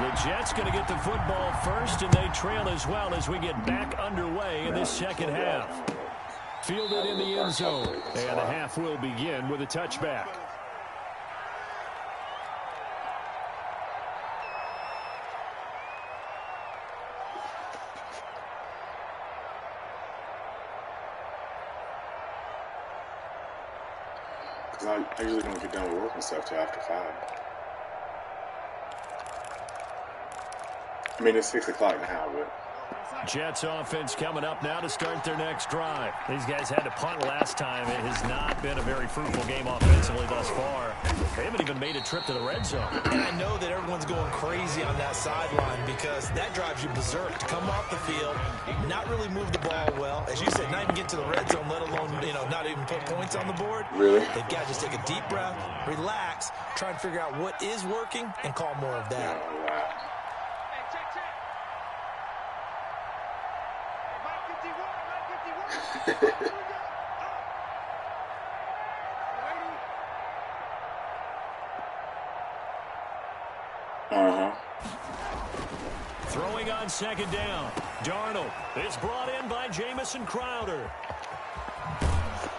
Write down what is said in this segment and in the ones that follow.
The Jets going to get the football first, and they trail as well as we get back underway in this second half. Fielded in the end zone, and the half will begin with a touchback. I usually don't get done with work and stuff till after 5. I mean, it's 6 o'clock now, but... Jets offense coming up now to start their next drive. These guys had to punt last time. It has not been a very fruitful game offensively thus far. They haven't even made a trip to the red zone. And I know that everyone's going crazy on that sideline because that drives you berserk to come off the field, not really move the ball well. As you said, not even get to the red zone, let alone, not even put points on the board. Really? They've got to just take a deep breath, relax, try and figure out what is working, and call more of that. Oh, wow. Throwing on second down. Darnold is brought in by Jamison Crowder.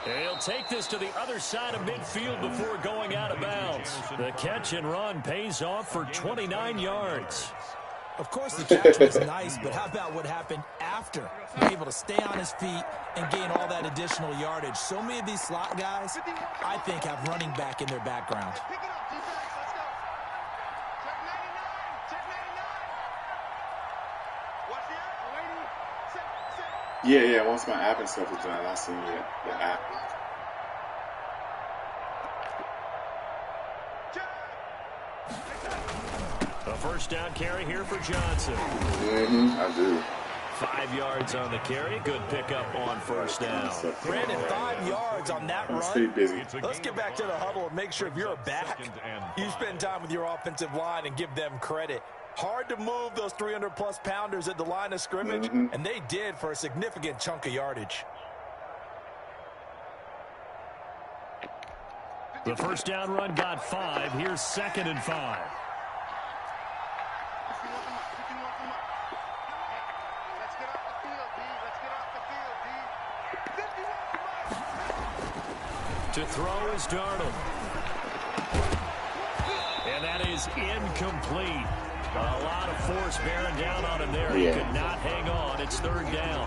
He'll take this to the other side of midfield before going out of bounds. The catch and run pays off for 29 yards. Of course, the catch was nice, but how about what happened after? Being able to stay on his feet and gain all that additional yardage. So many of these slot guys, I think, have running back in their background. Yeah, once my app and stuff is done, I'll see the app. A first down carry here for Johnson. I do. 5 yards on the carry. Good pickup on first down. Brandon, 5 yards on that run. Stay busy. Let's get back to the huddle and make sure if you're a back, you spend time with your offensive line and give them credit. Hard to move those 300-plus pounders at the line of scrimmage, and they did for a significant chunk of yardage. The first down run got 5. Here's 2nd and 5. To throw is Darnold. And that is incomplete. A lot of force bearing down on him there. He could not hang on. It's 3rd down.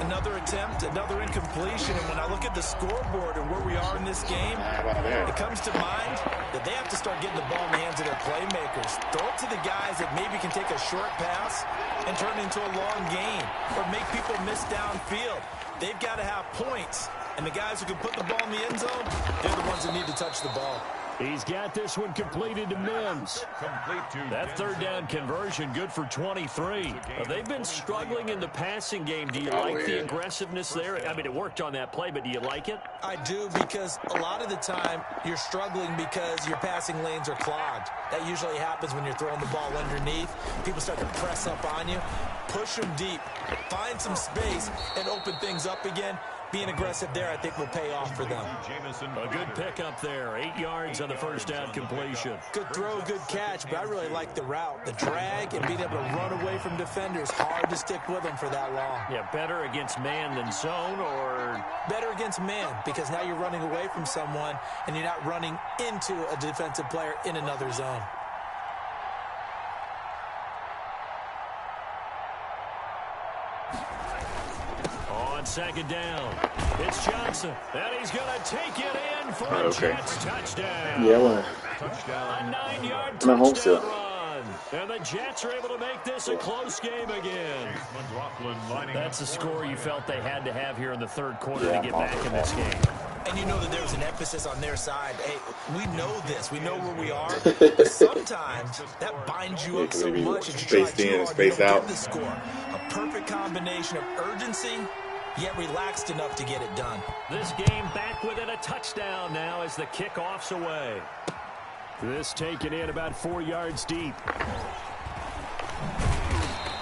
Another attempt, another incompletion. And when I look at the scoreboard and where we are in this game, it comes to mind that they have to start getting the ball in the hands of their playmakers. Throw it to the guys that maybe can take a short pass and turn it into a long gain or make people miss downfield. They've got to have points. And the guys who can put the ball in the end zone, they're the ones that need to touch the ball. He's got this one completed to Mims. That 3rd down conversion good for 23. They've been struggling in the passing game. Do you like the aggressiveness there? I mean, it worked on that play, but do you like it? I do, because a lot of the time you're struggling because your passing lanes are clogged. That usually happens when you're throwing the ball underneath. People start to press up on you. Push them deep. Find some space and open things up again. Being aggressive there, I think, will pay off for them. A good pickup there. 8 yards on the first down completion. Good throw, good catch, but I really like the route. The drag and being able to run away from defenders. Hard to stick with them for that long. Yeah, better against man than zone, or? Better against man, because now you're running away from someone and you're not running into a defensive player in another zone. On 2nd down, it's Johnson, and he's going to take it in for a Jets touchdown. Yeah, well. A 9-yard touchdown run. And the Jets are able to make this a close game again. That's the score you felt they had to have here in the 3rd quarter to get back in this game. And you know that there's an emphasis on their side. Hey, we know this. We know where we are. But sometimes that binds you up so much that you try too hard, you don't get the score. A perfect combination of urgency, yet relaxed enough to get it done. This game back within a touchdown now as the kickoff's away. This taken in about 4 yards deep.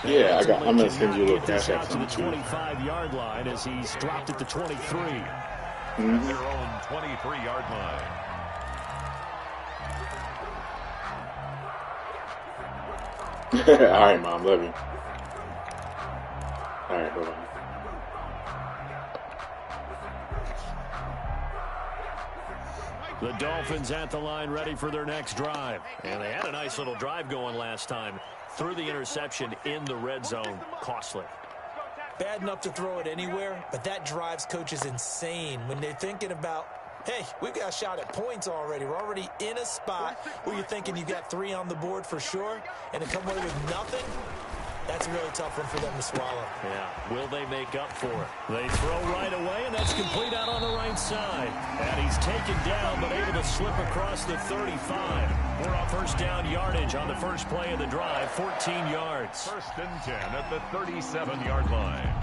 Yeah, I'm going to send you a little cash out to the 25-yard line as he's dropped at the 23. Their own 23-yard line. Alright, Mom, love you. Alright, hold on. The Dolphins at the line ready for their next drive. And they had a nice little drive going last time. Threw the interception in the red zone. Costly. Bad enough to throw it anywhere, but that drives coaches insane when they're thinking about, hey, we've got a shot at points already. We're already in a spot where you're thinking you got 3 on the board for sure, and to come away with nothing, that's a really tough one for them to swallow. Yeah, will they make up for it? They throw right away, and that's complete out on the right side. And he's taken down, but able to slip across the 35. We're on first down yardage on the first play of the drive, 14 yards. 1st and 10 at the 37-yard line.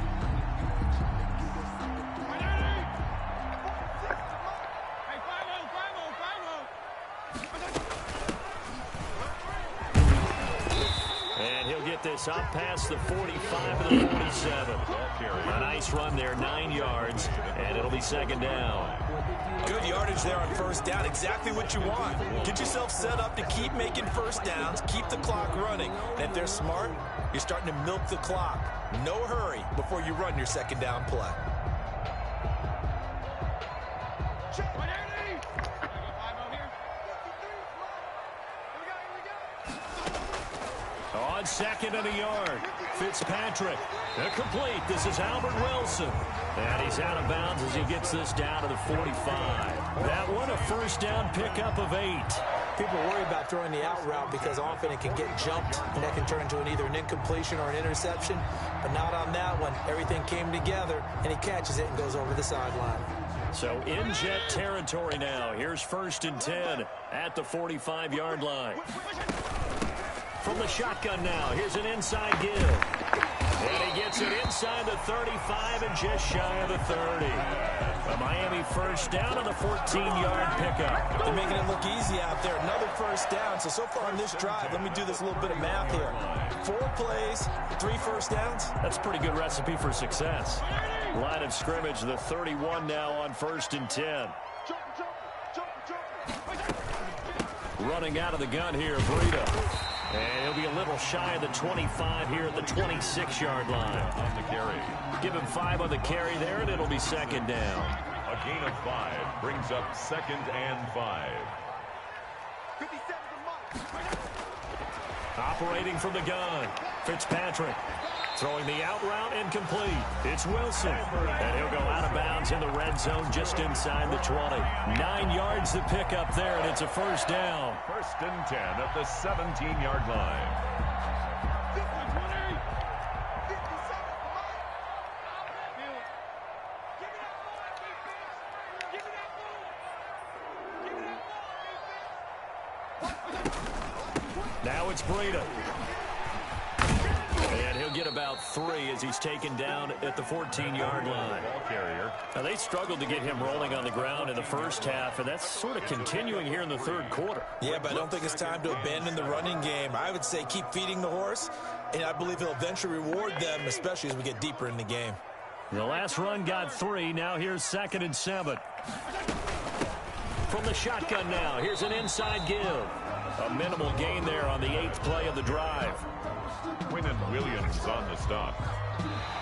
And he'll get this up past the 45 to the 47. A nice run there, 9 yards, and it'll be 2nd down. Good yardage there on first down, exactly what you want. Get yourself set up to keep making first downs, keep the clock running. And if they're smart, you're starting to milk the clock. No hurry before you run your 2nd down play. On 2nd and a yard, Fitzpatrick, complete. This is Albert Wilson. And he's out of bounds as he gets this down to the 45. That one a first down pickup of 8. People worry about throwing the out route because often it can get jumped, and that can turn into either an incompletion or an interception. But not on that one. Everything came together, and he catches it and goes over the sideline. So in jet territory now. Here's 1st and 10 at the 45-yard line. From the shotgun now, here's an inside give. And he gets it inside the 35 and just shy of the 30. A Miami first down on the 14-yard pickup. They're making it look easy out there. Another first down. So far on this drive, let me do this little bit of math here. 4 plays, 3 first downs. That's a pretty good recipe for success. Line of scrimmage, the 31 now on 1st and 10. Running out of the gun here, Breida. And he'll be a little shy of the 25 here at the 26-yard line. On the carry. Give him 5 on the carry there, and it'll be 2nd down. A gain of 5 brings up 2nd and 5. Operating from the gun, Fitzpatrick. Throwing the out route incomplete. It's Wilson. And he'll go out of bounds in the red zone just inside the 20. 9 yards to pick up there, and it's a first down. 1st and 10 at the 17-yard line. Now it's Breida. And he'll get about 3 as he's taken down at the 14-yard line. Ball carrier. Now, they struggled to get him rolling on the ground in the first half, and that's sort of continuing here in the 3rd quarter. Yeah, but I don't think it's time to abandon the running game. I would say keep feeding the horse, and I believe he'll eventually reward them, especially as we get deeper in the game. The last run got 3. Now here's 2nd and 7. From the shotgun now, here's an inside give. A minimal gain there on the 8th play of the drive. Quinnen Williams on the stop.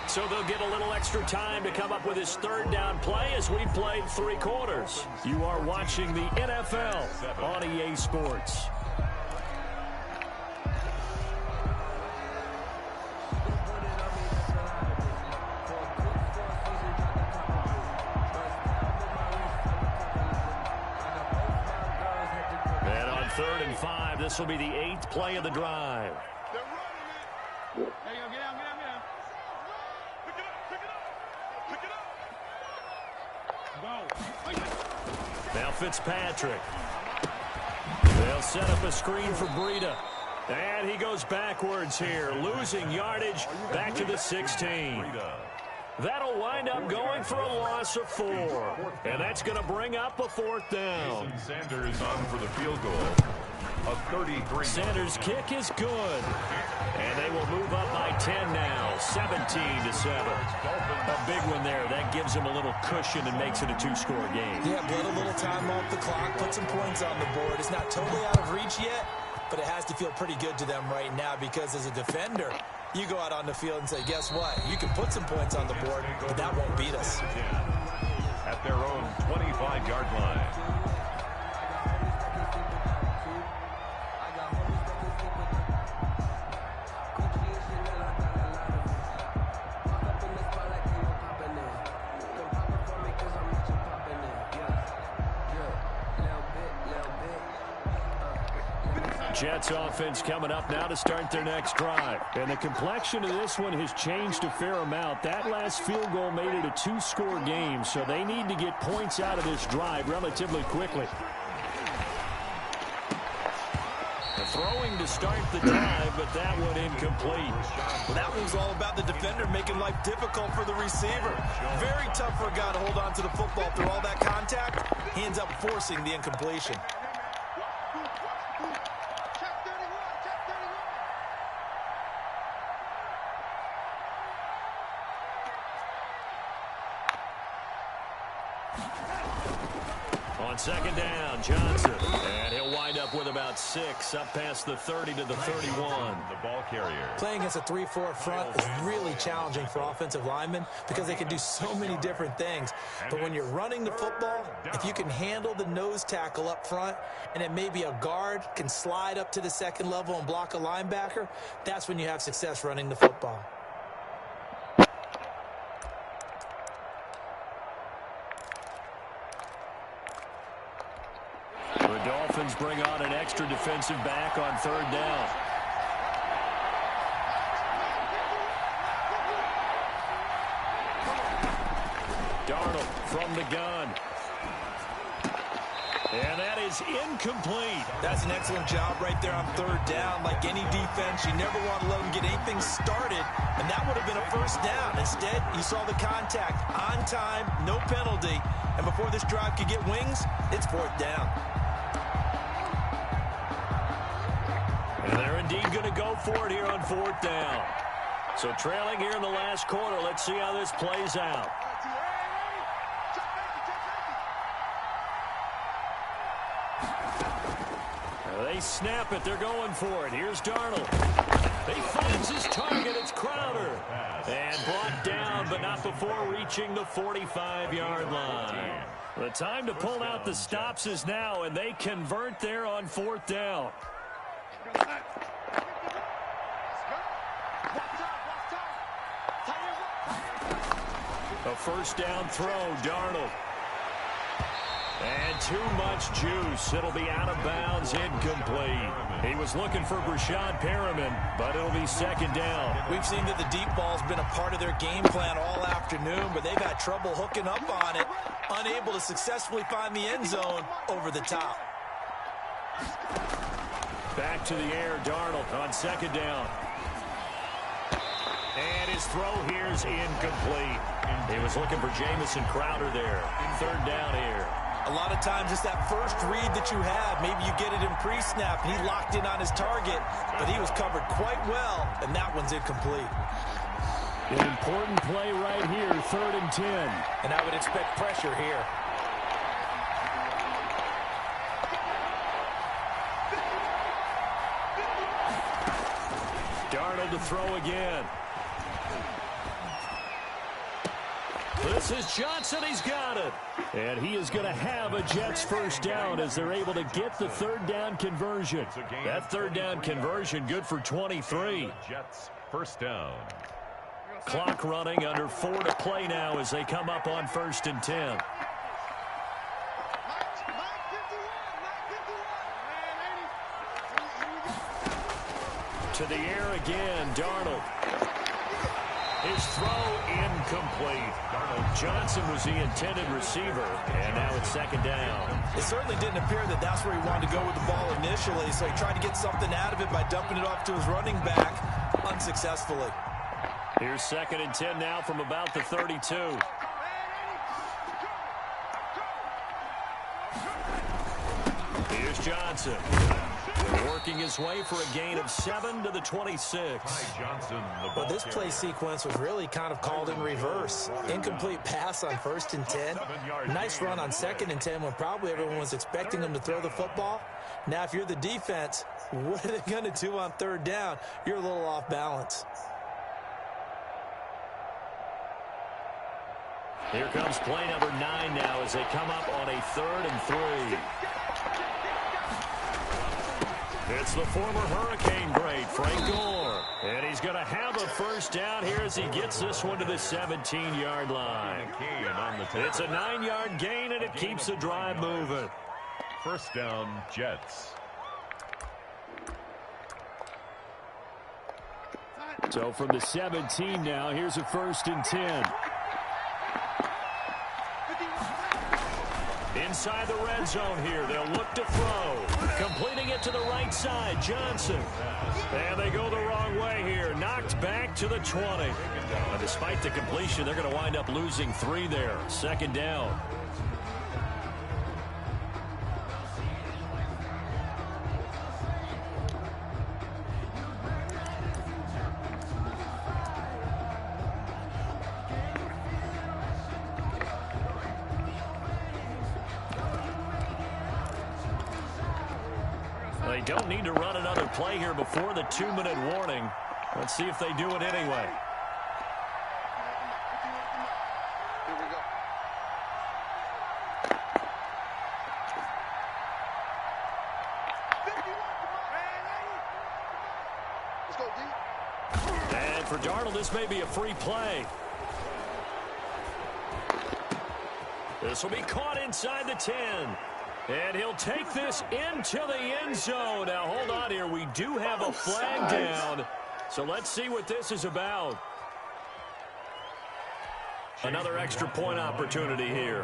So they'll get a little extra time to come up with his 3rd down play as we played 3 quarters. You are watching the NFL on EA Sports. And on 3rd and 5, this will be the 8th play of the drive. Now Fitzpatrick. They'll set up a screen for Breida. And he goes backwards here, losing yardage back to the 16. That'll wind up going for a loss of 4. And that's going to bring up a 4th down. Sanders on for the field goal. A 33. Sanders' kick is good. And they will move up by 10 now, 17-7. A big one there. That gives them a little cushion and makes it a 2-score game. Yeah, bled a little time off the clock, put some points on the board. It's not totally out of reach yet, but it has to feel pretty good to them right now because as a defender, you go out on the field and say, guess what? You can put some points on the board, but that won't beat us. At their own 25-yard line. Jets offense coming up now to start their next drive. And the complexion of this one has changed a fair amount. That last field goal made it a 2-score game, so they need to get points out of this drive relatively quickly. The throwing to start the drive, but that one incomplete. Well, that one's all about the defender making life difficult for the receiver. Very tough for a guy to hold on to the football through all that contact. He ends up forcing the incompletion. On second down, Johnson. And he'll wind up with about 6, up past the 30 to the 31. The ball carrier. Playing against a 3-4 front is really challenging for offensive linemen because they can do so many different things. But when you're running the football, if you can handle the nose tackle up front, and it may be a guard can slide up to the second level and block a linebacker, that's when you have success running the football. The Dolphins bring on an extra defensive back on third down. Darnold from the gun. And that is incomplete. That's an excellent job right there on third down. Like any defense, you never want to let them get anything started, and that would have been a first down. Instead, you saw the contact on time, no penalty, and before this drive could get wings, it's fourth down. And they're indeed going to go for it here on fourth down. So trailing here in the last quarter, let's see how this plays out. They snap it. They're going for it. Here's Darnold. He finds his target. It's Crowder. And brought down, but not before reaching the 45-yard line. The time to pull out the stops is now, and they convert there on fourth down. A first down throw, Darnold. And too much juice. It'll be out of bounds, incomplete. He was looking for Brashad Perriman, but it'll be second down. We've seen that the deep ball's been a part of their game plan all afternoon, but they've had trouble hooking up on it, unable to successfully find the end zone over the top. Back to the air, Darnold on second down. And his throw here's incomplete. He was looking for Jamison Crowder there. Third down here. A lot of times it's that first read that you have. Maybe you get it in pre-snap, and he locked in on his target, but he was covered quite well, and that one's incomplete. An important play right here, 3rd and 10. And I would expect pressure here. Darnold to throw again. This is Johnson. He's got it. And he is going to have a Jets first down as they're able to get the third down conversion. That third down conversion good for 23. Jets first down. Clock running under 4 to play now as they come up on 1st and 10. To the air again, Darnold. His throw incomplete. Johnson was the intended receiver, and now it's second down. It certainly didn't appear that that's where he wanted to go with the ball initially, so he tried to get something out of it by dumping it off to his running back unsuccessfully. Here's 2nd and 10 now from about the 32. Here's Johnson. Working his way for a gain of 7 to the 26. Well, this play sequence was really kind of called in reverse. Incomplete pass on 1st and 10. Nice run on 2nd and 10 when probably everyone was expecting him to throw the football. Now, if you're the defense, what are they going to do on 3rd down? You're a little off balance. Here comes play number 9 now as they come up on a 3rd and 3. It's the former Hurricane great, Frank Gore. And he's going to have a 1st down here as he gets this one to the 17-yard line. It's a 9-yard gain, and it keeps the drive moving. 1st down, Jets. So from the 17 now, here's a 1st and 10. Inside the red zone here, they'll look to throw. Completing it to the right side, Johnson. And they go the wrong way here. Knocked back to the 20. And despite the completion, they're going to wind up losing 3 there. 2nd down. They don't need to run another play here before the 2-minute warning. Let's see if they do it anyway. Here we go. Let's go, D. And for Darnold, this may be a free play. This will be caught inside the 10. And he'll take this into the end zone. Now, hold on here. We do have a flag down. So let's see what this is about. Another extra point opportunity here.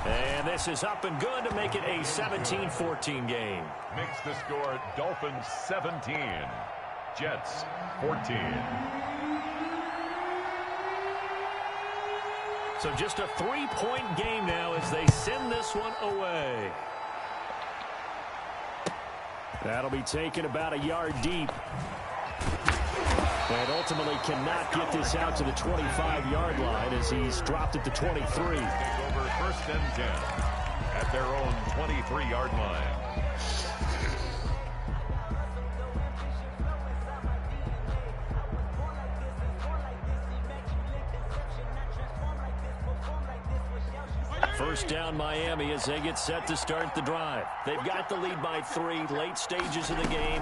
And this is up and good to make it a 17-14 game. Makes the score Dolphins 17, Jets 14. So just a 3-point game now as they send this one away. That'll be taken about a yard deep. And ultimately cannot get this out to the 25-yard line as he's dropped at the 23. Take over 1st and 10 at their own 23-yard line. First down Miami as they get set to start the drive. They've got the lead by 3, late stages of the game.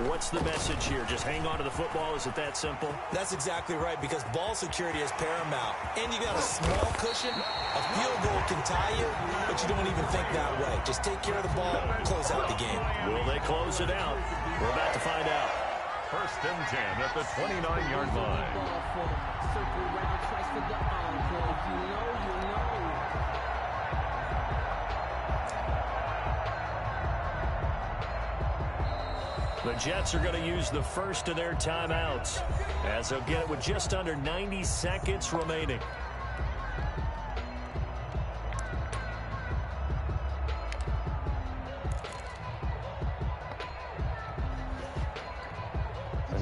What's the message here? Just hang on to the football? Is it that simple? That's exactly right, because ball security is paramount. And you got a small cushion. A field goal can tie you, but you don't even think that way. Just take care of the ball, close out the game. Will they close it out? We're about to find out. 1st and 10 at the 29-yard line. The Jets are going to use the first of their timeouts as they'll get it with just under 90 seconds remaining.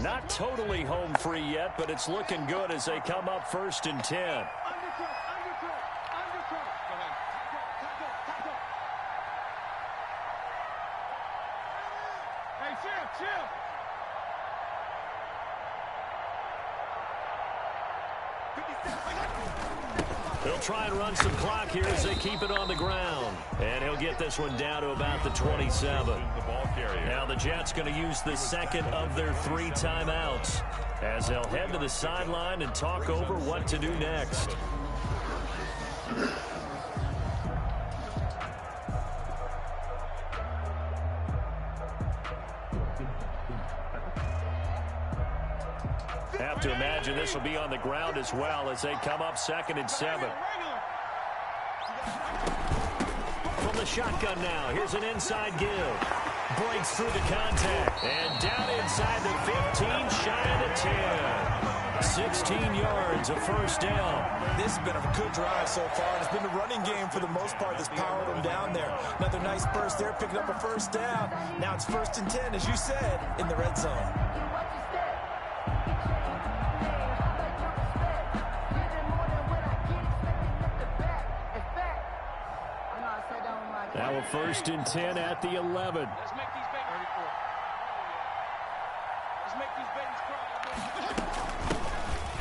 Not totally home free yet, but it's looking good as they come up 1st and 10. They'll try and run some clock here as they keep it on the ground. And he'll get this one down to about the 27. Now the Jets going to use the 2nd of their 3 timeouts as they'll head to the sideline and talk over what to do next. Have to imagine this will be on the ground as well as they come up 2nd and 7. From the shotgun now, here's an inside give. Breaks through the contact. And down inside the 15, shy of the 10. 16 yards, a first down. This has been a good drive so far. It's been the running game for the most part that's powered them down there. Another nice burst there, picking up a first down. Now it's 1st and 10, as you said, in the red zone. Now a 1st and 10 at the 11. Let's make these babies cry. Let's make these babies cry.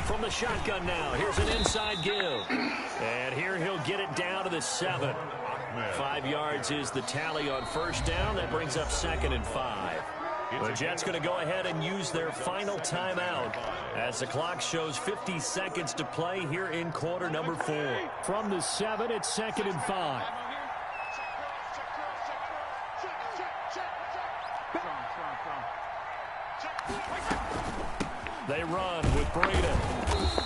From the shotgun now, here's an inside give. And here he'll get it down to the 7. 5 yards is the tally on first down. That brings up 2nd and 5. The Jets going to go ahead and use their final timeout as the clock shows 50 seconds to play here in quarter number 4. From the 7, it's 2nd and 5. They run with Breida.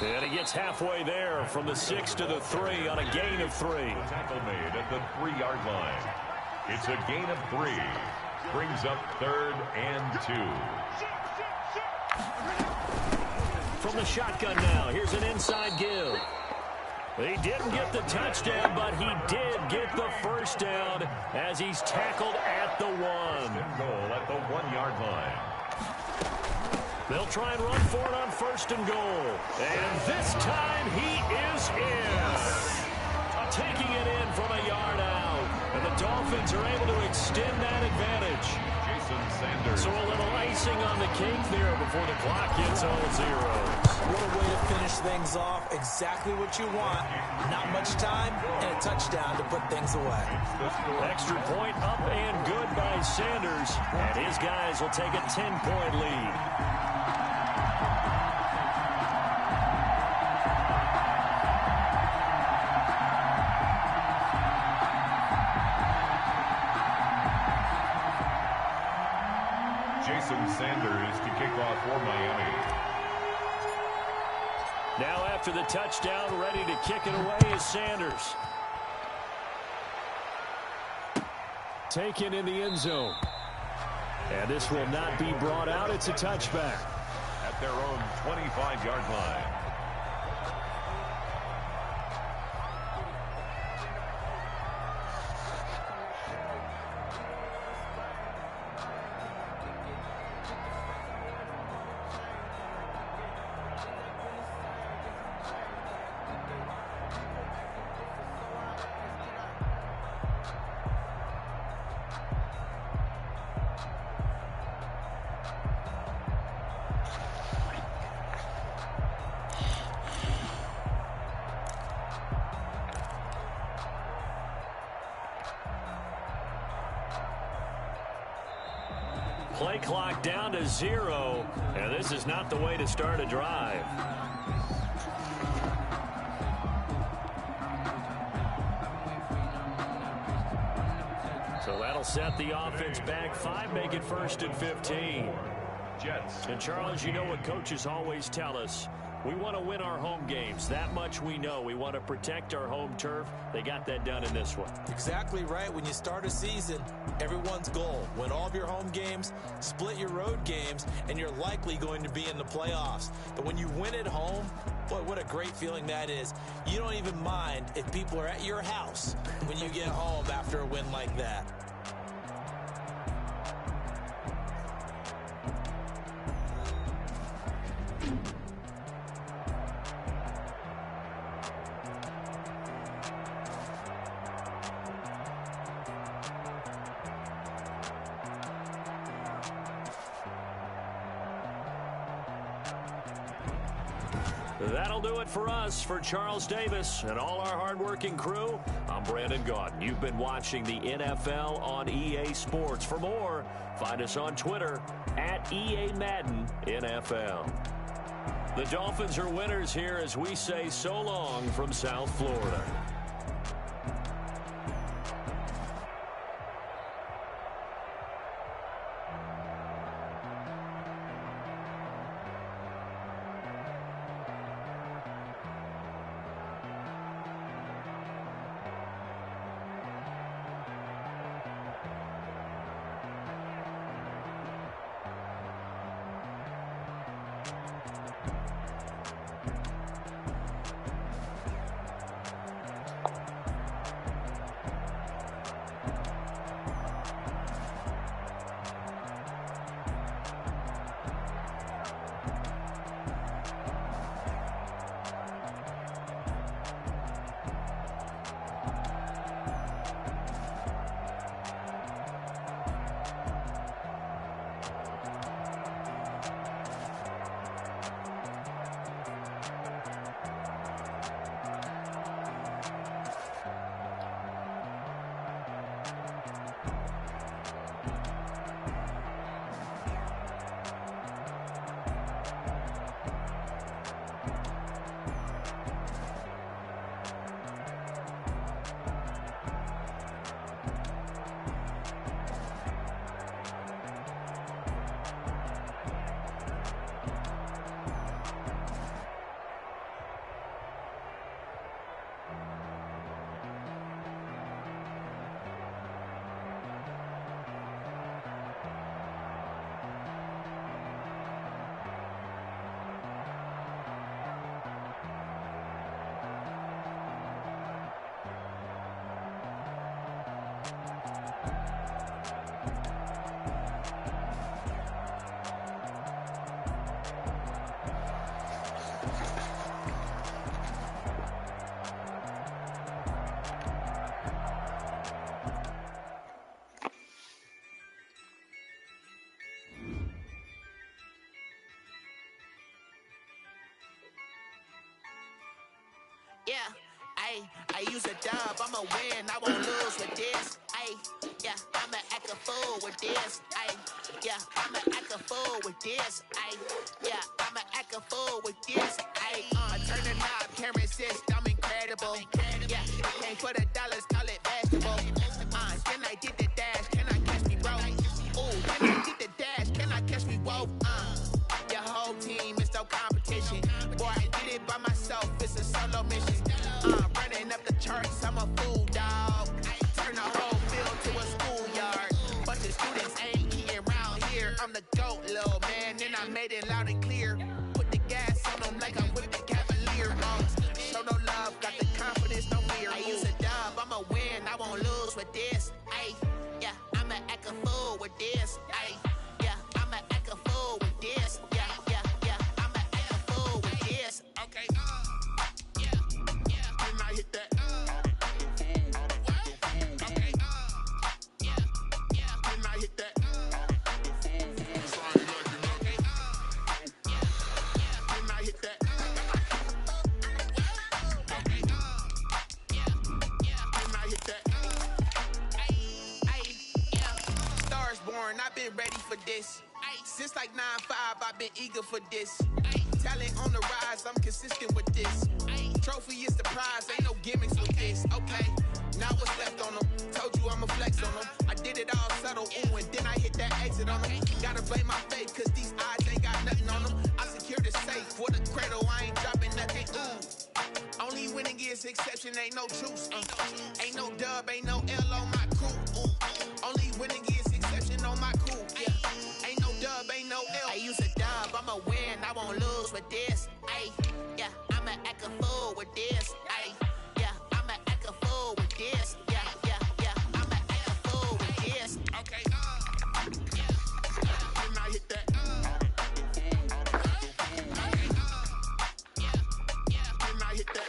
And he gets halfway there from the 6 to the 3 on a gain of 3. Tackle made at the 3-yard line. It's a gain of 3. Brings up 3rd and 2. From the shotgun now, here's an inside give. He didn't get the touchdown, but he did get the first down as he's tackled at the 1. Goal at the 1-yard line. They'll try and run for it on 1st and goal. And this time he is in. Taking it in from a yard out. And the Dolphins are able to extend that advantage. Jason Sanders. So a little icing on the cake there before the clock hits all zeros. What a way to finish things off. Exactly what you want. Not much time and a touchdown to put things away. Extra point up and good by Sanders. And his guys will take a 10-point lead. Jason Sanders to kick off for Miami. Now after the touchdown, ready to kick it away is Sanders. Taken in the end zone. And this will not be brought out. It's a touchback. At their own 25-yard line. Play clock down to 0, and this is not the way to start a drive. So that'll set the offense back 5, make it 1st and 15. Jets. And Charles, you know what coaches always tell us. We want to win our home games. That much we know. We want to protect our home turf. They got that done in this one. Exactly right. When you start a season, everyone's goal: win all of your home games, split your road games, and you're likely going to be in the playoffs. But when you win at home, boy, what a great feeling that is. You don't even mind if people are at your house when you get home after a win like that. That'll do it for us. For Charles Davis and all our hardworking crew, I'm Brandon Gaudin. You've been watching the NFL on EA Sports. For more, find us on Twitter at EA Madden NFL. The Dolphins are winners here as we say so long from South Florida. I use a dub, I'ma win, I won't lose with this. Ay, yeah, I'ma act a fool with this. Ay, yeah, I'ma act a fool with this. Ay, yeah, I'ma act a fool with this. Ay, I turn the knob, can't resist, I'm incredible. Yeah, came for the dollars, call it basketball. Then I did the dash, can I catch me, bro? Ooh, then I did the dash, can I catch me, whoa? Your whole team is no competition. Boy, I did it by myself, it's a solo mission. Running up the charts, I'm a fool, dog. Turn the whole field to a schoolyard. Bunch of students ain't eating around here. I'm the GOAT, little man, and I made it loud and clear. Put the gas on them like I'm with the Cavalier. Show no love, got the confidence, no fear. I use a dub, I'ma win, I won't lose with this. Ay, yeah, I'ma act a fool with this. Ay, yeah, I'ma act a fool with this. Yeah, yeah, yeah, I'ma act a fool with this. Okay, yeah, yeah, then I hit that. Okay, yeah, yeah, then I hit that. Okay, yeah, yeah, then I hit that. Okay, yeah, yeah, then I hit that. Ay, yeah. Stars born, I've been ready for this. Since like 9-5, I've been eager for this. Talent on the rise, I'm consistent with this. Trophy is the prize, ain't no gimmicks with this. Okay, now what's left on them? Told you I'ma flex on them. I did it all subtle, ooh, and then I hit that exit on them. Gotta blame my faith, cause these odds ain't got nothing on them. I secured the safe for the cradle, I ain't dropping nothing, ooh. Only winning is exception, ain't no truce. Ain't no dub, ain't no L on my crew. Ooh. Only winning is exception on my crew. Yeah. Ain't no dub, ain't no L. I use a dub, I'ma win, I won't lose with this. Ay, yeah, I'ma act a fool with this. Ay, yeah, I'ma act a fool with this. Yeah, yeah, yeah, I'ma act a fool with this. Okay, yeah, yeah, then I hit that. Okay, yeah, yeah, then I hit that.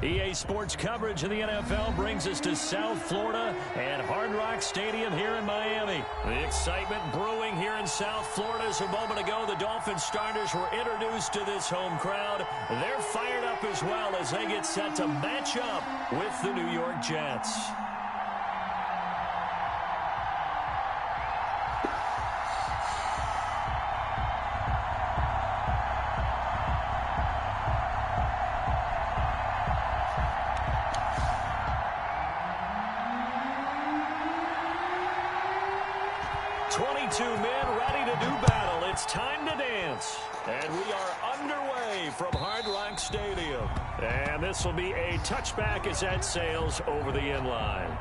EA Sports coverage of the NFL brings us to South Florida and Hard Rock Stadium here in Miami. The excitement brewing here in South Florida as a moment ago the Dolphins starters were introduced to this home crowd. They're fired up as well as they get set to match up with the New York Jets. It's time to dance, and we are underway from Hard Rock Stadium. And this will be a touchback as that sails over the end line.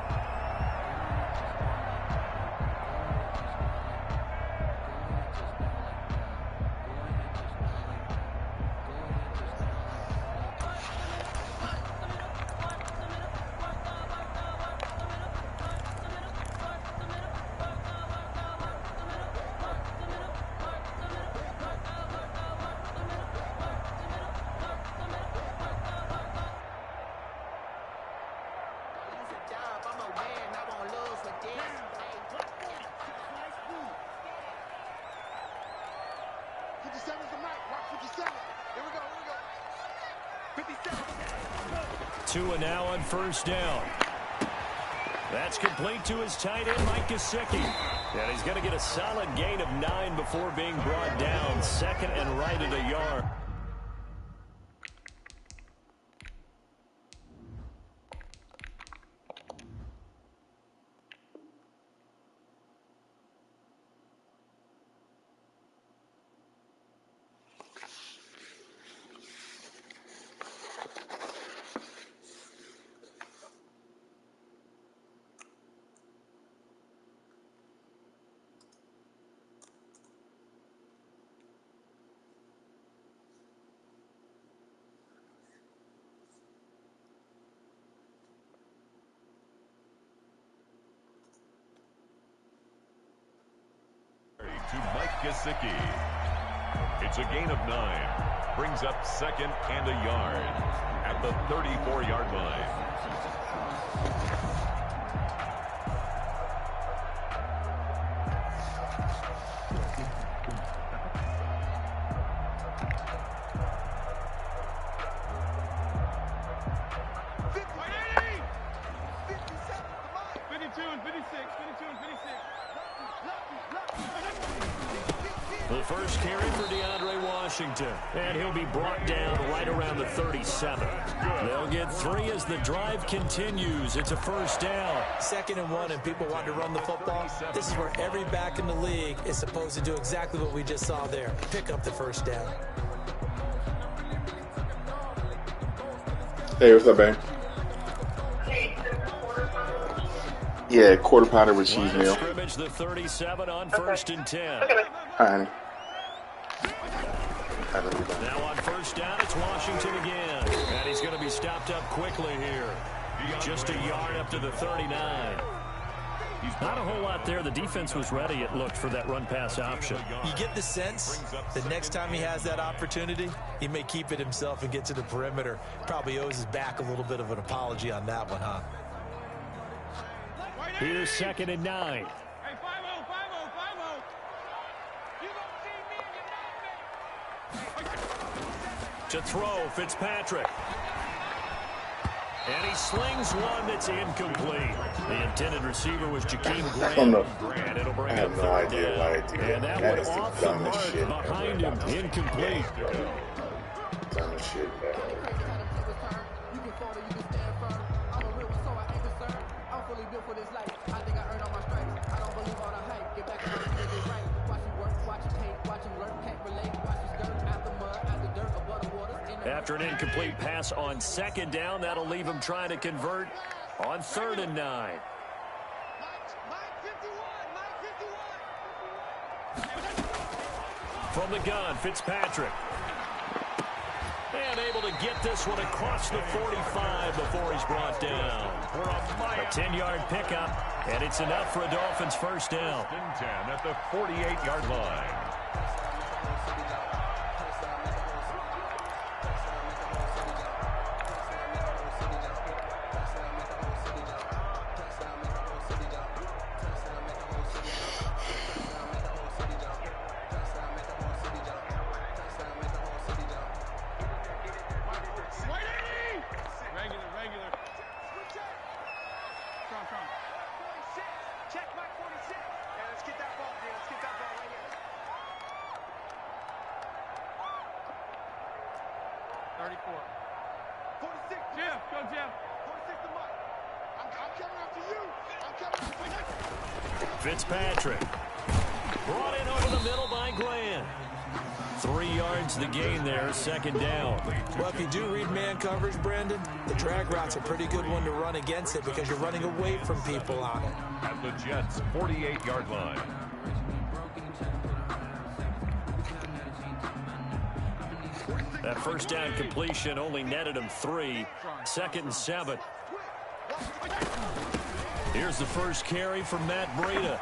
Tua now on first down. That's complete to his tight end, Mike Gesicki. And he's going to get a solid gain of 9 before being brought down. Second and right at a yard. Gesicki. It's a gain of 9. Brings up 2nd and a yard at the 34-yard line. The first carry for DeAndre Washington, and he'll be brought down right around the 37. They'll get 3 as the drive continues. It's a first down. 2nd and 1, and people want to run the football. This is where every back in the league is supposed to do exactly what we just saw there. Pick up the first down. Hey, what's up, man? Yeah, quarter pounder with cheese meal. Scrimmage the 37 on 1st and 10. Hi, honey. Now on first down, it's Washington again. And he's going to be stopped up quickly here. Just a yard up to the 39. Not a whole lot there. The defense was ready, it looked, for that run-pass option. You get the sense that next time he has that opportunity, he may keep it himself and get to the perimeter. Probably owes his back a little bit of an apology on that one, huh? Here's 2nd and 9. Hey, 5-0, 5-0, 5-0. You don't see me and you know me. To throw, Fitzpatrick. And he slings one that's incomplete. The intended receiver was Jakeem Grant. And it'll bring up 3rd down. And that one off the mark behind him, incomplete. Dumb as shit, man. After an incomplete pass on 2nd down, that'll leave him trying to convert on 3rd and 9. From the gun, Fitzpatrick. And able to get this one across the 45 before he's brought down. A 10-yard pickup, and it's enough for a Dolphins first down. 10 at the 48-yard line. Fitzpatrick. Brought in over the middle by Grant. 3 yards the gain there, 2nd down. Well, if you do read man coverage, Brandon, the drag route's a pretty good one to run against it because you're running away from people on it. At the Jets' 48-yard line. That first down completion only netted him 3. 2nd and 7. Here's the first carry for Matt Breida.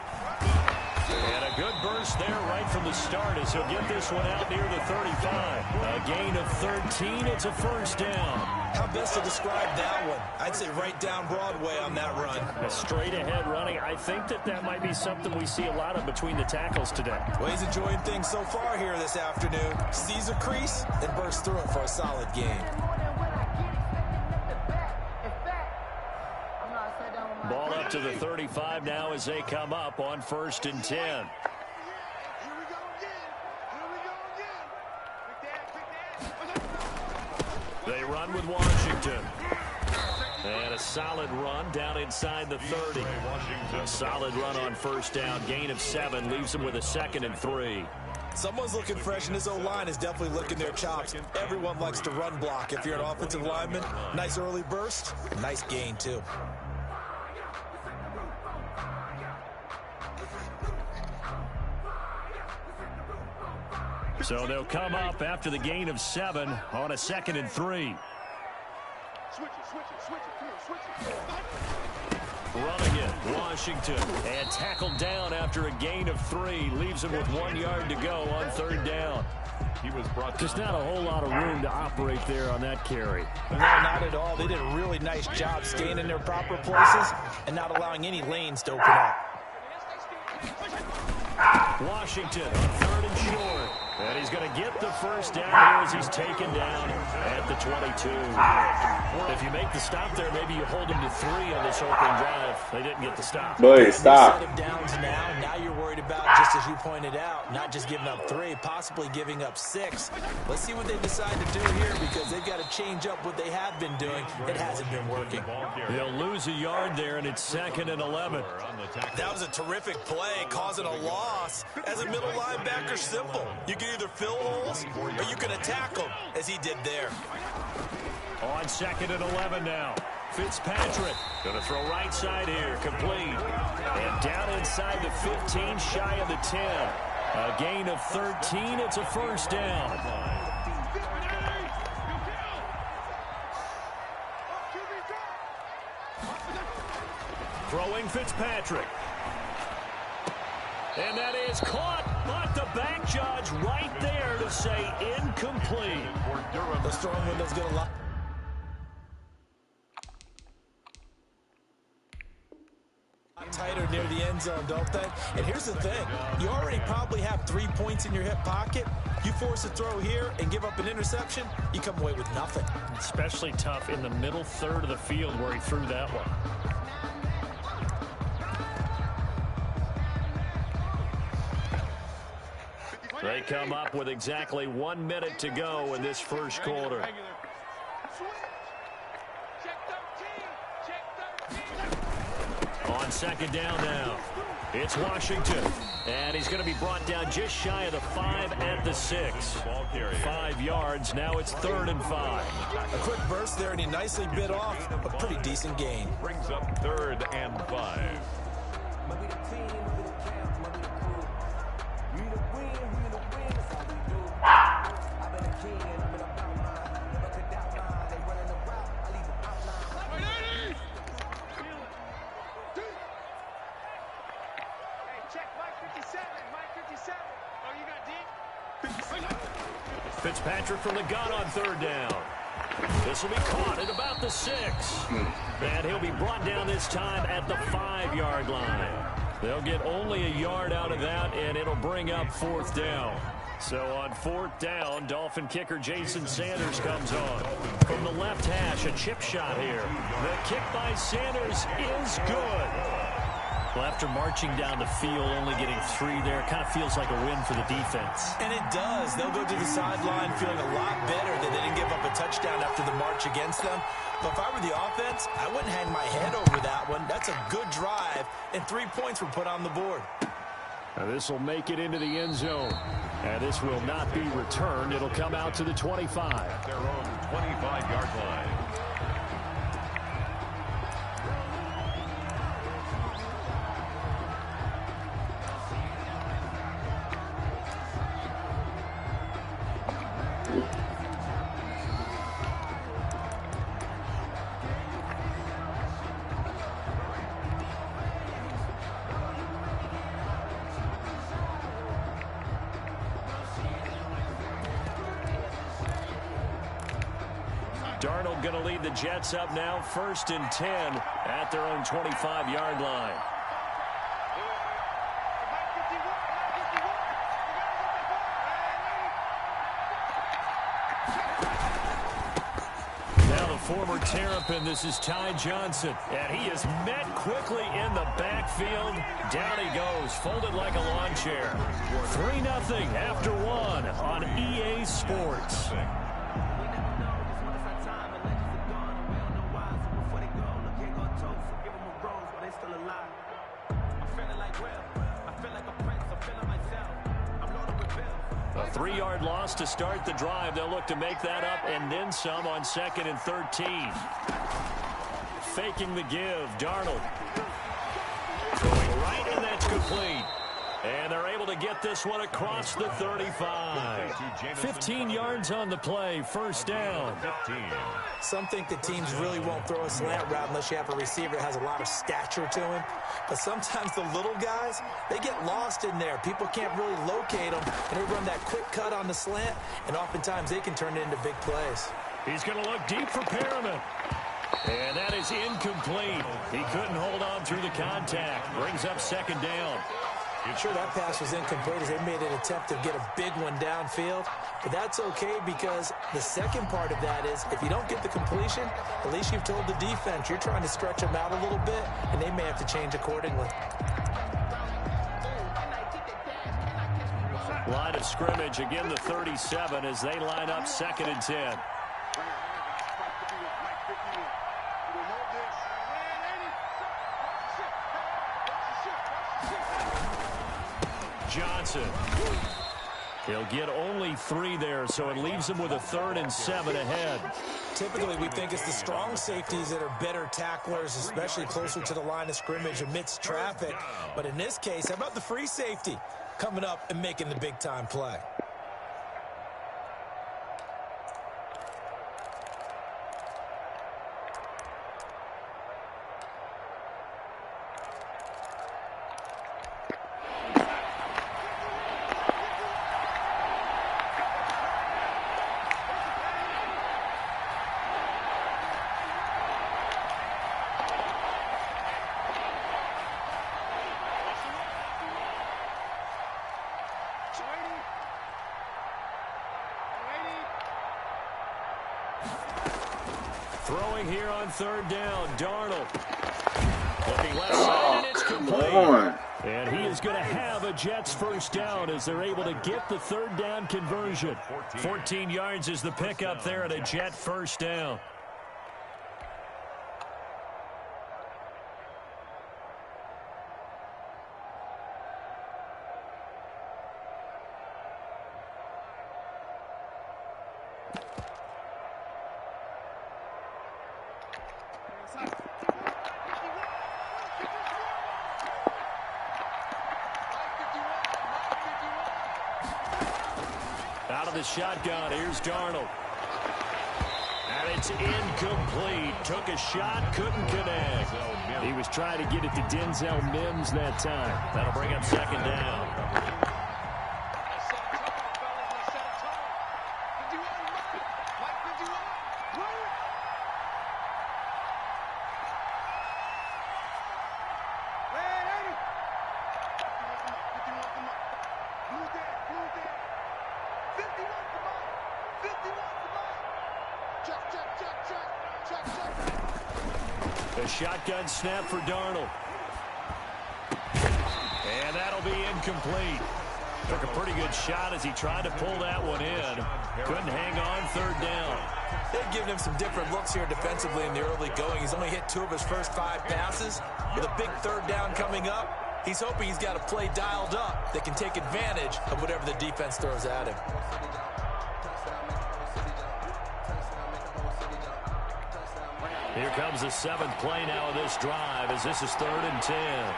And a good burst there right from the start as he'll get this one out near the 35. A gain of 13. It's a first down. How best to describe that one? I'd say right down Broadway on that run. A straight ahead running. I think that might be something we see a lot of between the tackles today. Well, he's enjoying things so far here this afternoon. Sees a crease and bursts through it for a solid gain. Ball up to the 35 now as they come up on 1st and 10. They run with Washington. And a solid run down inside the 30. A solid run on first down. Gain of 7 leaves them with a 2nd and 3. Someone's looking fresh, and his O-line is definitely licking their chops. Everyone likes to run block. If you're an offensive lineman, nice early burst, nice gain too. So they'll come up after the gain of 7 on a 2nd and 3. Running it, Washington. And tackled down after a gain of 3. Leaves him with 1 yard to go on 3rd down. He was brought Just not a whole lot of room to operate there on that carry. No, not at all. They did a really nice job staying in their proper places and not allowing any lanes to open up. Washington on 3rd and short. And he's going to get the first down here as he's taken down at the 22. If you make the stop there, maybe you hold him to 3 on this opening drive. They didn't get the stop. Boy, stop. Set of downs now you're worried about, just as you pointed out, not just giving up 3, possibly giving up 6. Let's see what they decide to do here, because they've got to change up what they have been doing. It hasn't been working. They'll lose a yard there, and it's 2nd and 11. That was a terrific play, causing a loss. As a middle linebacker, simple. You can either fill holes or you can attack them, as he did there. On 2nd and 11 now. Fitzpatrick going to throw right side here, complete. And down inside the 15, shy of the 10. A gain of 13, it's a first down. Throwing Fitzpatrick. And that is caught, but the back judge right there to say incomplete. The strong window's going to lock. Tighter near the end zone, don't they? And here's the thing. You already probably have 3 points in your hip pocket. You force a throw here and give up an interception, you come away with nothing. Especially tough in the middle third of the field where he threw that one. They come up with exactly 1 minute to go in this first quarter. On 2nd down now, it's Washington. And he's going to be brought down just shy of the 5 at the 6. 5 yards, now it's 3rd and 5. A quick burst there, and he nicely bit off a pretty decent gain. brings up 3rd and 5. Fitzpatrick from the gun on 3rd down. This will be caught at about the 6. And he'll be brought down this time at the 5-yard line. They'll get only a yard out of that, and it'll bring up 4th down. So on 4th down, Dolphin kicker Jason Sanders comes on. From the left hash, a chip shot here. The kick by Sanders is good. Well, after marching down the field, only getting 3 there, it kind of feels like a win for the defense. And it does. They'll go to the sideline feeling a lot better that they didn't give up a touchdown after the march against them. But if I were the offense, I wouldn't hang my head over that one. That's a good drive, and 3 points were put on the board. Now this will make it into the end zone. And this will not be returned. It'll come out to the 25. At their own 25-yard line. Darnold going to lead the Jets up now, 1st and 10 at their own 25-yard line. Now the former Terrapin, this is Ty Johnson, and he is met quickly in the backfield. Down he goes, folded like a lawn chair. 3-0 after 1 on EA Sports. A 3-yard loss to start the drive. They'll look to make that up and then some on 2nd and 13. Faking the give. Darnold throwing right, and that's complete. And they're able to get this one across the 35. 15 yards on the play. 1st down. Some think that teams really won't throw a slant route unless you have a receiver that has a lot of stature to him. But sometimes the little guys, they get lost in there. People can't really locate them, and they run that quick cut on the slant, and oftentimes they can turn it into big plays. He's going to look deep for Perriman. And that is incomplete. He couldn't hold on through the contact. Brings up second down. Sure, that pass was incomplete as they made an attempt to get a big one downfield. But that's okay because the second part of that is if you don't get the completion, at least you've told the defense you're trying to stretch them out a little bit, and they may have to change accordingly. Line of scrimmage, again the 37 as they line up 2nd and 10. Johnson. He'll get only 3 there, so it leaves him with a 3rd and 7 ahead. Typically, we think it's the strong safeties that are better tacklers, especially closer to the line of scrimmage amidst traffic. But in this case, how about the free safety coming up and making the big-time play? Throwing here on 3rd down, Darnold. Looking left side, and it's complete. And he is going to have a Jets first down as they're able to get the 3rd down conversion. 14 yards is the pickup there at a Jet first down. Out of the shotgun, here's Darnold. And it's incomplete. Took a shot, couldn't connect. He was trying to get it to Denzel Mims that time. That'll bring up 2nd down. A shotgun snap for Darnold. And that'll be incomplete. Took a pretty good shot as he tried to pull that one in. Couldn't hang on 3rd down. They've given him some different looks here defensively in the early going. He's only hit 2 of his first 5 passes. With a big 3rd down coming up, he's hoping he's got a play dialed up that can take advantage of whatever the defense throws at him. Here comes the 7th play now of this drive as this is 3rd and 10.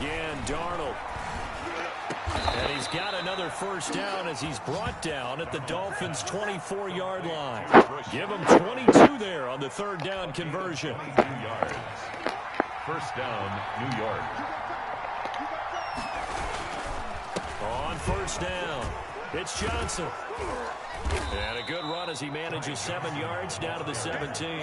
Again, Darnold. And he's got another first down as he's brought down at the Dolphins' 24-yard line. Give him 22 there on the 3rd down conversion. 2 yards. First down, New York. On 1st down, it's Johnson. And a good run as he manages 7 yards down to the 17.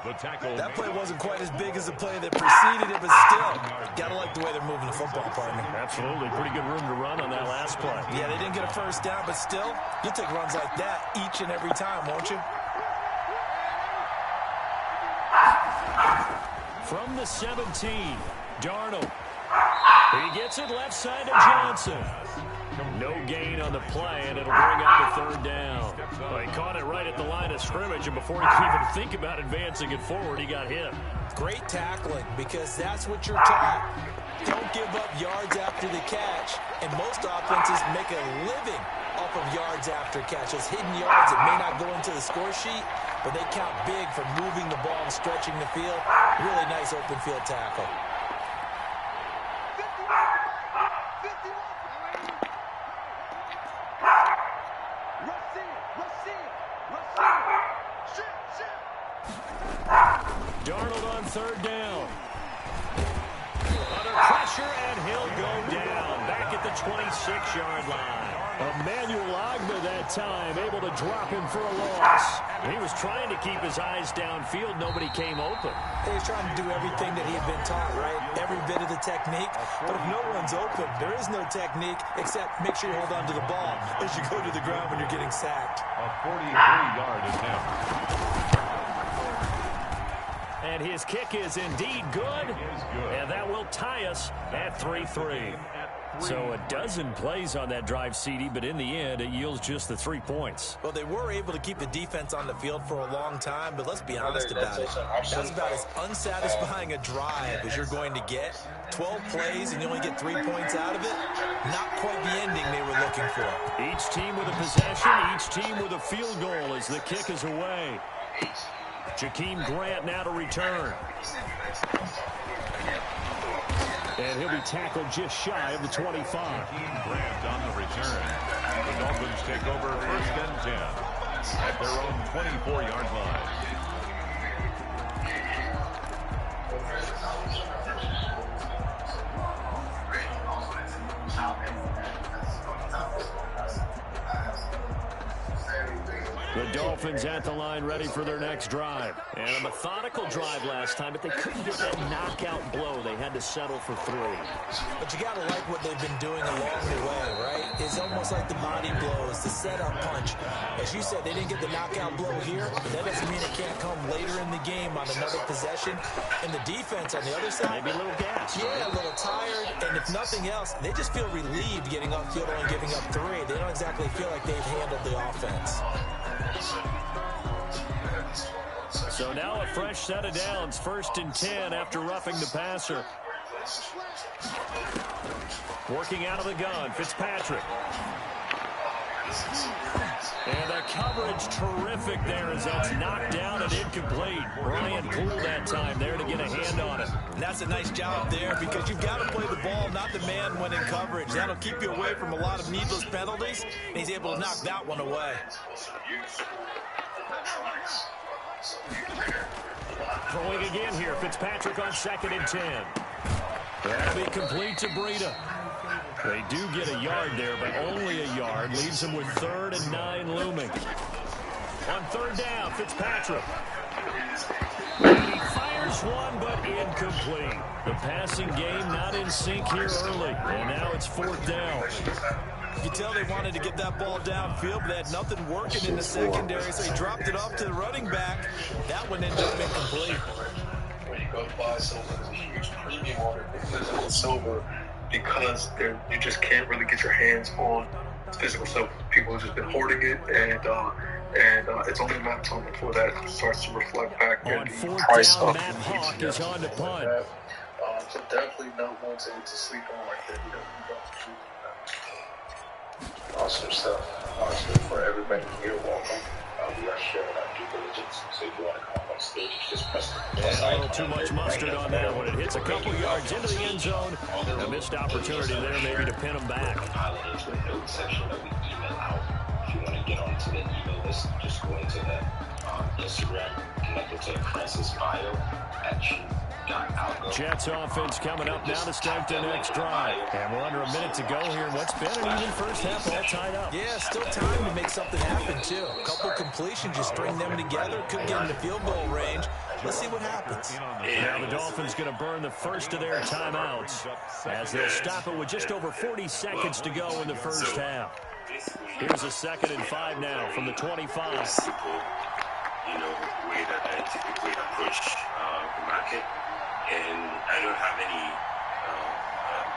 The tackle. That play wasn't quite as big as the play that preceded it, but still, gotta like the way they're moving the football, partner. Absolutely. Pretty good room to run on that last play. Yeah, they didn't get a first down, but still, you'll take runs like that each and every time, won't you? From the 17, Darnold. He gets it left side to Johnson. No gain on the play, and it'll bring up the 3rd down. Well, he caught it right at the line of scrimmage, and before he could even think about advancing it forward, he got hit. Great tackling, because that's what you're taught. Don't give up yards after the catch, and most offenses make a living off of yards after catches. Hidden yards that may not go into the score sheet, but they count big for moving the ball and stretching the field. Really nice open field tackle. Darnold on third down. Under pressure, and he'll go down. Back at the 26-yard line. Emmanuel Ogba that time, able to drop him for a loss. He was trying to keep his eyes downfield. Nobody came open. He was trying to do everything that he had been taught, right? Every bit of the technique. But if no one's open, there is no technique except make sure you hold on to the ball as you go to the ground when you're getting sacked. A 43-yard attempt. And his kick is indeed good. And that will tie us at 3-3. So a dozen plays on that drive, CD, but in the end, it yields just the 3 points. Well, they were able to keep the defense on the field for a long time, but let's be honest about it. That's about as unsatisfying a drive as you're going to get. 12 plays and you only get 3 points out of it. Not quite the ending they were looking for. Each team with a possession, each team with a field goal as the kick is away. Jakeem Grant now to return. And he'll be tackled just shy of the 25. Grant on the return. The Dolphins take over 1st and 10 at their own 24-yard line. The Dolphins at the line ready for their next drive. And a methodical drive last time, but they couldn't get that knockout blow. They had to settle for 3. But you got to like what they've been doing along the way, right? It's almost like the body blows, the setup punch. As you said, they didn't get the knockout blow here, but that doesn't mean it can't come later in the game on another possession. And the defense on the other side, maybe a little gas. Yeah, a little tired. And if nothing else, they just feel relieved getting upfield and giving up 3. They don't exactly feel like they've handled the offense. So now a fresh set of downs, 1st and 10 after roughing the passer. Working out of the gun, Fitzpatrick. And the coverage terrific there as that's knocked down and incomplete. Brian Poole that time there to get a hand on it. And that's a nice job there because you've got to play the ball, not the man when in coverage. That'll keep you away from a lot of needless penalties, and he's able to knock that one away. Throwing again here, Fitzpatrick on 2nd and 10. That'll be complete to Breida. They do get a yard there, but only a yard. Leaves them with 3rd and 9 looming. On 3rd down, Fitzpatrick. He fires one, but incomplete. The passing game not in sync here early, and now it's 4th down. You can tell they wanted to get that ball downfield, but they had nothing working in the secondary, so he dropped it off to the running back. That one ended up incomplete. When you go to buy silver, there's a huge premium on it physical silver because you just can't really get your hands on physical silver. People have just been hoarding it, and it's only a matter of time before that starts to reflect back in the price of Matt Hawk is on to punt. So definitely not one to sleep on right there. Awesome stuff. Awesome for everybody here. Welcome. We are sharing our due diligence. So if you want to come up on stage, just press the a little too much mustard on that one. It hits a couple yards into the end zone. A missed opportunity there maybe to pin them back. Pilot into a note section that we email out. If you want to get onto the email list, just go into the Instagram, connect it to Francis bio Jets offense coming up now to start their next drive. And we're under a minute to go here. What's been an even first half all tied up. Yeah, still time to make something happen, too. A couple completions, you string them together, could get into field goal range. Let's see what happens. Now the Dolphins going to burn the first of their timeouts as they'll stop it with just over 40 seconds to go in the first half. Here's a 2nd and 5 now from the 25. Way that I typically approach the market, and I don't have any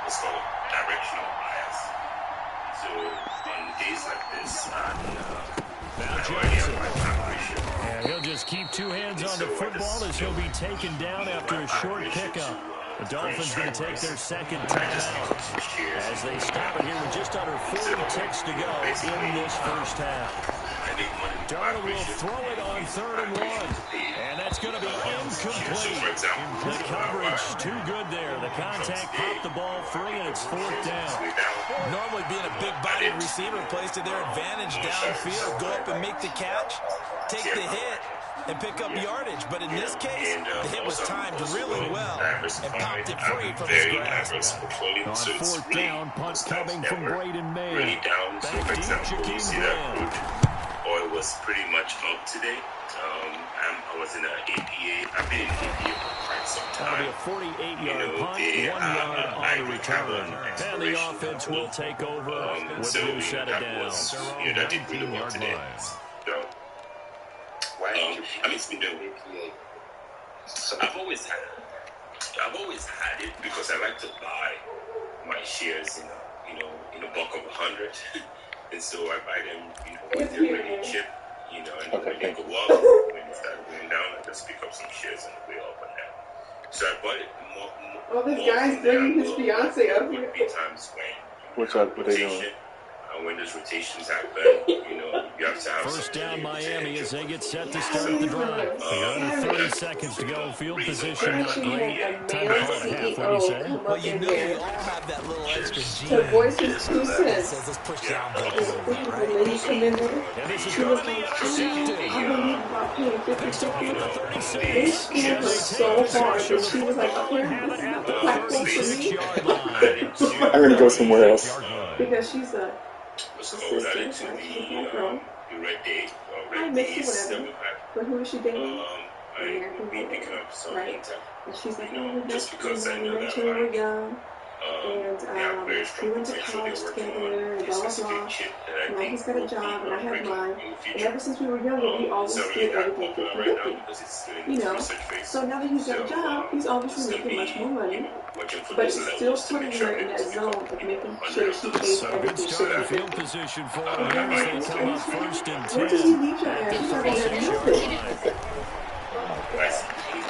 what's called directional bias. So on days like this, now Johnson. And he'll just keep 2 hands on the football as he'll be taken down after a short pickup. The Dolphins going to take their 2nd timeout as they stop it here with just under 40 ticks to go in this first half. Darnold will throw it on 3rd and 1. And that's going to be incomplete. The coverage too good there. The contact popped the ball free, and it's 4th down. Normally being a big-bodied receiver plays to their advantage downfield. Go up and make the catch, take the hit, and pick up yardage. But in this case, the hit was timed really well and popped it free from his grasp. On 4th down, punt coming from Braden May. Really down. So, for example, you see that oil was pretty much up today. I was in an APA. I've been in APA for quite some time. That'll be a 48-yard punt, 1 yard on the return. And the offense will take over with so you shut it down. That did really well today. So, it's been doing APA. So I've always had it because I like to buy my shares in a bulk of 100. And so I buy them, when they're really cheap, and when they go up, when they start going down, I just pick up some shares on the way up and down. So I bought it more. This guy's bringing his fiance up here. Times when What's up? What they doing? When those rotations happen, you have to have first down Miami as they get set to start the drive. Under 30 seconds to go. Field position not great. Time to call it half. What do you say? Well, you know we all have that little extra gene. Her voice is 2 cents. Says let's push down. The lady come in there. And this is She going was to be like, intercepted. I believe about paying 50 The They 36. scared her so hard that she was like, up here, this is not the platform for me. 36-yard line. I'm gonna go somewhere else. Because she's a was added to the red day. I miss you, whatever. But who is she dating? American we Woman, become so right? And she's like, oh, we just because I know met that when we were young. And very we strong went to potential college they're working together, on and blah, blah, blah. chip that I Now think he's got a will job, be and I have breaking mine. in the And future. ever since we were younger, we always It's did not everything popular right now 50-50. because it's still in You its know, research phase. so now that he's got a job, he's obviously making much more money. But it's still putting her in that zone of making sure she pays So good everything start in she field position for him here as they come up 1st and 10. Where does he leave her at? The She's not going to have 36-yard nothing. line.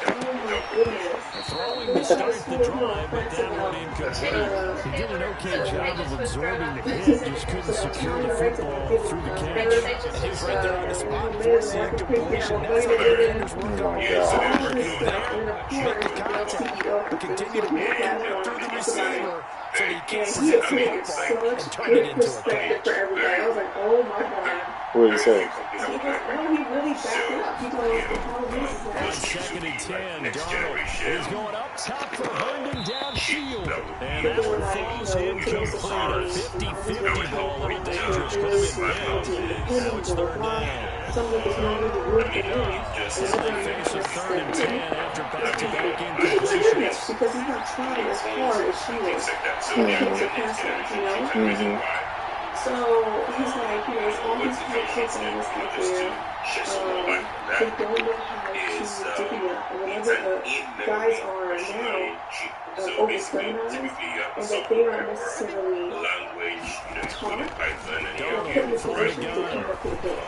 Oh my goodness. Throwing to start the drive, but that one incomplete. He did an okay job of absorbing the hit, just couldn't secure the football through the catch. And he was right there on the spot, forcing incompletion. That's how the Raiders work on it. Continue to work it through the receiver so he can't He see had the such football and turn it good into a perspective catch. for everybody. I was like, oh my god. What did he say? He really backed it up. He told us the problem is On that 2nd and 10, Darnold is going up top for Herndon downfield. And that one falls incomplete. A 50-50 ball, a little dangerous. Could have been big. Now it's 3rd down. some of it's not really worth it in. As they finish a 3rd and 10 after back-to-back Because incompletions. he's not trying as hard as she is to keep the passer, you know? So he's like, all these high kids on this out there, they don't know how to divvy up. And whenever the guys are now overstimulated, and that they aren't necessarily taught, they're put in a position to come up to the ball.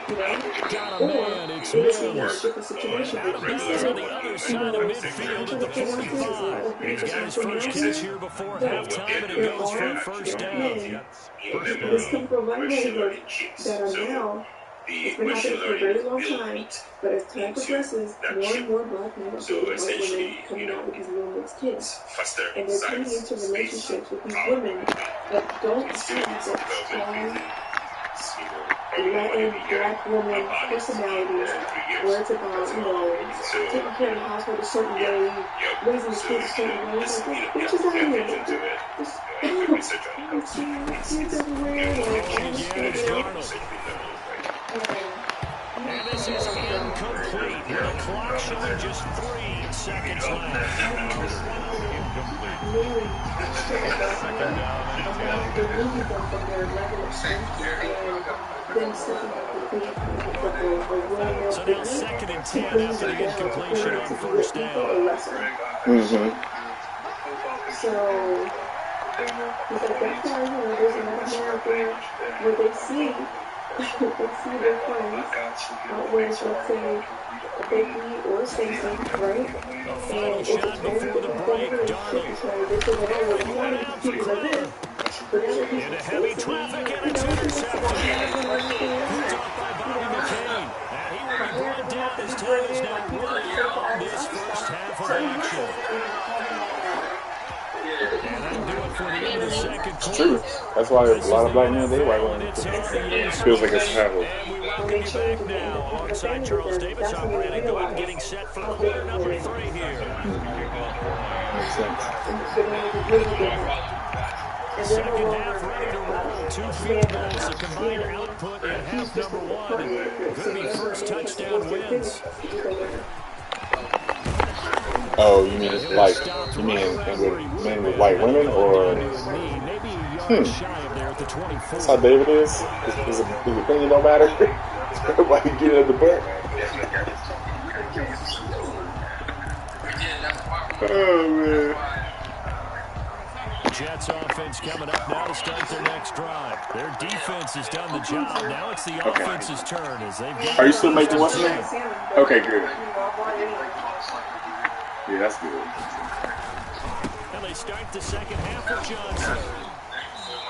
Got a man, it's It is in a Mills. different situation. Out of bounds on the other side of midfield at the 45. He's got his first catch here before halftime, and it goes for a 1st down. This comes from one neighborhood that are now, it's been happening for a very long time, but as time progresses, more and more black men are getting white women coming out with these little mixed kids. And they're coming into relationships with these women that don't have that strong Latin black woman personalities where it's about, taking care of the household a certain way, raising the kids a certain way. It's like, bitch is out here. Kids everywhere, And this is incomplete. The clock showing just 3 seconds left. So now 2nd and 10 after the incompletion on 1st down. So, he's like, that's why, there's another man out there where they see their friends out with, let's say, a Becky or a Stacey, right? And it's a very different relationship because they say, well, you want these people are good. Into heavy traffic, and it's intercepted. Picked off by Bobby McCain. And he will be brought down. His time is now running out on this first half of action. And that'll do it for the end of the second quarter. It's true. That's why a lot of black men, they white women. Feels like it's travel. And we welcome you back now alongside Charles Davis. I'm Brandon Gordon getting set for quarter number 3 here. Makes sense. Second half ready to roll. 2 field goals, a combined output in half number 1. Could be first touchdown wins. Oh, you mean like, you mean men with white women, or? That's how David is? His opinion don't matter? Why you get it at the butt? Oh, man. Jets offense coming up now to start their next drive. Their defense has done the job. Now it's the offense's turn as they've got. Are you still making what's name? Okay, good. Yeah, that's good. And they start the second half with Johnson.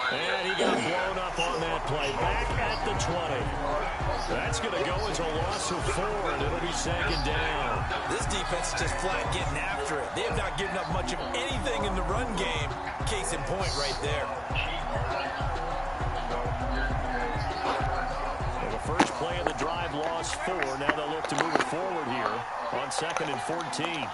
And he got blown up on that play. Back at the 20. That's going to go as a loss of 4, and it'll be second down. This defense is just flat getting after it. They have not given up much of anything in the run game. Case in point right there. Well, the first play of the drive lost 4. Now they'll look to move it forward here on 2nd and 14.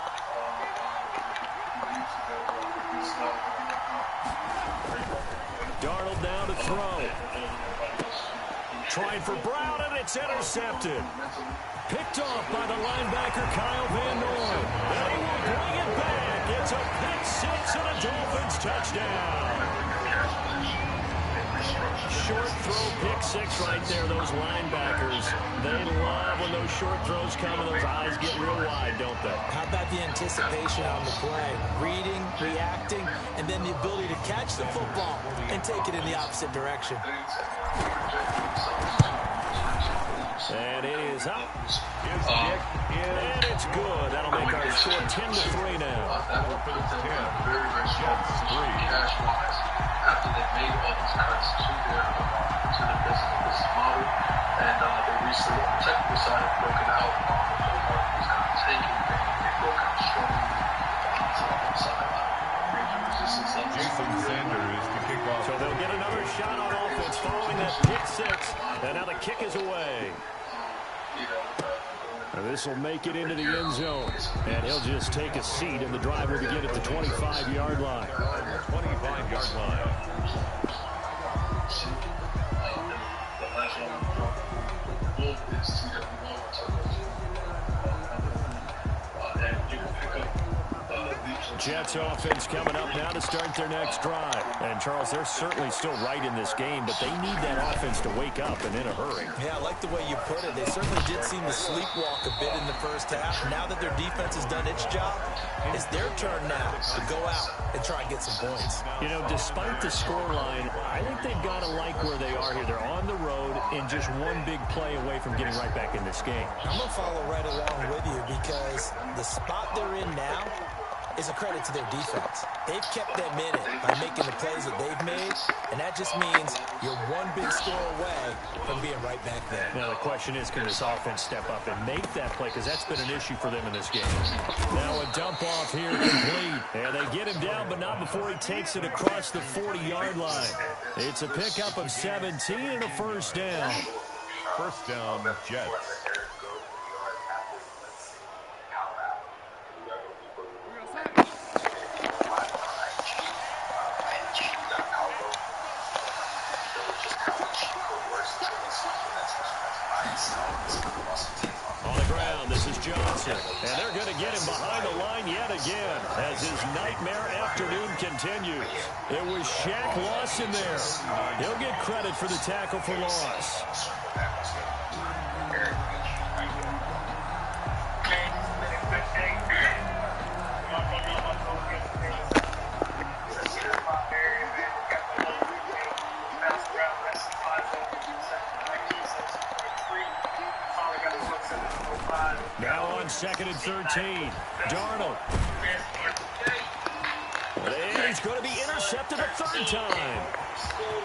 Darnold now to throw. Trying for Brown, and it's intercepted. Picked off by the linebacker, Kyle Van Noy. And he will bring it back. It's a pick 6 and a Dolphins touchdown. Short throw, pick 6 right there. Those linebackers, they love when those short throws come and those eyes get real wide, don't they? How about the anticipation on the play? Reading, reacting, and then the ability to catch the football and take it in the opposite direction. And it is up. And it's good. That'll make our score 10-3 now. After they made all these cuts to their business model, and they recently on the technical side have broken out. The market was kind of taking, they broke out strongly on the side. Jason Sanders to kick off. So they'll get another shot on offense following that pick 6. And now the kick is away. This will make it into the end zone. And he'll just take a seat, and the drive will begin at the 25-yard line. 25-yard line. Jets offense coming up now to start their next drive. And, Charles, they're certainly still right in this game, but they need that offense to wake up and in a hurry. Yeah, I like the way you put it. They certainly did seem to sleepwalk a bit in the first half. Now that their defense has done its job, it's their turn now to go out and try and get some points. You know, despite the scoreline, I think they've got to like where they are here. They're on the road and just one big play away from getting right back in this game. I'm going to follow right along with you because the spot they're in now is a credit to their defense. They've kept them in it by making the plays that they've made, and that just means you're one big score away from being right back there. Now the question is, can this offense step up and make that play? Because that's been an issue for them in this game. Now a dump off here complete. And they get him down, but not before he takes it across the 40-yard line. It's a pickup of 17 and a first down. First down, Jets. On the ground, this is Johnson. And they're going to get him behind the line yet again as his nightmare afternoon continues. It was Shaq Lawson there. He'll get credit for the tackle for loss. Now on 2nd and 13. Darnold. And he he's going to be intercepted a third time.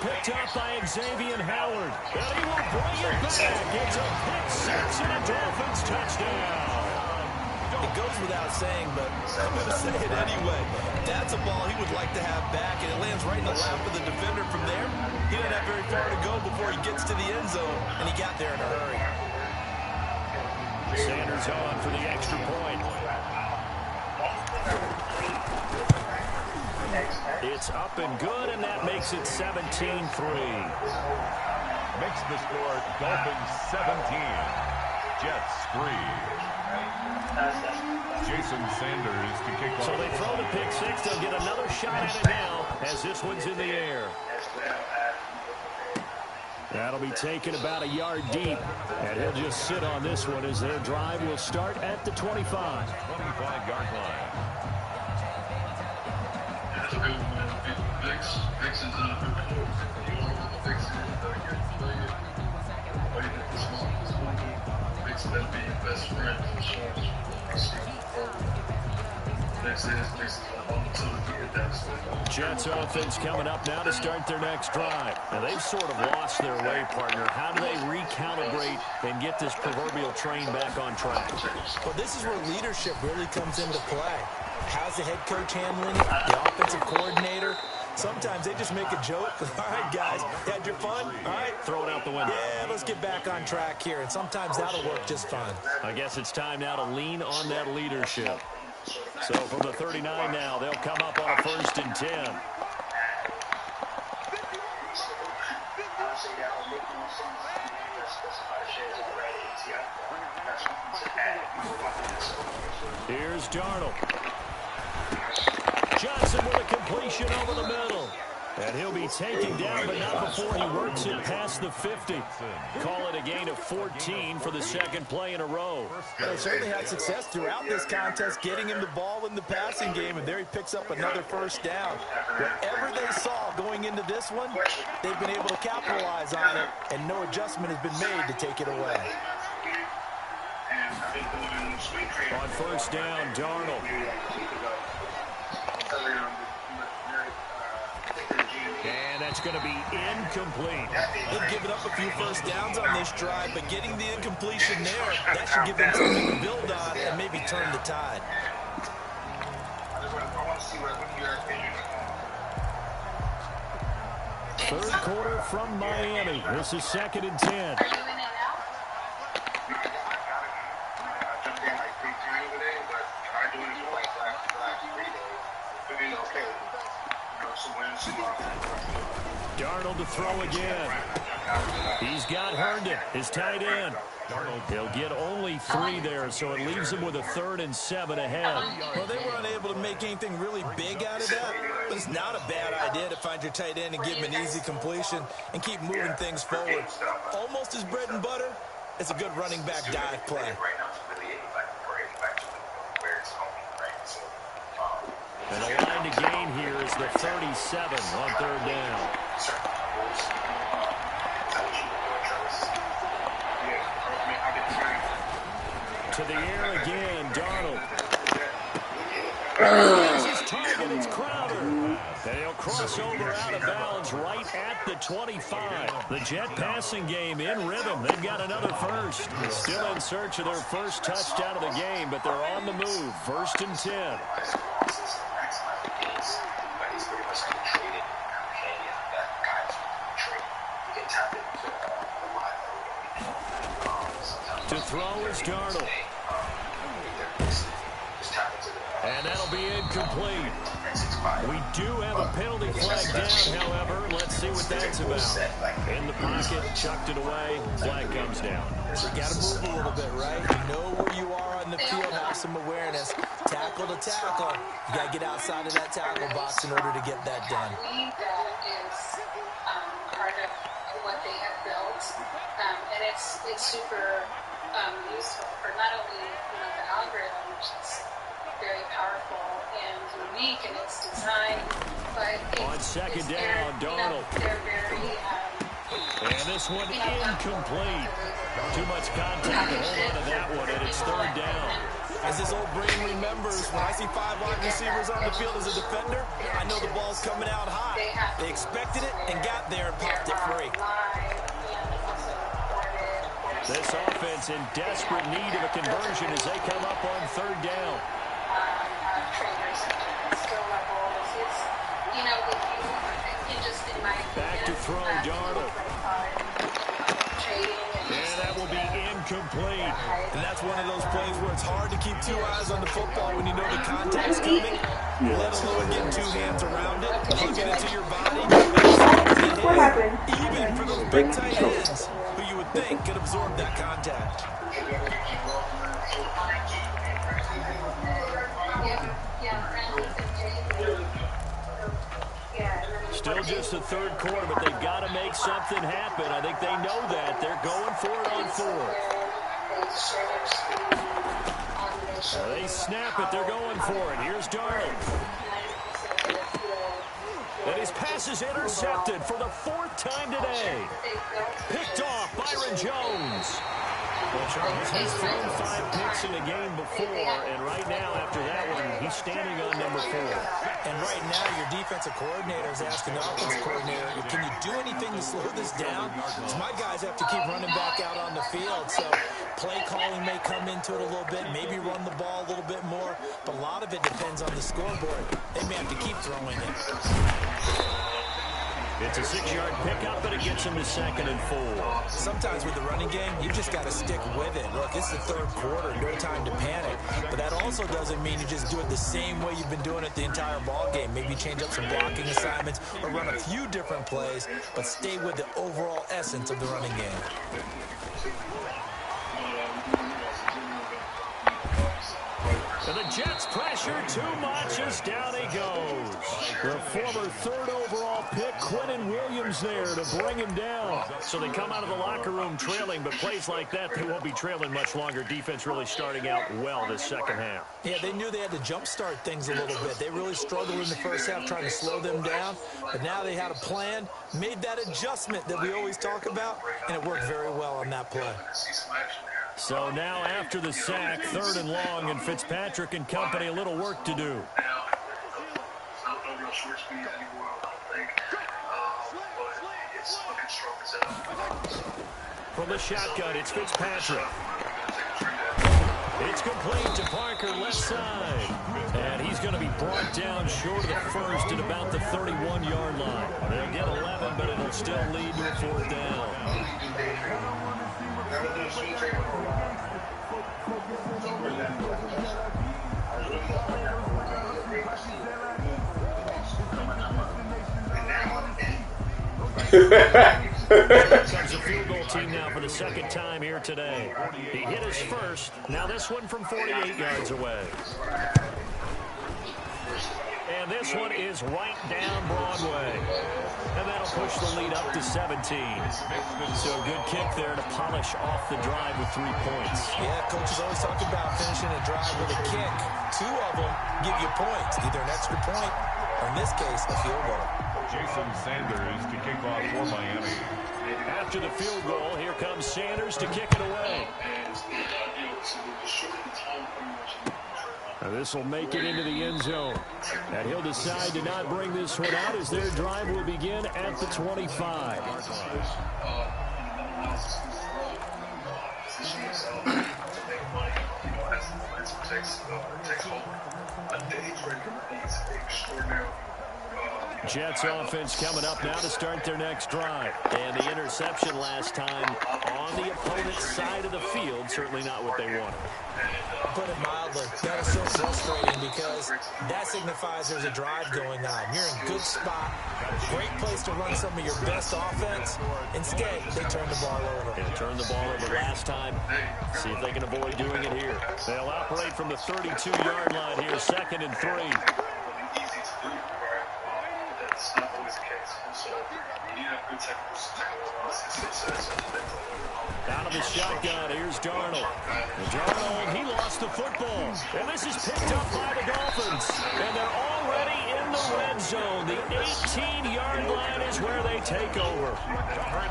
Picked up by Xavier Howard. And he will bring it back. It's a pick 6 and a Dolphins touchdown. It goes without saying, but I'm going to say it anyway. That's a ball he would like to have back, and it lands right in the lap of the defender from there. He doesn't have very far to go before he gets to the end zone, and he got there in a hurry. Sanders on for the extra point. It's up and good, and that makes it 17-3. Makes the score Dolphins 17, Jets 3. Jason Sanders to kick off. So they throw the pick 6. They'll get another shot at it now as this one's in the air. That'll be taken about a yard deep, and he'll just sit on this one as their drive will start at the 25. 25-yard line. That's a good one. Fix is a good call. You want to fix it, Fix better be your best friend for sure. Jets offense coming up now to start their next drive. Now they've sort of lost their way, partner. How do they recalibrate and get this proverbial train back on track? Well, this is where leadership really comes into play. How's the head coach handling it? The offensive coordinator? Sometimes they just make a joke. All right, guys, had your fun? All right, throw it out the window. Yeah, let's get back on track here. And sometimes that'll work just fine. I guess it's time now to lean on that leadership. So from the 39 now, they'll come up on a 1st and 10. Here's Darnold. Johnson with a completion over the middle. And he'll be taken down, but not before he works it past the 50. Call it a gain of 14 for the second play in a row. They certainly had success throughout this contest, getting him the ball in the passing game, and there he picks up another 1st down. Whatever they saw going into this one, they've been able to capitalize on it, and no adjustment has been made to take it away. On 1st down, Darnold. And that's going to be incomplete. They've given up a few 1st downs on this drive, but getting the incompletion there, that should give them something to build on and maybe turn the tide. Third quarter from Miami. This is 2nd and 10. Darnold to throw again. He's got Herndon, his tight end. He'll get only 3 there, so it leaves him with a 3rd and 7 ahead. Well, they were unable to make anything really big out of that, but it's not a bad idea to find your tight end and give him an easy completion and keep moving things forward. Almost his bread and butter. It's a good running back dive play. And the line to gain here is the 37 on 3rd down. To the air again, Darnold. His target is Crowder. They'll cross over out of bounds right at the 25. The Jet passing game in rhythm. They've got another 1st. Still in search of their 1st touchdown of the game, but they're on the move. 1st and 10. To throw is Darnold. And that'll be incomplete. We do have a penalty flag down, however. Let's see what that's about. In the pocket, chucked it away. Flag comes down. So you got to move a little bit, right? You know where you are on the field, have some awareness. Tackle to tackle. You got to get outside of that tackle box in order to get that done. That is part of what they have built, and it's super useful for not only the algorithm, which is very powerful and unique in its design, but on 2nd down, Darnold. They're very and this one incomplete. Too much contact to hold on to that one, and it's 3rd down. As this old brain remembers, when I see 5 wide receivers on the field as a defender, I know the ball's coming out hot. They expected it and got there and popped it free. This offense in desperate need of a conversion as they come up on 3rd down. Back to throw, Darnold. And that will be incomplete. And that's one of those plays where it's hard to keep 2 eyes on the football when you know the contact's coming, let alone getting 2 hands around it, plug it into your body. What happened? Even for those big tight ends, who you would think could absorb that contact. Still just the 3rd quarter, but they've got to make something happen. I think they know that. They're going for it on 4th. They snap it. They're going for it. Here's Darnold. And his pass is intercepted for the 4th time today. Picked off Byron Jones. Well, Charles, he's thrown 5 picks in the game before, and right now, after that one, he's standing on number 4. And right now, your defensive coordinator is asking the offensive coordinator, can you do anything to slow this down? Because my guys have to keep running back out on the field, so play calling may come into it a little bit, maybe run the ball a little bit more, but a lot of it depends on the scoreboard. They may have to keep throwing it. It's a 6-yard pickup, but it gets him to 2nd and 4. Sometimes with the running game, you just got to stick with it. Look, it's the 3rd quarter, no time to panic. But that also doesn't mean you just do it the same way you've been doing it the entire ball game. Maybe change up some blocking assignments or run a few different plays, but stay with the overall essence of the running game. And the Jets pressure too much as down he goes. The former 3rd overall pick, Quentin Williams, there to bring him down. So they come out of the locker room trailing, but plays like that, they won't be trailing much longer. Defense really starting out well this 2nd half. Yeah, they knew they had to jumpstart things a little bit. They really struggled in the 1st half trying to slow them down, but now they had a plan, made that adjustment that we always talk about, and it worked very well on that play. So now after the sack, 3rd and long, and Fitzpatrick and company a little work to do. From the shotgun, it's Fitzpatrick. It's complete to Parker, left side. And he's going to be brought down short of the 1st at about the 31-yard line. They'll get 11, but it'll still lead to a 4th down. Here comes the field goal team now for the 2nd time here today. He hit his first. Now this one from 48 yards away. And this one is right down Broadway. And that'll push the lead up to 17. So a good kick there to polish off the drive with 3 points. Yeah, coaches always talk about finishing a drive with a kick. 2 of them give you points, either an extra point or, in this case, a field goal. Jason Sanders to kick off for Miami. After the field goal, here comes Sanders to kick it away. Now this will make it into the end zone. And he'll decide to not bring this one out as their drive will begin at the 25. Jets offense coming up now to start their next drive. And the interception last time on the opponent's side of the field, certainly not what they wanted. Put it mildly, that is so frustrating because that signifies there's a drive going on. You're in a good spot, great place to run some of your best offense. Instead, they turn the ball over. They turned the ball over last time. See if they can avoid doing it here. They'll operate from the 32-yard line here, 2nd and 3. That's not always the case. So you have good technical. Out of the shotgun, here's Darnold. Darnold, he lost the football. And this is picked up by the Dolphins. And they're already in in the red zone. The 18-yard line is where they take over.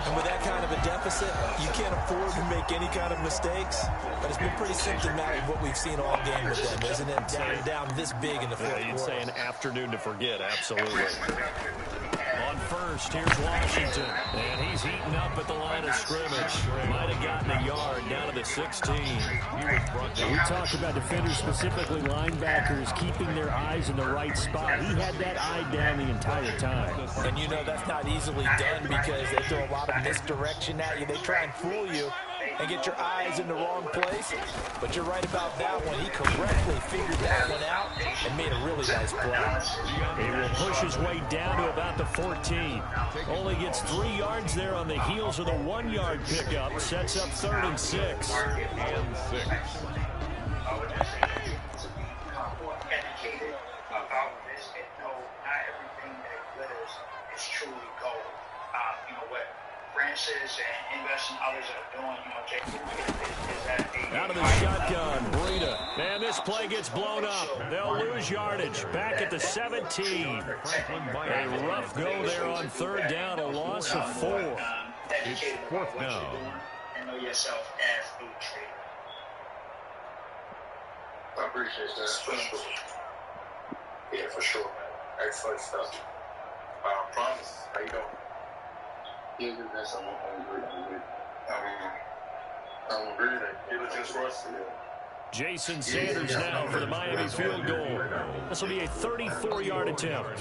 And with that kind of a deficit, you can't afford to make any kind of mistakes. But it's been pretty symptomatic of what we've seen all game with them, isn't it? Down this big in the fourth quarter. You'd say an afternoon to forget, absolutely. On first, here's Washington. And he's heating up at the line of scrimmage. Might have gotten a yard down to the 16. We talked about defenders, specifically linebackers, keeping their eyes in the right spot. He had that eye down the entire time. And you know that's not easily done because they throw a lot of misdirection at you. They try and fool you and get your eyes in the wrong place. But you're right about that one. He correctly figured that one out and made a really nice play. He will push his way down to about the 14. Only gets 3 yards there on the heels of the 1-yard pickup. Sets up 3rd and 6. And 6. Educated about this and know not everything that glitters is truly gold. You know what Francis and Invest and others are doing, you know, Jay is that out of the shotgun, Breida. And this play gets blown up. They'll lose yardage. Back at the 17. A rough go there on 3rd down, a loss of 4. It's 4th down. And know yourself as a trader. I appreciate that. Yeah, for sure, man. Excellent stuff. Promise. How you doing? Yeah, good. That's I'm good. I'm good. It was just for us. Jason Sanders now for the Miami field goal. This will be a 34-yard attempt.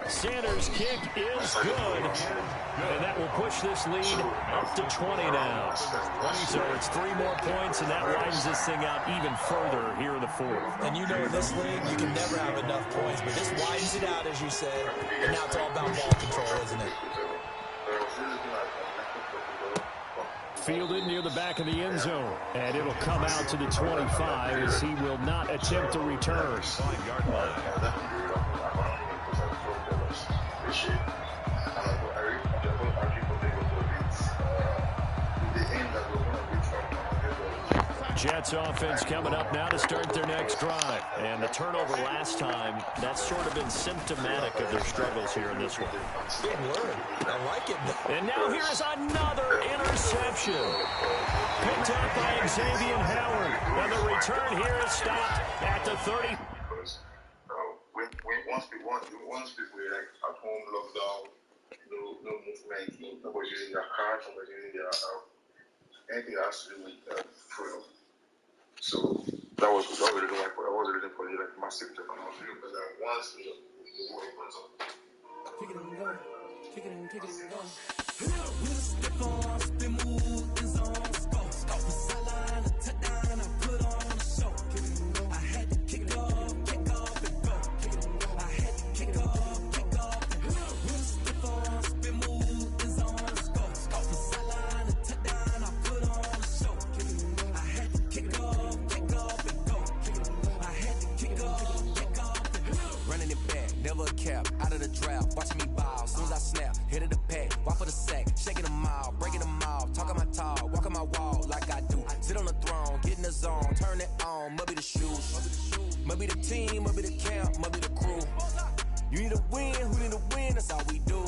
Sanders' kick is good, and that will push this lead up to 20 now. So it's 3 more points, and that widens this thing out even further here in the 4th. And you know in this league, you can never have enough points, but this widens it out, as you said, and now it's all about ball control, isn't it? Fielded near the back of the end zone, and it'll come out to the 25 as he will not attempt to return. 5-yard line. Jets offense coming up now to start their next drive. And the turnover last time, that's sort of been symptomatic of their struggles here in this one. Good word. I like it. And now here's another interception. Picked up by Xavier Howard. And the return here is stopped at the 30. Once people were like at home lockdown, no movement, nobody using their car, nobody using their anything that has to do with freedom. So that was the reason why I was reading for like massive technology. But then once the war opens up. Kick it and go. Kick it and go. Step on, spin move, is on, stop the sideline, touchdown, I put on a show. I had to kick off and go. I had to kick off and go. Step on, spin move, is on, stop the sideline, touchdown, I put on a show. I had to kick off and go. I had to kick off and go. Running it back, never a cap, out of the drought, watching me ball, soon as I snap, hit of the pack, walk for the sack, shaking them all, breaking them all, talking my talk, walking my wall like I do, sit on the throne, get in the zone, turn it on, must be the shoes, must be the team, must be the camp, must be the crew, you need a win, who need a win, that's all we do.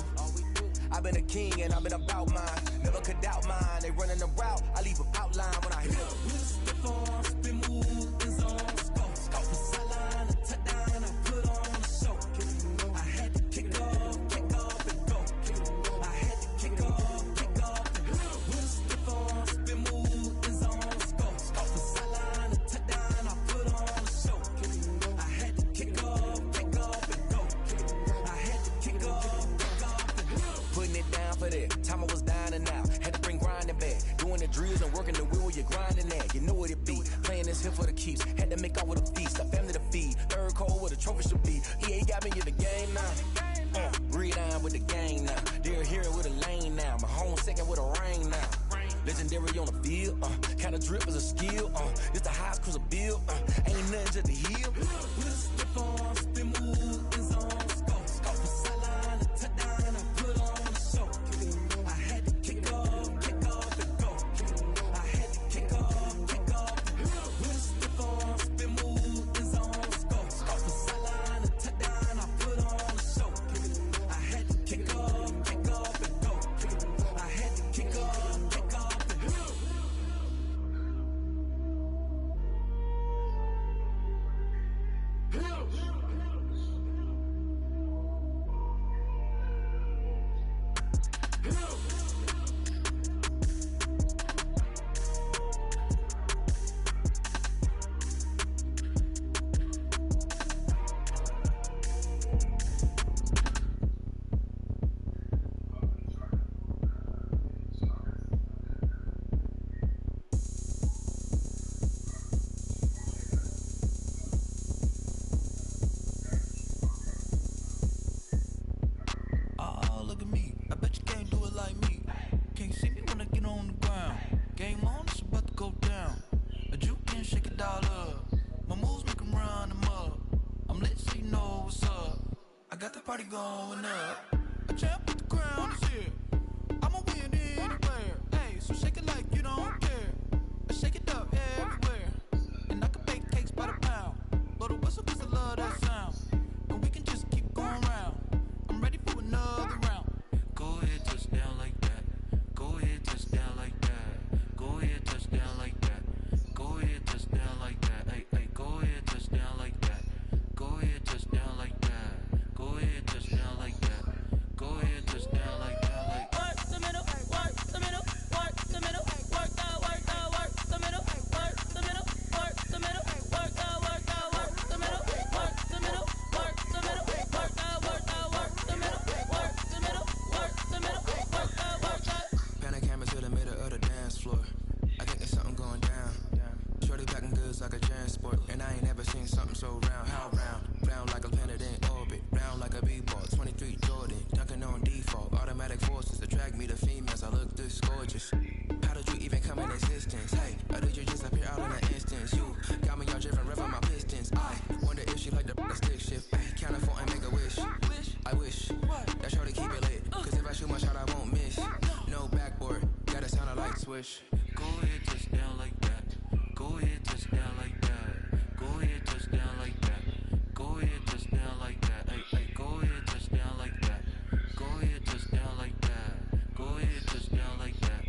I've been a king and I've been about mine, never could doubt mine, they running the route, I leave them outline when I hit them. Step on, spin move, is on, scope the sideline, a touchdown, I put on a show. I had to kick off and go. I had to kick off and go. Step on, spin move, is on, scope the sideline, a touchdown, I put on a show. I had to kick off and go. I had to kick off and go. Putting it down for that, time I was dying and out, had to bring grinding back, doing the drills and working the wheel where you're grinding at, you know what it be, playing this here for the keeps, had to make out with a feast, a family to feed, third cold where the trophy should be, EA got me in the game now, read on with the gang now, they're here with a lane now, my home second with a rain now, legendary on the field, kind of drip is a skill, it's the highest cruiser bill, ain't nothing just to heal, step on, spin move, is on, scope the sideline, a touchdown, I put on a show, I had to kick off and go, I had to kick off and go, step on, spin move, is on, scope party going up. A champ with the crown is here. I'ma win anywhere. Hey, so shake it like you don't care. Shake it up everywhere. And I can bake cakes by the pound. Blow the whistle 'cause I love that sound. And we can just keep going round. I'm ready for another round. Go ahead, touch down like that. Go ahead, touch down like that. Go ahead, touch down like that. Go ahead, touch down like that. Hey, hey, go ahead, touch down like that. Go ahead, touch down like that. Go ahead, touch down like that. Go ahead, touch down like that. Like work the middle, work the middle, work the middle, work the middle, work the middle, work the middle, work the middle, work the middle, work the middle, work the middle, work the middle, work the middle, work the middle, work the. Pan the camera to the middle of the dance floor. I think there's something going down. Shorty packing goods like a transport, and I ain't never seen something so round. How round? Round like a planet in orbit, round like a b-ball. 23 Jordan, dunking on default. Automatic forces attract me to females. I look this gorgeous. How did you even come in existence? Hey, or did you just appear out in an instance? You got me all driven, revving my pistons. I wonder if she like the stick shift. Ay, count it for and make a wish. I wish that shorty keep it lit, 'cause if I shoot my shot, I won't miss. No backboard, gotta sound a light switch. Go ahead, touch down like that. Go ahead, touch down like that. Go ahead, touch down like that. Go ahead, touch down like that. Hey, hey, go ahead, touch down like that. Go ahead, touch down like that. Go ahead, touch down like that.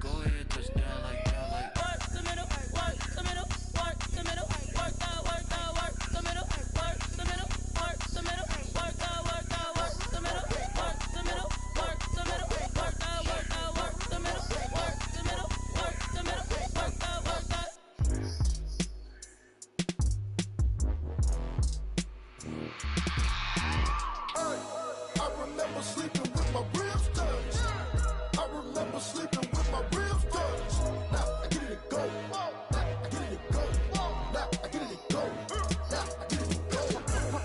Go ahead, touch down like that. Like work the middle, work the middle, work the middle, work the middle, work the middle, work the middle, work the middle, work the middle, work the middle, work the middle, work the middle, work the middle, work the middle, work the middle, work the. I remember sleeping with my ribs touched. I remember sleeping with my ribs touched. Now I get it go. Now I get it go. Now I get it go. Now I get it go.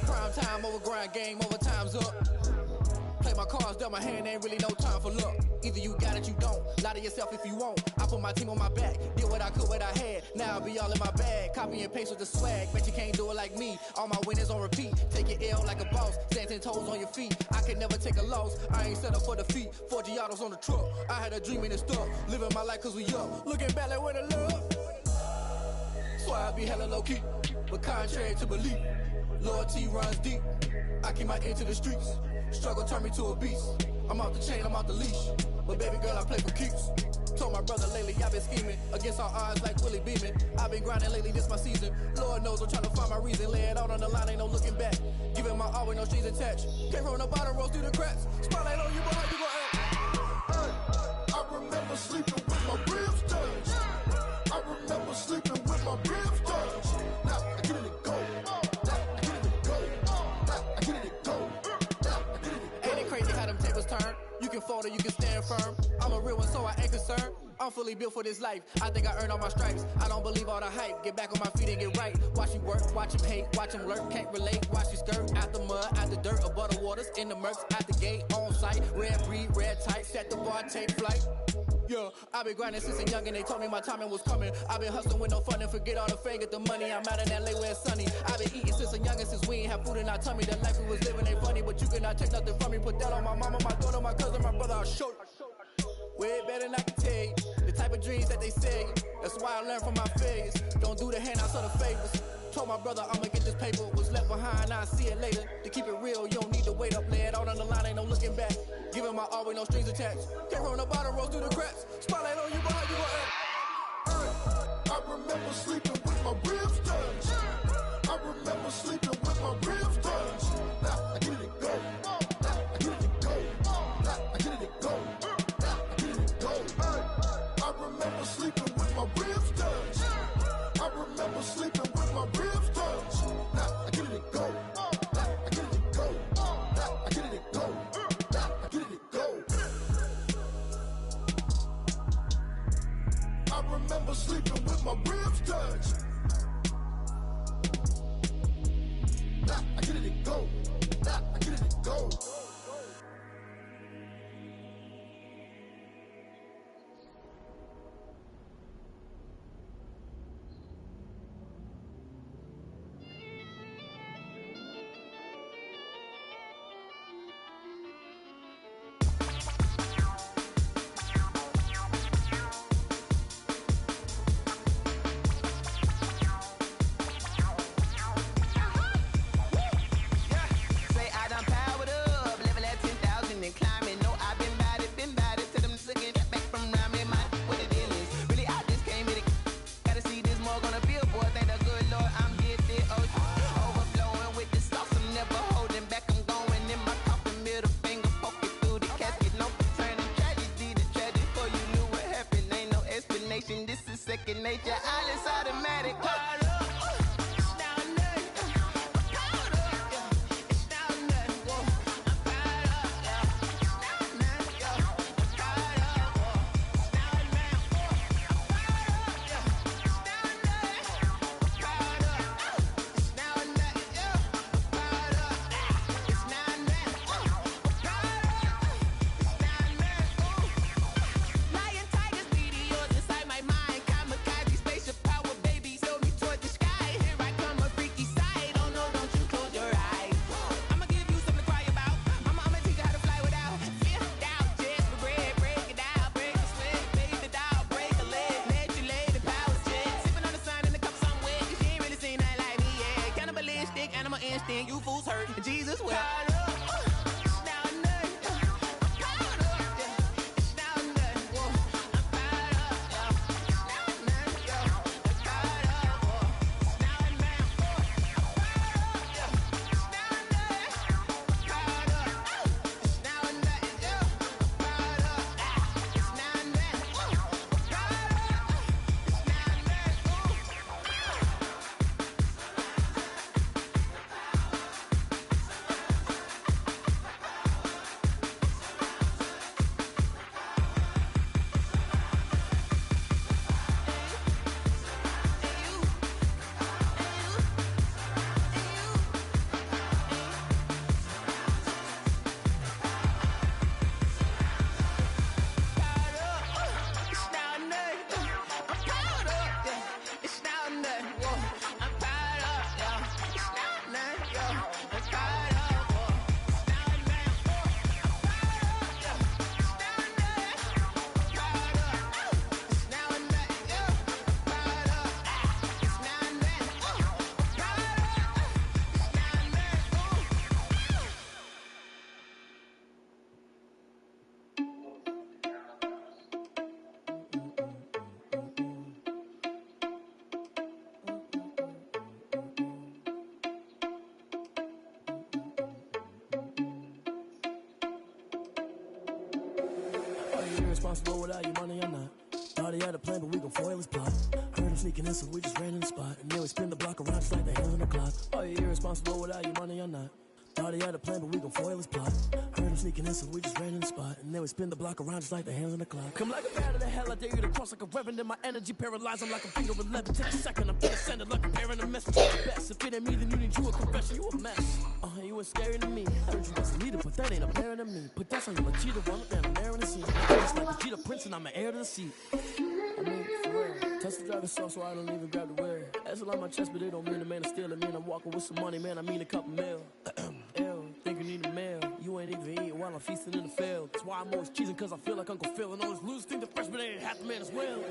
Prime time over grind game, over time's up. Play my cards, dealt my hand, ain't really no time for luck. Either you got it, you don't. Lie to yourself if you won't. I put my team on my back, did what I could, what I had. Now I'll be all in my bag. Copy and paste with the swag. Bet you can't do it like me. All my winners on repeat. Take your L like a boss. Stand 10 toes on your feet. I can never take a loss. I ain't set up for defeat. 4 Giottos on the truck. I had a dream and it's stuck. Living my life 'cause we up. Looking back like where the love. So I be hella low key. But contrary to belief, loyalty runs deep. I keep my ear to the streets. Struggle turned me to a beast. I'm off the chain, I'm off the leash. But baby girl, I play for keeps. Told my brother lately, I've been scheming. Against all odds like Willie Beeman. I've been grinding lately, this my season. Lord knows I'm trying to find my reason. Lay it out on the line, ain't no looking back. Giving my all with no strings attached. Came from the bottom, rose through the cracks. Spotlight on you, boy, how you gon' act? I remember sleeping with my ribs touched. I remember sleeping with my ribs touched. Now I get it go. Now I get it go. Now I get it go. Ain't it crazy how them tables turn? You can fold or you can stand firm. I'm a real one, so I ain't concerned. I'm fully built for this life. I think I earned all my stripes. I don't believe all the hype. Get back on my feet and get right. Watch you work, watch him hate, watch him lurk. Can't relate, watch you skirt. Out the mud, out the dirt, above the waters, in the murks, out the gate, on site. Red breed, red tight, set the bar, take flight. Yeah, I've been grinding since a youngin', they told me my timing was coming. I've been hustling with no fun and forget all the fame, get the money. I'm out in LA where it's sunny. I've been eating since a youngin', since we ain't have food in our tummy. The life we was living ain't funny, but you cannot take nothing from me. Put that on my mama, my daughter, my cousin, my brother, I'll show you. Way better than I can tell you. The type of dreams that they say. That's why I learned from my failures. Don't do the handouts or the favors. Told my brother I'ma get this paper. Was left behind, I'll see it later. To keep it real, you don't need to wait up. Lay it out on the line, ain't no looking back. Giving my all with no strings attached. Came from the bottom, rose through the cracks. Spotlight on you, boy, how you gon' act? I remember sleeping with my ribs touched. I remember sleeping with my ribs touched. Now I get it go. Now I get it go. Now I get it go. second nature. All is automatic. You fools hurt. Jesus will. Irresponsible without your money or not. Thought he had a plan, but we gon' foil his plot. Heard him sneaking in, so we just ran in the spot. And then we spin the block around just like the hell in the clock. Are you irresponsible without your money or not? Thought he had a plan, but we gon' foil his plot. Heard him sneaking in, so we just ran in the spot. And then we spin the block around just like the hell in the clock. Come like a bat of the hell, I dare you to cross like a reverend. And my energy paralyzed, I'm like a beat of 11. Take a second, I'm finna send it like a parent, a message to the best. If it ain't me, then you need you a confession, you a mess. You was scary to me. Heard you was a leader, but that ain't apparent to me. Put that on you, a cheater, one up there, I'm there in the scene. Just like a cheetah prince, and I'm an heir to the seat. I mean, for real. Touch the driver's soft, so I don't even grab the wheel. That's on my chest, but it don't mean the man is stealing. Mean I'm walking with some money, man, I mean a couple mil. Ew, think you need a meal. You ain't even eating while I'm feasting in the field. That's why I'm always cheesing, cause I feel like Uncle Phil. And all those losers think the freshman ain't half the man as well.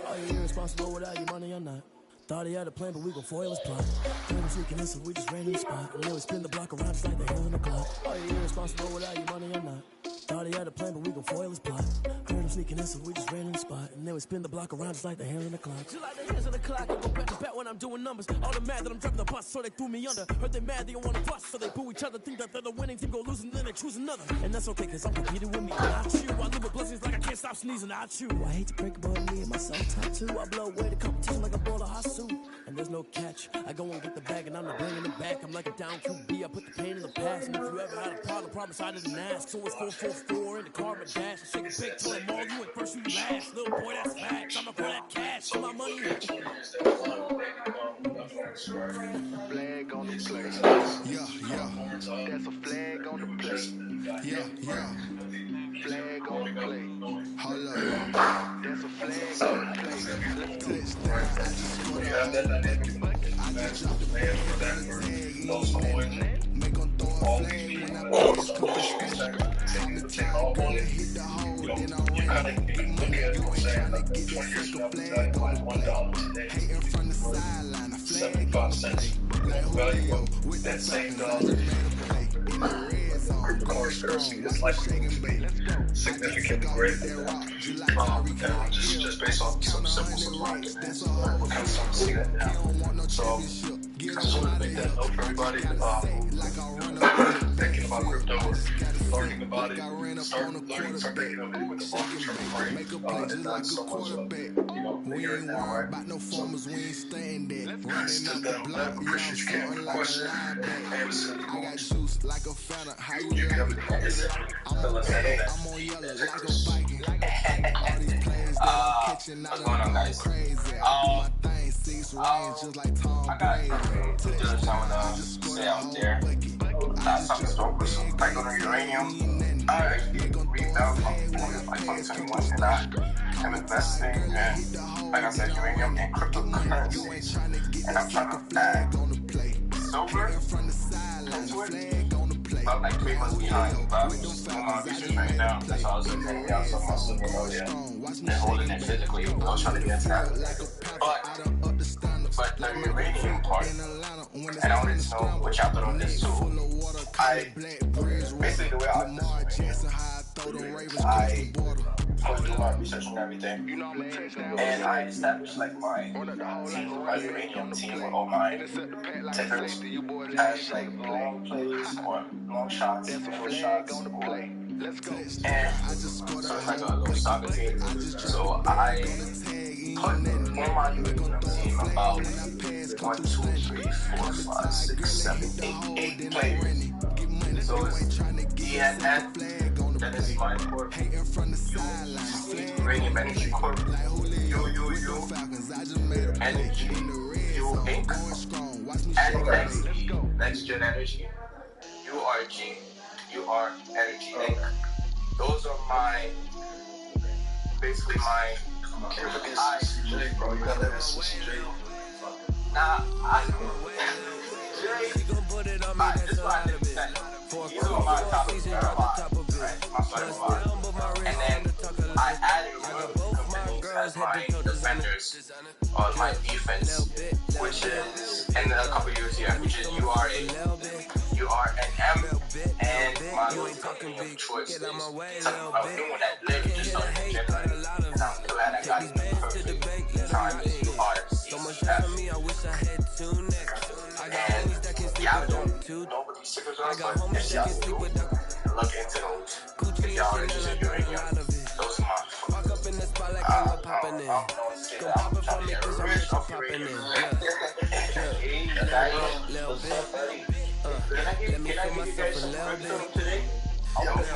Are you irresponsible without your money or not? Thought he had a plan, but we gon' foil his plot. Heard him sneaking in, so we just ran in the spot. And then we spin the block around just like the hell in the clock. Are you irresponsible without your money or not? Thought he had a plan, but we gon' foil his plot. Heard him sneaking in, so we just ran in the spot. And then we spin the block around just like the hands on the clock. Just like the hands on the clock, I go back to back when I'm doing numbers. All the mad that I'm driving the bus, so they threw me under. Heard they mad, they don't wanna bust, so they boo each other. Think that they're the winning team, go losing, then they choose another. And that's okay, cause I'm competing with me. I chew, I live with blessings like I can't stop sneezing. I chew. I hate to break it, but me and myself top two. I blow away the competition like a ball of hot soup. And there's no catch. I go and get the bag, and I'm not bringing it back. I'm like a down QB, I put the pain in the past. And if you ever had a problem, promise I didn't ask. So it's 4-4-4 in the car, but dash. Shake a big, tell them all you went first, you last. Little boy, that's facts. I'm up for that cash, get my money. Flag on the plate. Yeah, yeah. That's a flag on the plate. Yeah, yeah. Flag on the plate. Hold up. That's a flag on the plate. Touchdown. I just scored a whole bucket. I just dropped the ball for that. Those coins. Make them throw a flag when I pass confiscation. Summertime, girl, I hit the hole, then I ran. Get money, you ain't tryna get that second flag on the plate. Hating from the sideline, a flag on the plate. Like Julio with that same dog. Made a play in the red zone. Cryptocurrency is like significant greater than just based on some simple supply. We're kind of starting to see that now. So I just want to make that note for everybody thinking about crypto or learning about it. start thinking of it with the focus from the frames, and not so much of, the here and now, right? So, it's just that I appreciate you came with the question. And second most, you can have the answer. What's going on, guys? I got just something to say out there. Something to with some like on uranium. I actually rebound from 2021, and I am investing in, like I said, uranium and cryptocurrencies. And I'm trying to add silver into it. About like 3 months behind, but I'm just doing my research right now. That's why I was looking out some of my silver earlier and holding it physically. I was trying to get into that. But the uranium part, and I wanted to know what y'all thought on this too. Basically the way I do my research and everything, and I established like my team, my uranium team with all my tickers as like long plays or long shots, middle shots, or and so it's like a little soccer team. So I put on my uranium team about 1, 2, 3, 4, 5, 6, 7, 8 players. So it's DNN, that is my corp, Uranium Energy Corp, Energy, Inc., and Next Gen Energy, URG, Energy Inc. Those are basically my CJ, bro, you gotta let us see CJ. Nah, CJ, this is what I did say. These are my top 5, right? My starting 5. And then I added companies as my defenders, or my defense, which is, in a couple years here, which is URNM, and my company of choice is, I was doing that literally just started in January, and I'm glad I got it perfect time is and y'all don't know what these stickers are, but if y'all do, look into those. If y'all are interested in uranium, those are my I don't know I'm trying to get rich off uranium. Can I give you guys some crypto today? I want to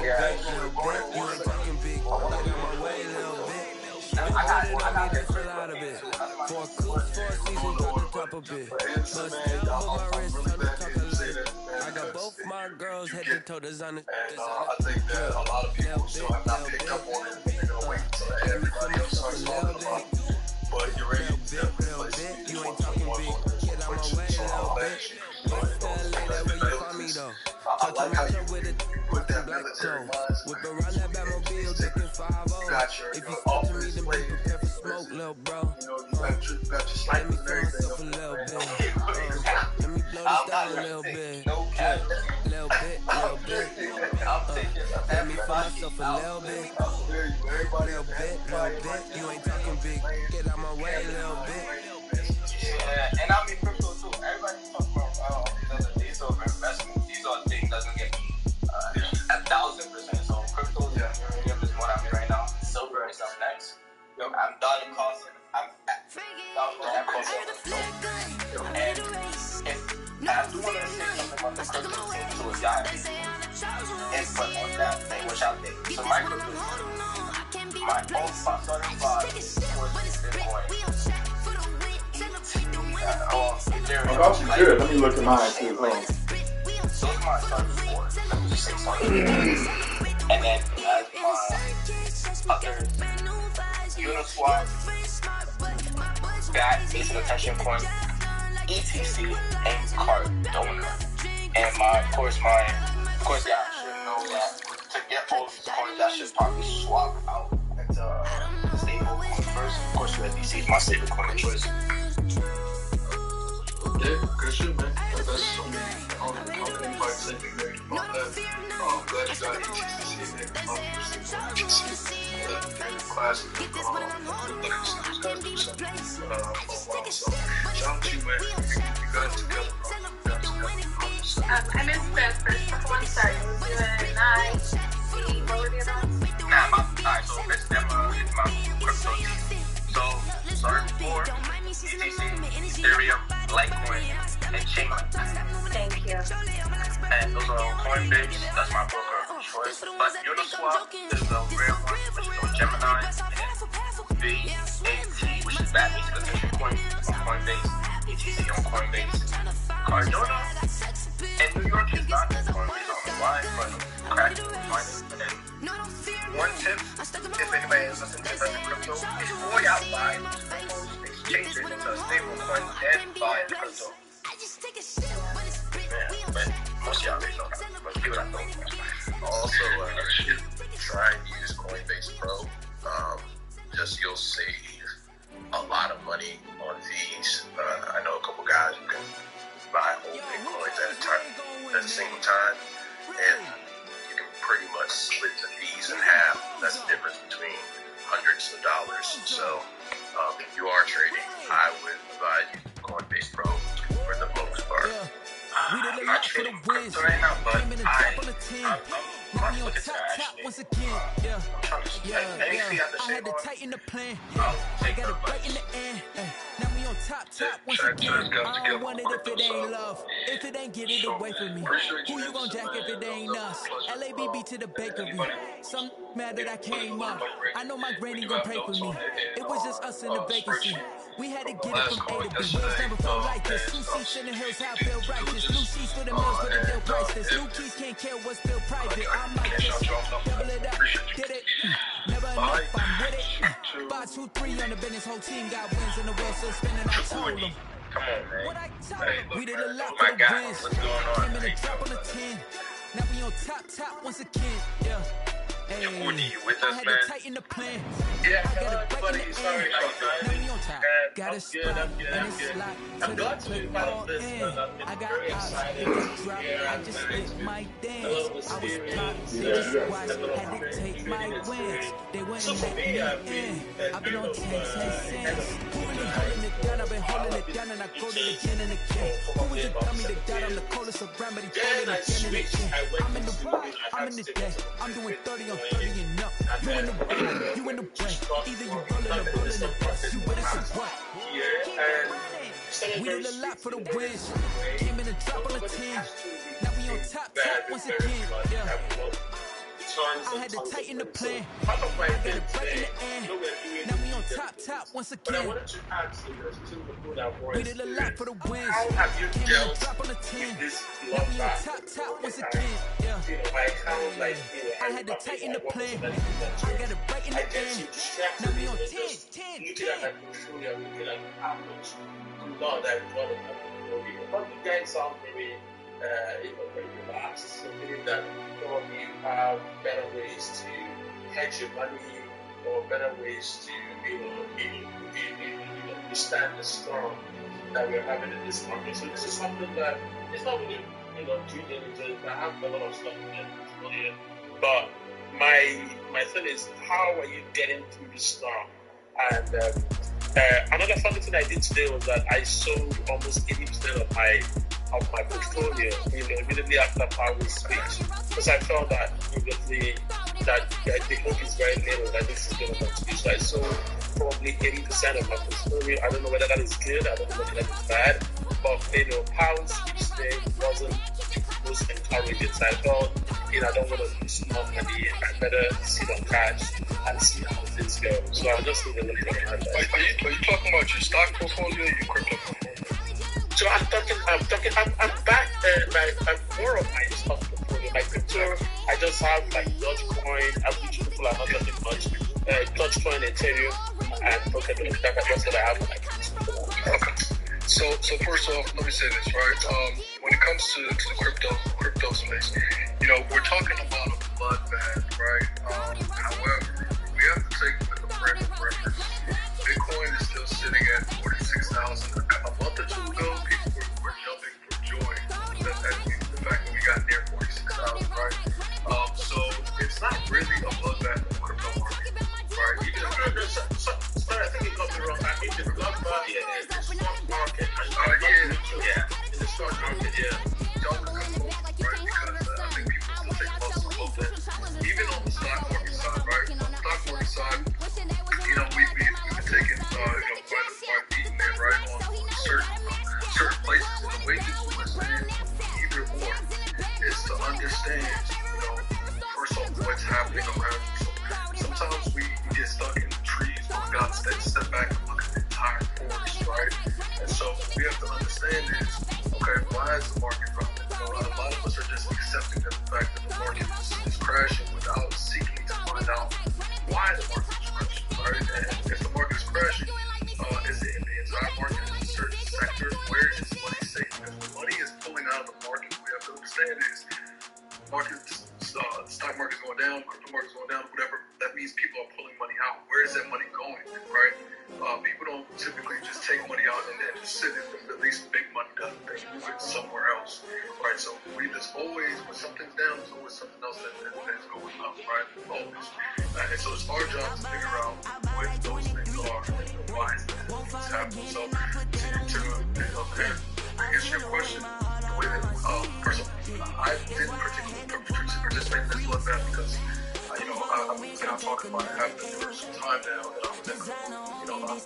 I got this for a cool season on the top of it. But still, my wrist on the top of it. I got both my girls head to toe designer. And I think that a lot of people still have not picked up on it. They're gonna wait until everybody else starts talking about it. But you're ready to definitely place. You ain't talking big. Get out my way, little bit. I like how you put that military mindset. Whip around that Batmobile, looking 5-0. Got your office plate. Smoke, little bro. You got your sniper and everything. Let me blow this down a little bit. No cap. Little bit. Let me for myself a little bit. Little bit. You ain't talking big. Get out my way, little bit. Yeah, and I mean crypto too. Everybody talking about these are investments. These are things that's gonna get me 1,000%. So crypto, uranium is what I'm in right now. Silver is up next. I'm dollar cost. I'm dollar cost. And I do want to say something about the crypto thing too. If y'all have input on that thing, which I think. So my crypto, my own starting five was Bitcoin. About you good. Let me look at mine too. Those are my starting four. Let me just say starting. And then as my other Uniswap, that basic attention point, ETC, and Cardona. And of course, y'all should know that to get all these coins, I should probably swap out into stable coin first. Of course, USDC is my stable coin of choice. Yeah, good shit, man. That's so many company fights saying very about that. I'm glad you got ETC, man. Classic. Shout out to you, man. You guys together. I missed the first one. Sorry, it was you and I. What were the other Coinbase. That's my broker of choice. But Uniswap is a rare one, which is on Gemini, and BAT, which is Battery, because there's coin on Coinbase, ETC on Coinbase. Cardano in New York is not on Coinbase. I don't know why, but crack you can find it. And one tip, if anybody is listening to the crypto, before y'all buy exchange it into a stable coin and buy the crypto. Yeah, but most of y'all already know that, but people that don't. Also, try and use Coinbase Pro. Just you'll save a lot of money on fees. I know a couple guys who can buy whole Bitcoins at the same time, and you can pretty much split the fees in half. That's the difference between hundreds of dollars. So if you are trading, I would advise you Coinbase Pro for the most part. I'm not trading crypto right now, but I'm looking to actually. I'm trying to anything at the same time. I'll take the advice. Top once again. I don't want it if it ain't love. If it ain't get it away from me. Who you gon' jack if it ain't us? LABB to the bakery. Some mad that I came up. I know my granny gon' pray for me. It was just us in the vacancy. We had to get it from A to B. Wheels never felt like this. 2 seats in the hills, how I feel righteous. New sheets for the mills, but the deal priceless. New keys can't care what's still private. I might just double it up. Did it? Never enough, I'm with it. 5, 2, 3 on the business. Whole team got wins in the world, still spinning. I told them. Come on, man. Hey, we did a lot my for the God, wins. what's going on? Came in a drop on the 10. Now we on top once again. Yeah. Hey, Woody, you with I us, had man? to tighten the plan. Yeah, I got it right buddy. in the Sorry, end. Now we on top. Got a spot and it's locked. I'm glad to be part of this, man. I got out in the drop. I just spit my dance. I was caught, they just watched. Had to take my wins. They wouldn't let me in. I've been on 10 since. Who really holding it down? I've been holding it down and I go to the again and again. Who was the dummy that died on the coldest of ground, but he folded again and again. I'm in the rock, I'm in the day. I'm doing 30 on 30 and up. You in the way, you in the way. Either you rollin' or rollin' the dust. You with us or what? We did a lot for the wins. Came in a drop on the 10. Now we on top once again. Yeah. I had to tighten the plan. I got it right in the end. Now we on top once again. We did a lot for the wins. Came in a drop on the 10. Now we on top once again. Yeah. I had to tighten the plan. I got it right in the end. Now we on 10. But you guys sound very very relaxed. So meaning that some of you have better ways to hedge your money or better ways to withstand the storm that we're having in this market. So this is something that it's not really due diligence. I have a lot of stuff in there, but my thing is, how are you getting through the storm? And another funny thing I did today was that I sold almost 80% of my portfolio immediately after Powell's speech, because I felt that immediately that the hope is very little that this is going to continue. So I sold probably 80% of my portfolio. I don't know whether that is good, I don't know whether that is bad, but Powell's speech today wasn't most encouraging. So I felt I don't want to lose more money. I better sit on cash and see how things go. So I'm just going to look at that. Are you talking about your stock portfolio or your crypto portfolio? So I'm back. I'm more of my stock portfolio. My crypto, I just have like Dogecoin, which people are not getting much. Dogecoin, Ethereum, and Polkadot. That's what I have on my crypto. Okay. So first off, let me say this, right? When it comes to the crypto space, we're talking about a bloodbath, right? However, we have to take with a frame of reference. Bitcoin is still sitting at 46,000. A month or two ago, people were jumping for joy the fact that we got near 46,000, right? So it's not really a bloodbath in the crypto market, right? Sorry, I think you got me wrong. I think the bloodbath in the stock market. In the stock market, Don't come right? Because I think people still take most of it. Even on the stock market side, right? On the stock market side, we've been taking quite beating there, right? On certain places. And the way that you listen in even more is to understand everything around you. So sometimes we get stuck in the trees, but we got to step back and look at the entire forest, right? And so what we have to understand is, okay, why is the market dropping? You know, a lot of us are just accepting the fact that the market is crashing without seeking to find out why the market is crashing, right? And if the market is crashing, is it in the entire market, in a certain sector? Where is money safe? Because when money is pulling out of the market, what we have to understand is the stock market is going down, crypto market is going down, whatever. That means people are pulling money out. Where is that money going, right? People don't typically just take money out and then just sit and release big money down. They move it somewhere else, right? So there's always, when something's down, there's always something else that's going up, right? Always. And so it's our job to figure out what those things are and why is that it's happening. So I guess your question, the way that, first of all, I didn't particularly participate in this bloodbath because, I'm talking about it after there was some time now that I was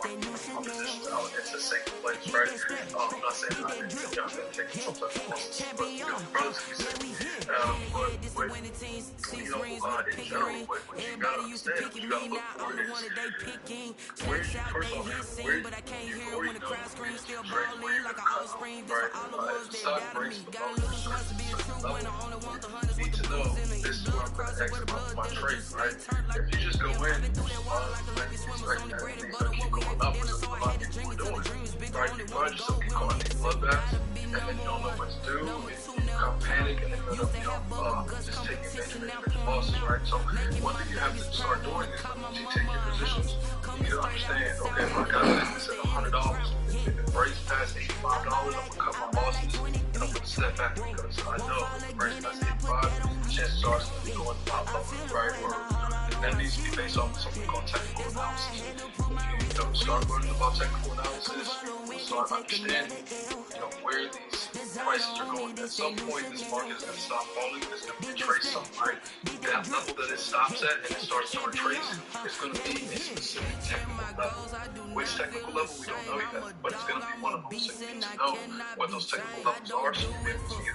in, my positions out into a safe place, right? I'm not saying that I didn't take some type of losses, but, relatively safe. But in general, what you gotta understand, what you gotta look for is, where you, first off, where you already know where you're gonna cut out, right? If the stock breaks above a certain level, you need to know this is where I'm gonna exit my trade, right? If you just go in and expect that everything's gonna keep going up, which is what a lot of people are doing, right? You find yourself get caught in these bloodbaths, and then you don't know what to do, and you become panic, and then you end up, just taking major losses, right? So one thing you have to start doing is when you take your positions, you need to understand, okay, if I got this at $100, if it breaks past $85, I'm gonna cut my losses, and I'm gonna step back because I know if it breaks past 85, chances are it's gonna be going a lot lower, right? Or that needs to be based off of something called technical analysis. If you start learning about technical analysis, you start understanding, where these prices are going. At some point, this market is going to stop falling. It's going to retrace something, right? That level that it stops at and it starts to retrace is going to be a specific technical level. Which technical level, we don't know yet, but it's going to be one of them. So you need to know what those technical levels are so you'll be able to either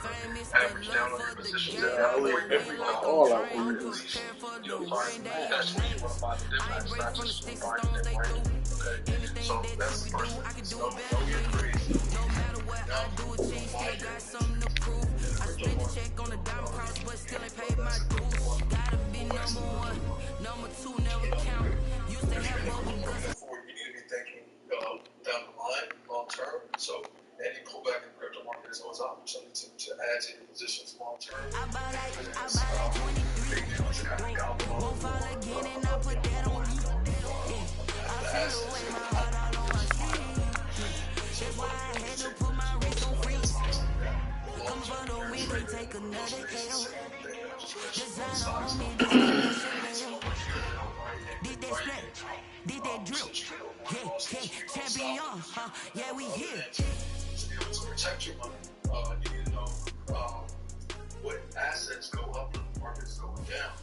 average down on your positions at that point, Every call out or at least, find that's when you want to buy the dip at, it's not just buying the dip range. Okay, so that's the first thing. So know your grades. Before you need to be thinking down the line, long term. So any pullback in the crypto market is always an opportunity to add to your positions long term. Did that drip? Yeah, champion, huh? Yeah, we here. To be able to protect your money, you need to know what assets go up when the market's going down.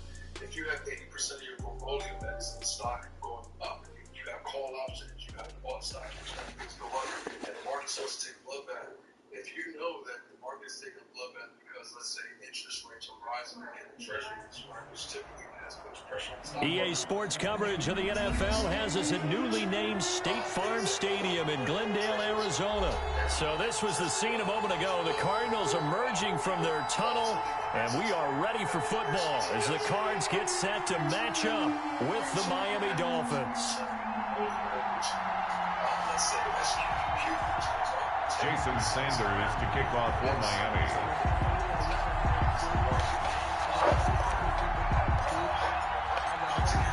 If you have 80% of your portfolio that is in stock going up, you got call options, you got bought stock, things go up, and the market starts to take a bloodbath. If you know that the market is taking a bloodbath because, let's say, interest rates are rising and treasuries, right, which typically puts pressure on the stock market. EA Sports coverage of the NFL has us at newly named State Farm Stadium in Glendale, Arizona. So this was the scene a moment ago. The Cardinals emerging from their tunnel, and we are ready for football as the Cards get set to match up with the Miami Dolphins. Jason Sanders to kick off for Miami.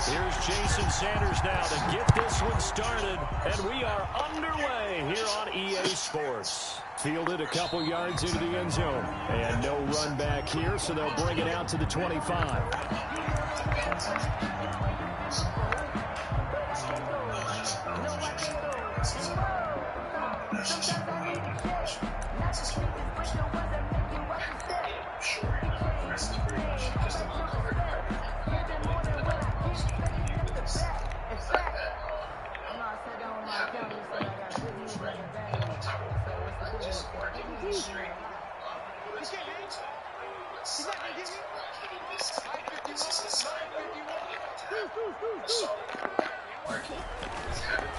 Here's Jason Sanders now to get this one started, and we are underway here on EA Sports. Fielded a couple yards into the end zone, and no run back here, so they'll bring it out to the 25.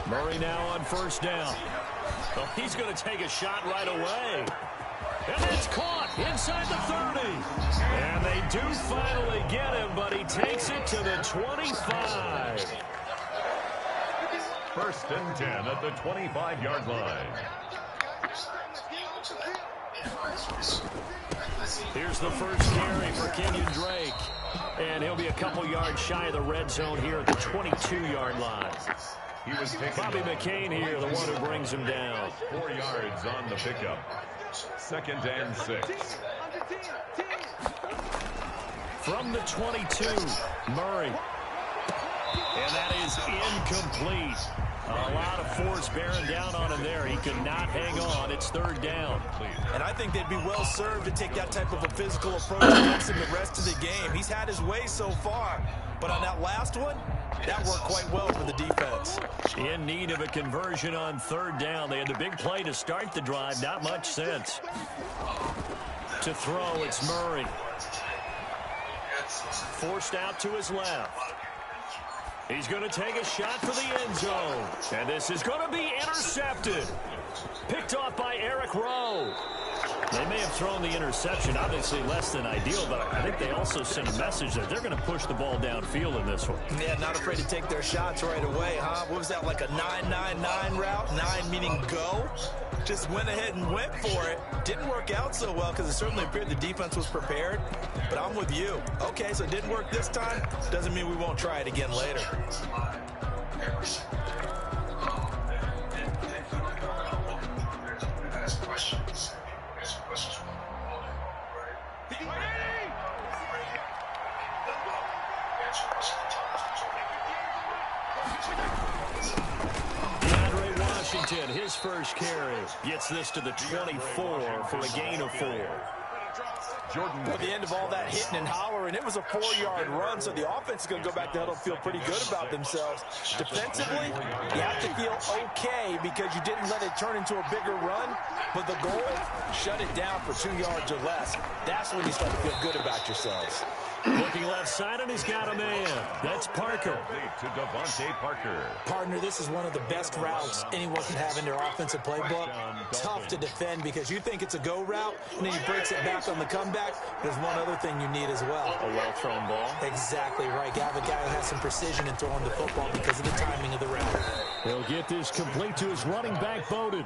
Murray now on first down. Oh, he's going to take a shot right away. And it's caught inside the 30. And they do finally get him, but he takes it to the 25. First and 10 at the 25-yard line. Here's the first carry for Kenyon Drake. And he'll be a couple yards shy of the red zone here at the 22-yard line. He was taken Bobby McCain here, the one who brings him down. 4 yards on the pickup. Second and 6. From the 22, Murray. And that is incomplete. A lot of force bearing down on him there. He could not hang on. It's third down. And I think they'd be well served to take that type of a physical approach against him the rest of the game. He's had his way so far. But on that last one, that worked quite well for the defense. In need of a conversion on third down. They had the big play to start the drive. Not much sense. To throw, it's Murray. Forced out to his left. He's going to take a shot for the end zone. And this is going to be intercepted. Picked off by Eric Rowe. They may have thrown the interception, obviously less than ideal, but I think they also sent a message that they're going to push the ball downfield in this one. Yeah, not afraid to take their shots right away, huh? What was that, like a 9-9-9 route? 9 meaning go? Just went ahead and went for it. Didn't work out so well because it certainly appeared the defense was prepared. But I'm with you. Okay, so it didn't work this time. Doesn't mean we won't try it again later. His first carry gets this to the 24 for a gain of 4. Jordan, at the end of all that hitting and hollering, it was a 4-yard run, so the offense is going to go back to huddle and feel pretty good about themselves. Defensively, you have to feel okay because you didn't let it turn into a bigger run, but the goal, shut it down for 2 yards or less. That's when you start to feel good about yourselves. Looking left side, and he's got a man. That's Parker. To Devontae Parker. Partner, this is one of the best routes anyone can have in their offensive playbook. Tough to defend because you think it's a go route, and then he breaks it back on the comeback. There's one other thing you need as well. A well-thrown ball. Exactly right. You have a guy who has some precision in throwing the football because of the timing of the route. He'll get this complete to his running back, Bowden.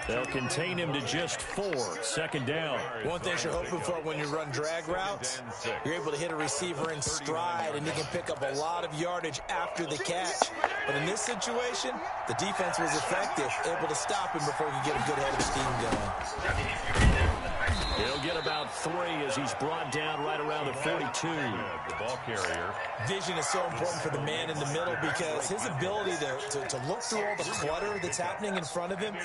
They'll contain him to just 4. Second down. One thing you're hoping for when you run drag routes, you're able to hit a receiver in stride, and he can pick up a lot of yardage after the catch. But in this situation, the defense was effective, able to stop him before he could get a good head of steam going. He'll get about 3 as he's brought down right around the 42. The ball carrier. Vision is so important for the man in the middle because his ability to look through all the clutter that's happening in front of him,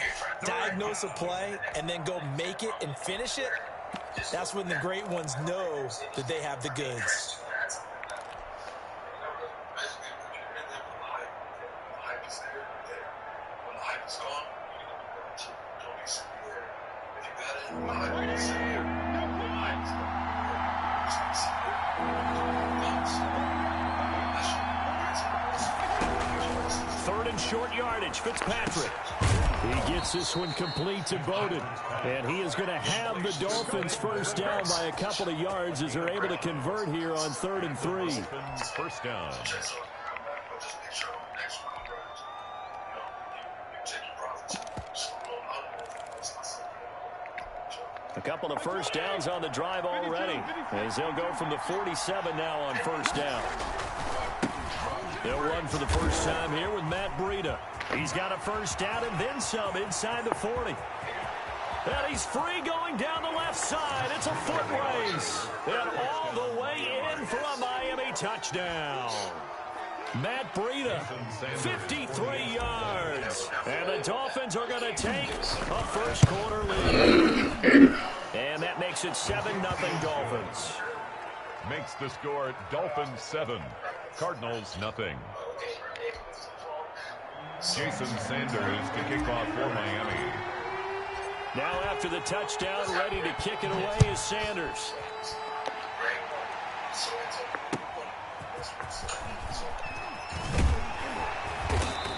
diagnose a play, and then go make it and finish it, that's when the great ones know that they have the goods. Third and short yardage, Fitzpatrick. He gets this one complete to Bowden. And he is going to have the Dolphins first down by a couple of yards as they're able to convert here on 3rd and 3. First down. A couple of first downs on the drive already, as they'll go from the 47 now on first down. They'll run for the first time here with Matt Breida. He's got a first down and then some inside the 40. And he's free going down the left side. It's a foot race. And all the way in for a Miami touchdown. Matt Breida, 53 yards. And the Dolphins are going to take a first quarter lead. And that makes it 7-0 Dolphins. Makes the score Dolphins 7, Cardinals nothing. Jason Sanders to kick off for Miami. Now after the touchdown, ready to kick it away is Sanders.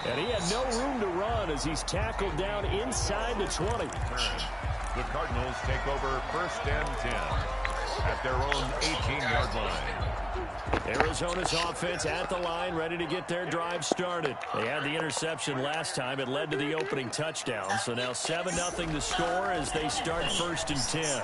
And he had no room to run as he's tackled down inside the 20. The Cardinals take over 1st and 10 at their own 18-yard line. Arizona's offense at the line, ready to get their drive started. They had the interception last time. It led to the opening touchdown. So now 7-0 the score as they start 1st and 10.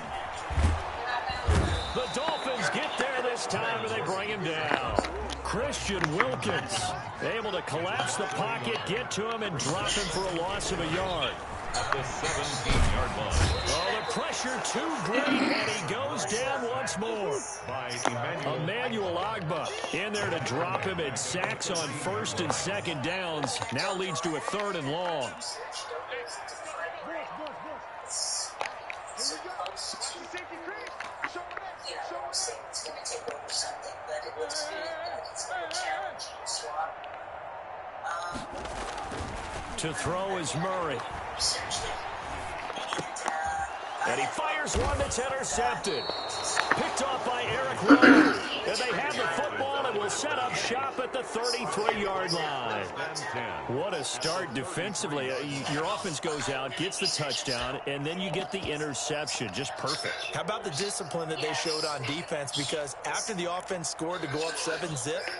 The Dolphins get there this time, and they bring him down. Christian Wilkins able to collapse the pocket, get to him, and drop him for a loss of a yard. At the 17-yard line. Oh, the pressure too great, and he goes down once more. By Emmanuel Ogbah in there to drop him, and sacks on 1st and 2nd downs. Now leads to a 3rd and long. Saying it's going to take over something, but it looks good. It's going to challenge you, swap. To throw is Murray. And he fires one that's intercepted. Picked off by Eric Rowe. And they have the football and will set up shop at the 33-yard line. What a start defensively. Your offense goes out, gets the touchdown, and then you get the interception. Just perfect. How about the discipline that they showed on defense? Because after the offense scored to go up 7-zip,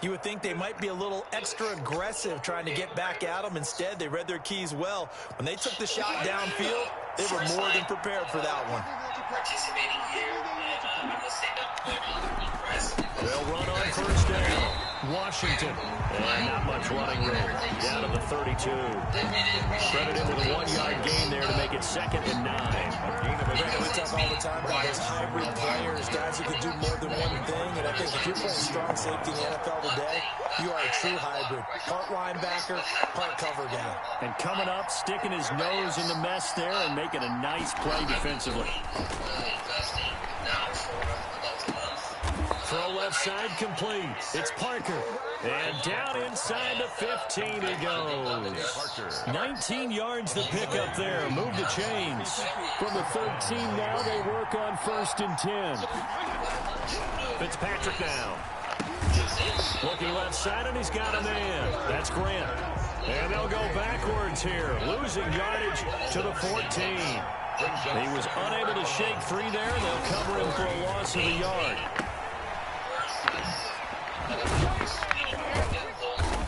you would think they might be a little extra aggressive trying to get back at them. Instead, they read their keys well. When they took the shot downfield, they were more than prepared for that one. Participating here, and I'm going to say that they'll run on 1st down. Washington. And not much running room. Down to the 32. Credited with a 1-yard gain there to make it 2nd and 9. We talk all the time about those hybrid players, guys who can do more than one thing. And I think if you're playing strong safety in the NFL today, you are a true hybrid. Part linebacker, part cover guy. And coming up, sticking his nose in the mess there and making a nice play defensively. Throw left side complete. It's Parker. And down inside the 15 he goes. 19 yards to pick up there. Move the chains. From the 13 now, they work on 1st and 10. Fitzpatrick now. Looking left side, and he's got a man. That's Grant. And they'll go backwards here. Losing yardage to the 14. He was unable to shake free there. They'll cover him for a loss of a yard.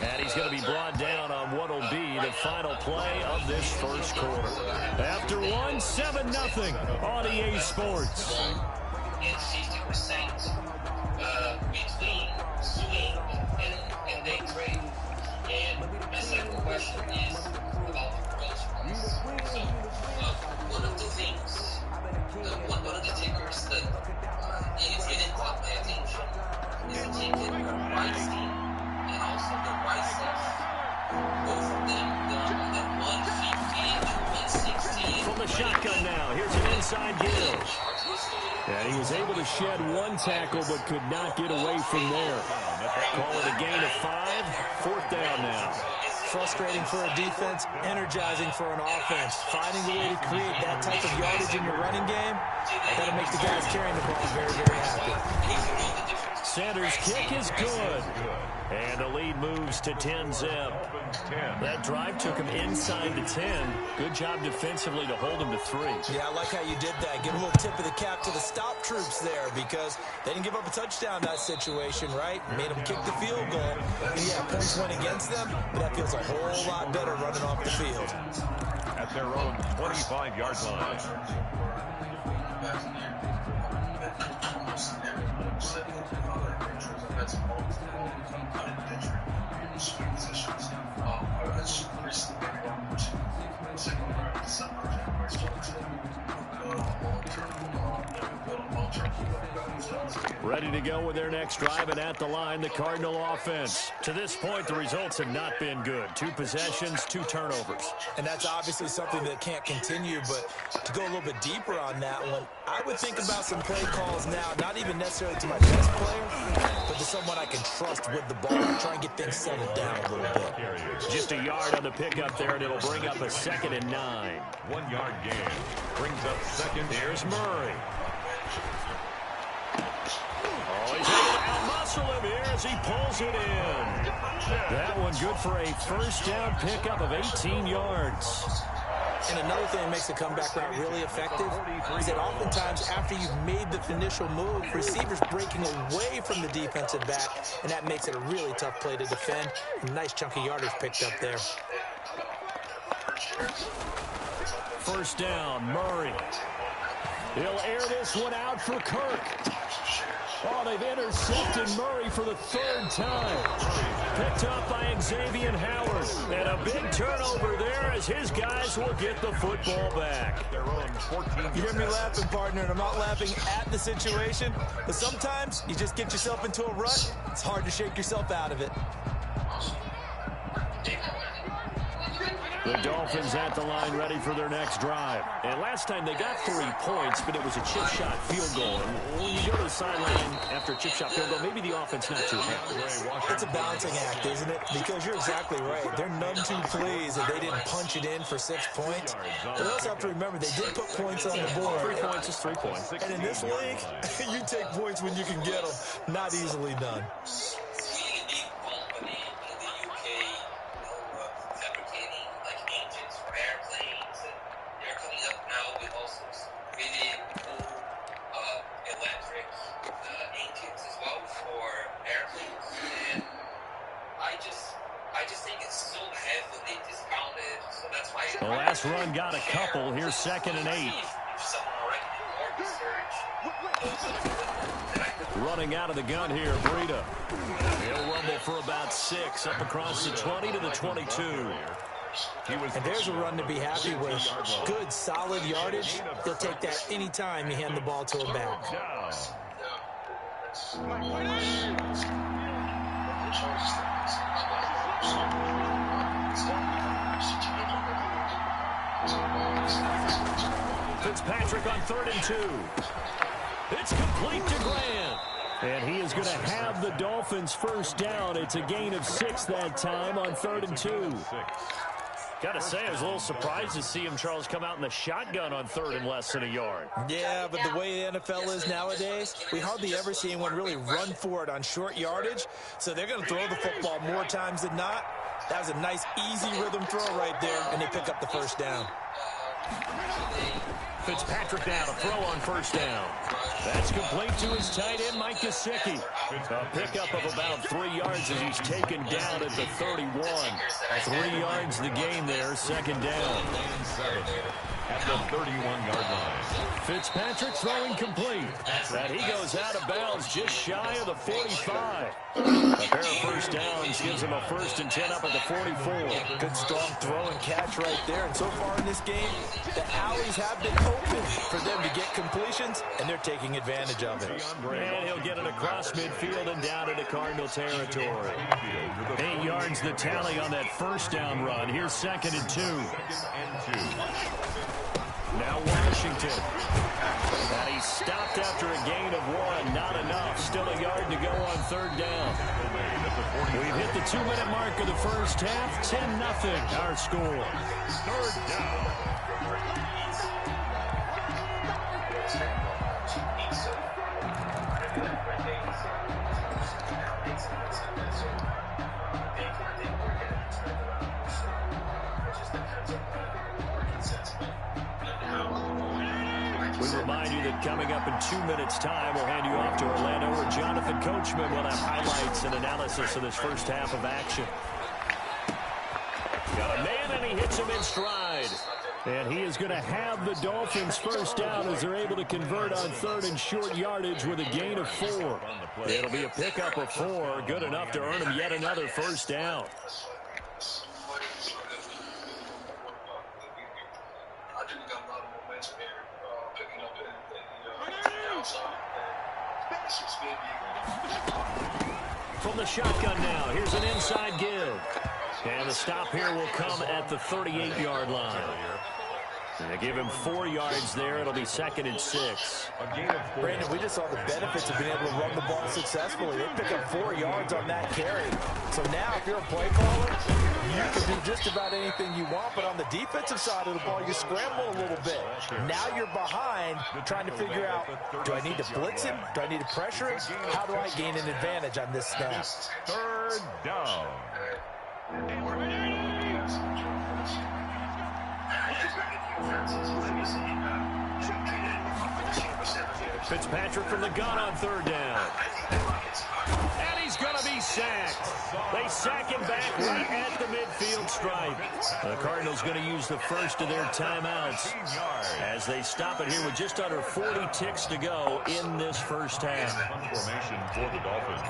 And he's going to be brought down on what will be the final play of this 1st quarter. After 7-0 on EA Sports. It's 60% between swing and day trade. And my second question is about those ones. So, one of the things, one of the tickers that is getting caught my attention is the ticket Weinstein and also the Weiss's. Both of them done at 150 and 116. From the shotgun now, here's an inside give. And he was able to shed one tackle but could not get away from there. Call it a gain of 5. 4th down now. Frustrating for a defense, energizing for an offense. Finding the way to create that type of yardage in your running game, that'll make the guys carrying the ball very, very happy. Sanders' kick is good. And the lead moves to 10-zip. That drive took him inside the 10. Good job defensively to hold him to 3. Yeah, I like how you did that. Give a little tip of the cap to the stop troops there because they didn't give up a touchdown in that situation, right? Made them kick the field goal. And yeah, points went against them, but that feels a whole lot better running off the field. At their own 25-yard line. Ready to go with their next drive, and at the line, the Cardinal offense. To this point, the results have not been good. 2 possessions, 2 turnovers. And that's obviously something that can't continue, but to go a little bit deeper on that one, I would think about some play calls now, not even necessarily to my best player, but to someone I can trust with the ball and try and get things settled down a little bit. Just a yard on the pickup there, and it'll bring up a 2nd and 9. 1-yard gain. Brings up 2nd. Here's Murray. Oh, he's able to outmuscle whistle him here as he pulls it in. That one good for a first down pickup of 18 yards. And another thing that makes the comeback route really effective is that oftentimes after you've made the initial move, receivers breaking away from the defensive back, and that makes it a really tough play to defend. A nice chunk of yardage picked up there. First down, Murray. He'll air this one out for Kirk. Oh, they've intercepted Murray for the third time. Picked up by Xavier Howard. And a big turnover there as his guys will get the football back. You hear me laughing, partner, and I'm not laughing at the situation, but sometimes you just get yourself into a rut. It's hard to shake yourself out of it. The Dolphins at the line ready for their next drive. And last time they got 3 points, but it was a chip shot field goal. And when you go to the sideline after a chip shot field goal, maybe the offense not too happy. It's a balancing act, isn't it? Because you're exactly right. They're none too pleased that they didn't punch it in for 6 points. But they also have to remember they did put points on the board. 3 points is 3 points. And in this league, you take points when you can get them. Not easily done. The last run got a couple. Here's 2nd and 8. Running out of the gun here, Breida. He'll rumble for about 6, up across the 20 to the 22. And there's a run to be happy with. Good, solid yardage. They'll take that anytime you hand the ball to a back. Fitzpatrick on 3rd and 2. It's complete to Grant. And he is going to have the Dolphins first down. It's a gain of 6 that time on 3rd and 2. Got to say, I was a little surprised to see him, Charles, come out in the shotgun on 3rd and less than a yard. Yeah, but the way the NFL is nowadays, we hardly ever see anyone really run for it on short yardage. So they're going to throw the football more times than not. That was a nice, easy rhythm throw right there, and they pick up the first down. Fitzpatrick now to throw on first down. That's complete to his tight end, Mike Gesicki. A pickup of about 3 yards as he's taken down at the 31. 3 yards the gain there, 2nd down. At the 31-yard line. Fitzpatrick throwing complete. And he goes out of bounds just shy of the 45. A pair of first downs gives him a 1st and 10 up at the 44. Good strong throw and catch right there. And so far in this game, the alleys have been open for them to get completions, and they're taking advantage of it. And he'll get it across midfield and down into Cardinal territory. 8 yards the tally on that first down run. Here's 2nd and 2. Now Washington. And he stopped after a gain of 1. Not enough. Still a yard to go on 3rd down. We've hit the 2-minute mark of the first half. 10-0 our score. 3rd down. We remind you that coming up in 2 minutes' time, we'll hand you off to Orlando, where Jonathan Coachman will have highlights and analysis of this first half of action. Got a man, and he hits him in stride. And he is going to have the Dolphins first down as they're able to convert on 3rd and short yardage with a gain of 4. It'll be a pickup of 4, good enough to earn him yet another first down. From the shotgun now, here's an inside give. And the stop here will come at the 38-yard line. And they give him 4 yards there. It'll be 2nd and 6. Brandon, we just saw the benefits of being able to run the ball successfully. They pick up 4 yards on that carry. So now if you're a play caller, you can do just about anything you want. But on the defensive side of the ball, you scramble a little bit. Now you're behind trying to figure out, do I need to blitz him? Do I need to pressure him? How do I gain an advantage on this snap? 3rd down. Fitzpatrick from the gun on 3rd down. And he's going to be sacked. They sack him back right at the midfield stripe. The Cardinals going to use the first of their timeouts as they stop it here with just under 40 ticks to go in this first half. Formation for the Dolphins.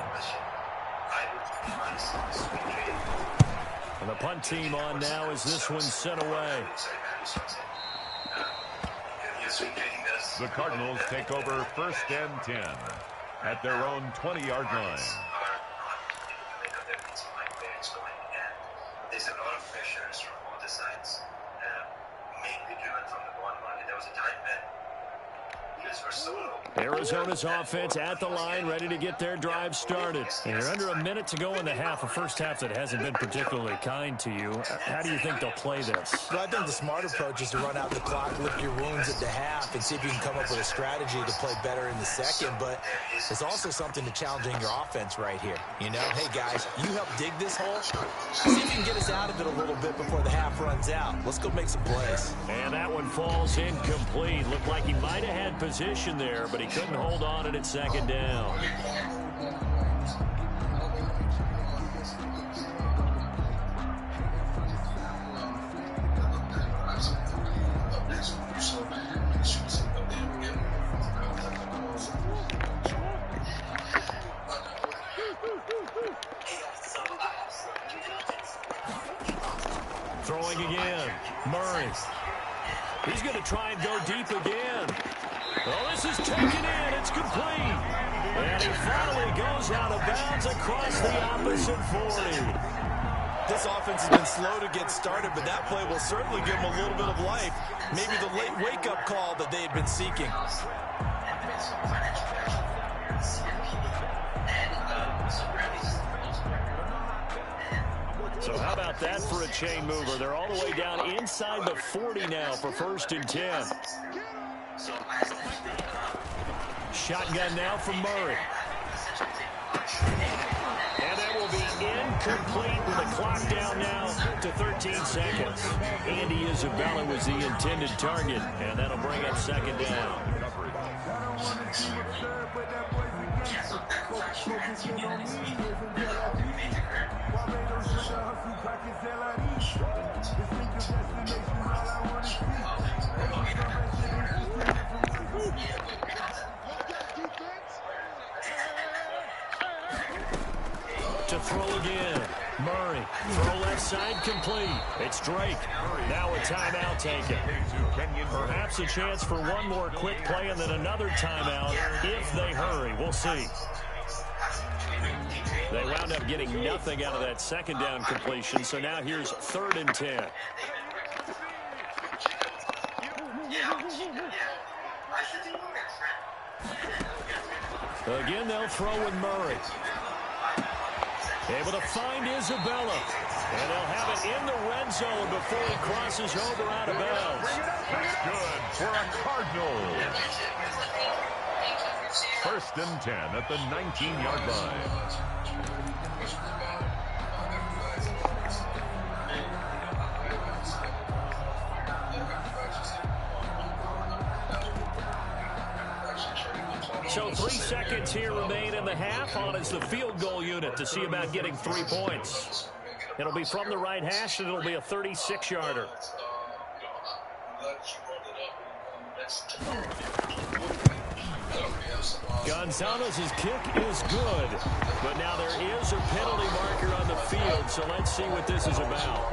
And the punt team on now as this one's sent away. The Cardinals take over 1st and 10 at their own 20-yard line. There's a lot of pressures from all the sides, mainly driven from the bottom line. There was a time when yields were so low. Arizona's offense at the line, ready to get their drive started. And you're under a minute to go in the half, a first half that hasn't been particularly kind to you. How do you think they'll play this? Well, I think the smart approach is to run out the clock, lick your wounds at the half, and see if you can come up with a strategy to play better in the second. But it's also something to challenging your offense right here. You know, hey, guys, you help dig this hole. See if you can get us out of it a little bit before the half runs out. Let's go make some plays. And that one falls incomplete. Looked like he might have had position there, but he couldn't hold on at 2nd down. Throwing again. Murray. He's going to try and go deep again. Well, this is taken in. It's complete. And he finally goes out of bounds across the opposite 40. This offense has been slow to get started, but that play will certainly give them a little bit of life. Maybe the late wake-up call that they had been seeking. So how about that for a chain mover? They're all the way down inside the 40 now for 1st and 10. Shotgun now from Murray. And that will be incomplete with the clock down now to 13 seconds. Andy Isabella was the intended target, and that'll bring up 2nd down. To throw again. Murray. Throw left side complete. It's Drake. Now a timeout taken. Perhaps a chance for one more quick play and then another timeout if they hurry. We'll see. They wound up getting nothing out of that 2nd down completion, so now here's 3rd and 10. Again, they'll throw with Murray. Able to find Isabella. And they'll have it in the red zone before he crosses over out of bounds. That's good for a Cardinal. 1st and 10 at the 19-yard line. So 3 seconds here remain in the half. On is the field goal unit to see about getting 3 points. It'll be from the right hash, and it'll be a 36-yarder. Gonzalez's kick is good, but now there is a penalty marker on the field, so let's see what this is about.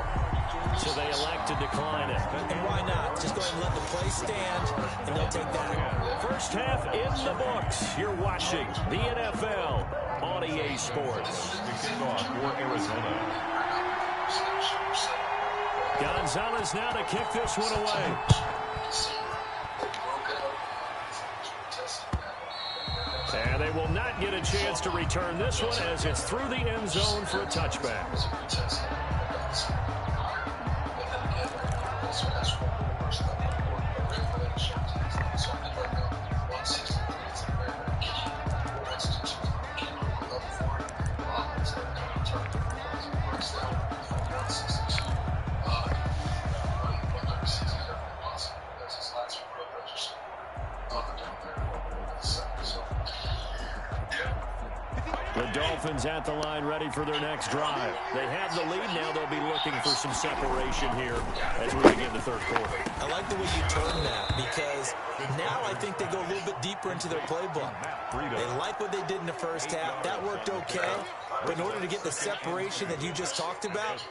So they elect to decline it. And why not? Just go ahead and let the play stand, and they'll take that. First half in the books. You're watching the NFL on EA Sports. Kicking off for Arizona. Gonzalez now to kick this one away. And they will not get a chance to return this one as it's through the end zone for a touchback. The Dolphins at the line ready for their next drive. They have the lead now. They'll be looking for some separation here as we begin the third quarter. I like the way you turn that because now I think they go a little bit deeper into their playbook. They like what they did in the first half. That worked okay. But in order to get the separation that you just talked about,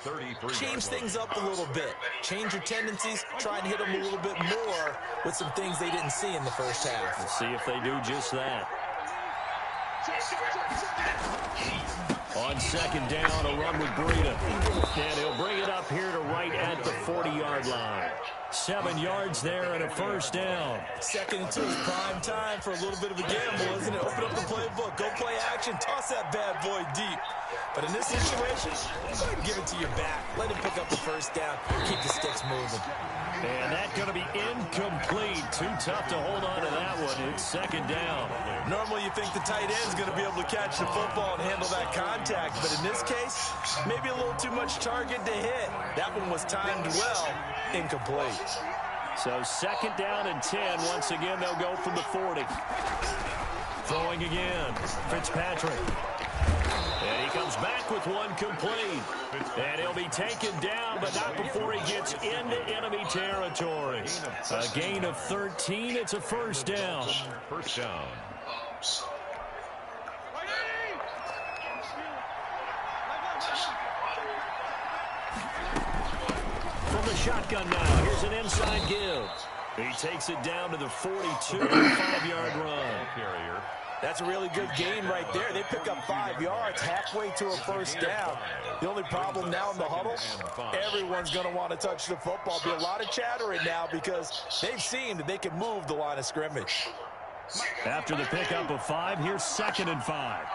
change things up a little bit. Change your tendencies. Try and hit them a little bit more with some things they didn't see in the first half. We'll see if they do just that. On second down, a run with Breida. And he'll bring it up here to right at the 40-yard line. 7 yards there and a first down. Second and 2 is prime time for a little bit of a gamble, isn't it? Open up the playbook, go play action, toss that bad boy deep. But in this situation, go ahead and give it to your back. Let him pick up the first down. Keep the sticks moving. And that's going to be incomplete. Too tough to hold on to that one. It's second down. Normally you think the tight end is going to be able to catch the football and handle that contact. But in this case, maybe a little too much target to hit. That one was timed well. Incomplete. So second down and 10. Once again, they'll go from the 40. Throwing again. Fitzpatrick. And he comes back with one complete. And he'll be taken down, but not before he gets into enemy territory. A gain of 13. It's a first down. First down. From the shotgun now, here's an inside give. He takes it down to the 42, 5-yard run. That's a really good gain right there. They pick up 5 yards halfway to a first down. The only problem now in the huddle, everyone's going to want to touch the football. Be a lot of chattering now because they've seen that they can move the line of scrimmage. After the pickup of 5, here's second and 5.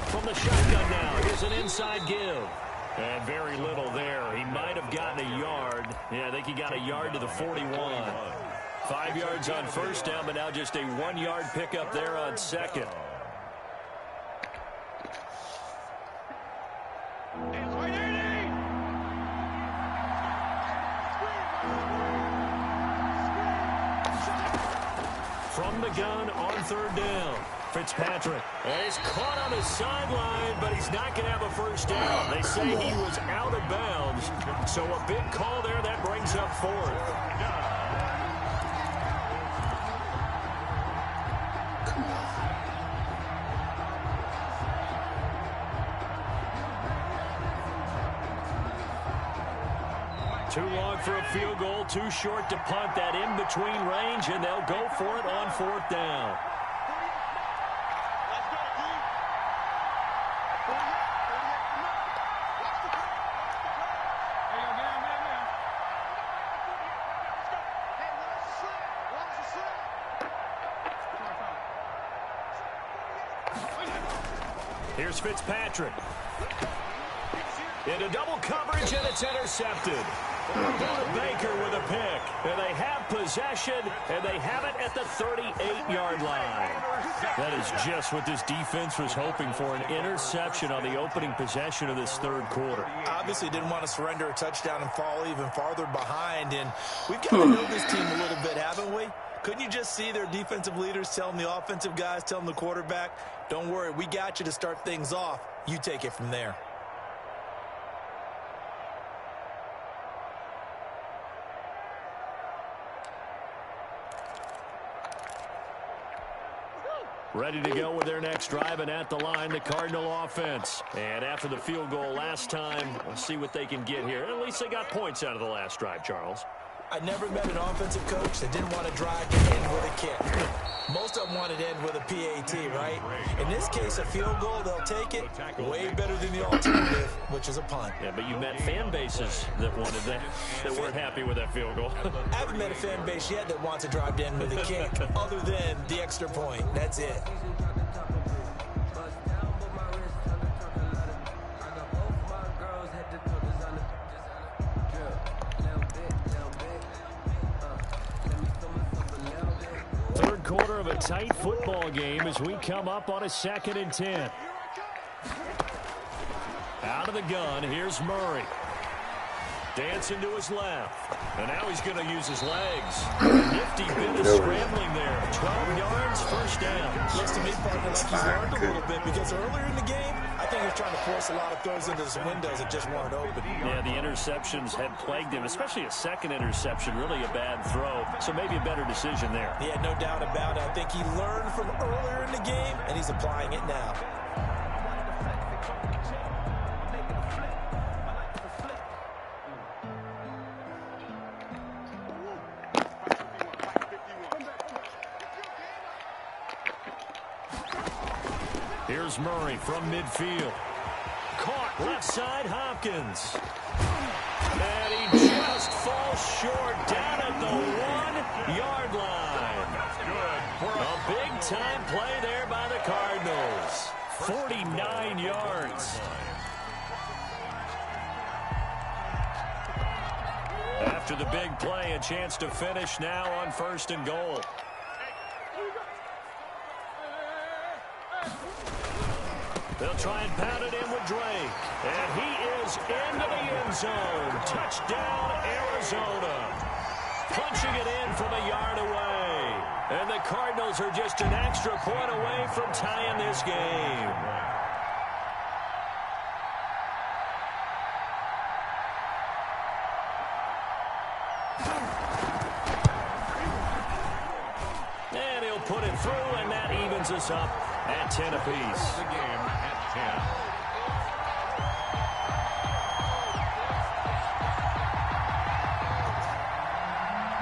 From the shotgun now, here's an inside give. And very little there. He might have gotten a yard. Yeah, I think he got a yard to the 41. 5 yards on first down, but now just a 1-yard pickup there on second. From the gun on third down. Fitzpatrick. And he's caught on the sideline, but he's not going to have a first down. They say he was out of bounds. So a big call there that brings up fourth. Too long for a field goal, too short to punt. That in-between range, and they'll go for it on fourth down. Here's Fitzpatrick. Into double coverage, and it's intercepted. Baker with a pick. And they have possession, and they have it at the 38-yard line. That is just what this defense was hoping for, an interception on the opening possession of this third quarter. Obviously didn't want to surrender a touchdown and fall even farther behind. And we've got to know this team a little bit, haven't we? Couldn't you just see their defensive leaders telling the offensive guys, telling the quarterback, don't worry, we got you to start things off. You take it from there. Ready to go with their next drive, and at the line, the Cardinal offense. And after the field goal last time, we'll see what they can get here. At least they got points out of the last drive, Charles. I never met an offensive coach that didn't want to drive to end with a kick. Most of them wanted to end with a PAT, right? In this case, a field goal, they'll take it. Way better than the alternative, which is a punt. Yeah, but you met fan bases that wanted that weren't happy with that field goal. I haven't met a fan base yet that wants to drive to end with a kick, other than the extra point. That's it. Quarter of a tight football game as we come up on a 2nd and 10. Out of the gun, here's Murray. Dancing to his left. And now he's going to use his legs. Nifty bit of scrambling there. 12 yards, first down. Looks to me, partner, like he's learned a little bit, because earlier in the game, I think he was trying to force a lot of throws into some windows that just weren't open. Yeah, the interceptions had plagued him, especially a second interception, really a bad throw. So maybe a better decision there. Yeah, no doubt about it. I think he learned from earlier in the game, and he's applying it now. Here's Murray from midfield. Caught left side, Hopkins. And he just falls short down at the 1-yard line. A big-time play there by the Cardinals. 49 yards. After the big play, a chance to finish now on 1st and goal. They'll try and pound it in with Drake. And he is into the end zone. Touchdown, Arizona. Punching it in from a yard away. And the Cardinals are just an extra point away from tying this game. And he'll put it through, and that evens us up at 10 apiece. The game at 10.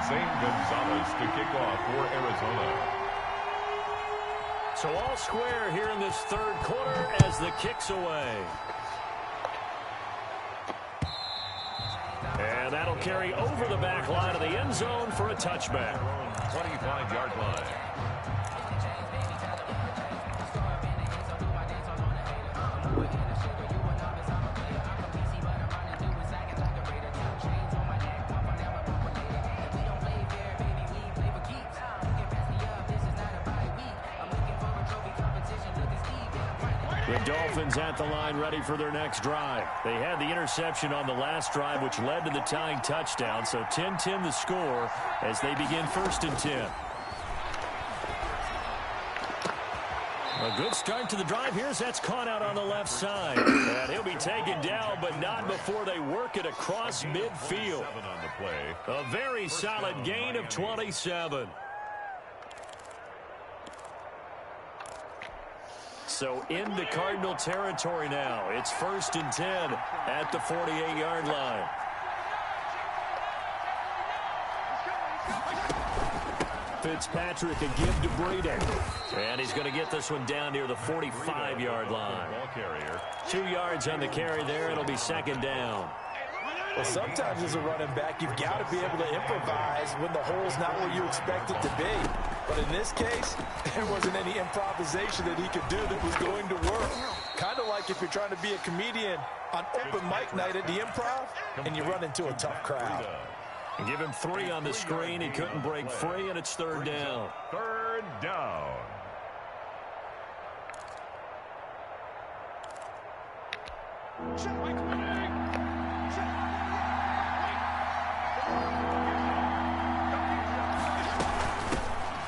Zane Gonzalez to kick off for Arizona. So all square here in this 3rd quarter as the kick's away. And that'll carry over the back line of the end zone for a touchback. 25-yard line. The Dolphins at the line ready for their next drive. They had the interception on the last drive, which led to the tying touchdown. So 10-10 the score as they begin 1st and 10. A good start to the drive here as that's caught out on the left side. And he'll be taken down, but not before they work it across midfield. On the play. A very solid gain of 27. So into Cardinal territory now. It's 1st and 10 at the 48-yard line. Fitzpatrick a give to Breeden. And he's going to get this one down near the 45-yard line. Ball carrier. 2 yards on the carry there. It'll be 2nd down. Well, sometimes as a running back, you've got to be able to improvise when the hole's not where you expect it to be. But in this case, there wasn't any improvisation that he could do that was going to work. Kind of like if you're trying to be a comedian on open mic night at the Improv and you run into a tough crowd. Give him 3 on the screen. He couldn't break free, and it's 3rd down. 3rd down.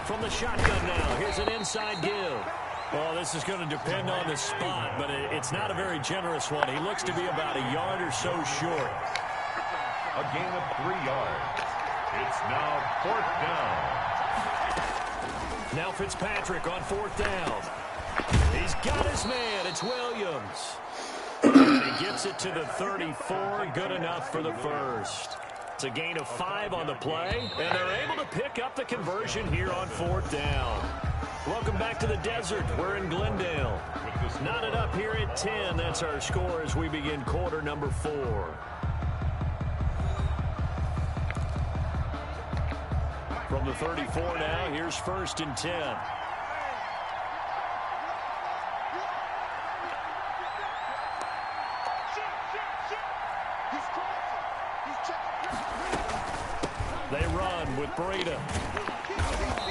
From the shotgun now, here's an inside give. Well, this is going to depend on the spot, but it's not a very generous one. He looks to be about a yard or so short. A gain of 3 yards. It's now 4th down. Now Fitzpatrick on 4th down. He's got his man. It's Williams. And he gets it to the 34. Good enough for the first. It's a gain of 5 on the play, and they're able to pick up the conversion here on 4th down. Welcome back to the desert. We're in Glendale. Knotted up here at 10. That's our score as we begin quarter number 4. From the 34 now, here's 1st and 10. They run with Breida.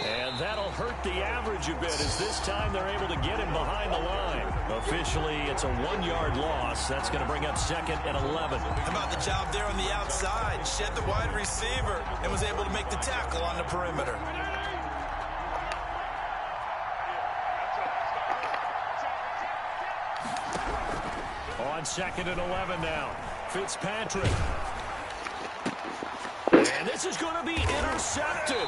And that'll hurt the average a bit as this time they're able to get him behind the line. Officially, it's a 1-yard loss. That's going to bring up 2nd and 11. How about the job there on the outside? Shed the wide receiver and was able to make the tackle on the perimeter. On 2nd and 11 now. Fitzpatrick. And this is going to be intercepted.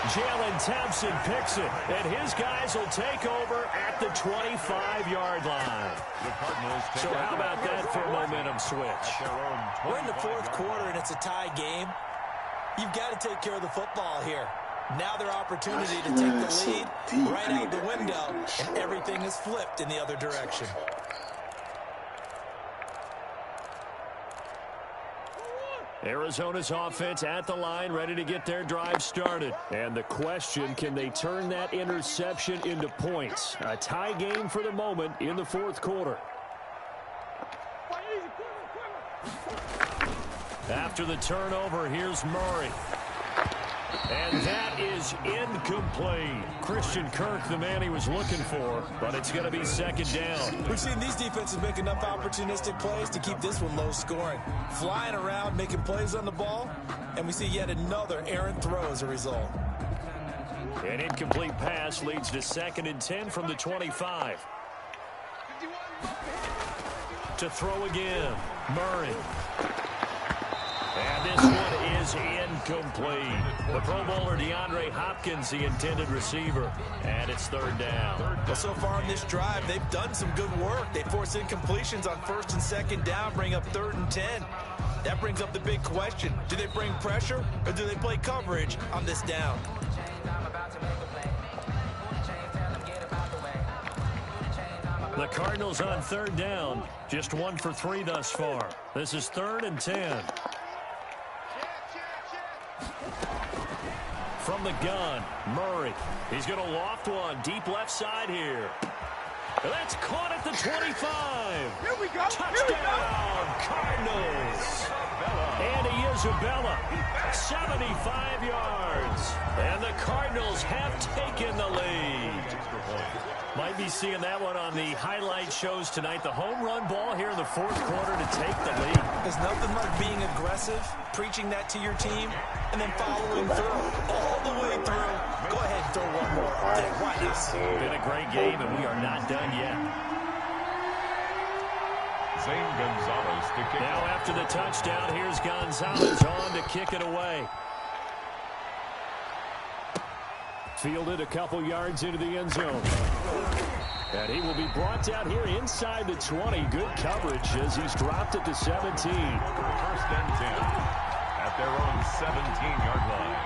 Jalen Thompson picks it, and his guys will take over at the 25-yard line. So how about that for a momentum switch? We're in the 4th quarter, and it's a tie game. You've got to take care of the football here. Now their opportunity to take the lead right out the window, and everything is flipped in the other direction. Arizona's offense at the line, ready to get their drive started. And the question, can they turn that interception into points? A tie game for the moment in the 4th quarter. After the turnover, here's Murray. And that is incomplete. Christian Kirk, the man he was looking for, but it's going to be 2nd down. We've seen these defenses make enough opportunistic plays to keep this one low scoring. Flying around, making plays on the ball, and we see yet another errant throw as a result. An incomplete pass leads to 2nd and 10 from the 25. To throw again, Murray. And this one is incomplete. The Pro Bowler DeAndre Hopkins, the intended receiver. And it's 3rd down. Well, so far in this drive, they've done some good work. They force incompletions on 1st and 2nd down, bring up 3rd and 10. That brings up the big question. Do they bring pressure or do they play coverage on this down? The Cardinals on 3rd down. Just 1 for 3 thus far. This is 3rd and 10. From the gun, Murray. He's going to loft one deep left side here. That's caught at the 25. Here we go. Touchdown, Cardinals. Andy Isabella, 75 yards. And the Cardinals have taken the lead. Might be seeing that one on the highlight shows tonight. The home run ball here in the 4th quarter to take the lead. There's nothing like being aggressive, preaching that to your team, and then following through all the way through. Go ahead and throw one more up there. Why not? Been a great game, and we are not done yet. Zane Gonzalez to kick. Now after the touchdown, here's Gonzalez on to kick it away. Fielded a couple yards into the end zone. And he will be brought down here inside the 20. Good coverage as he's dropped at the 17. 1st and 10 at their own 17-yard line.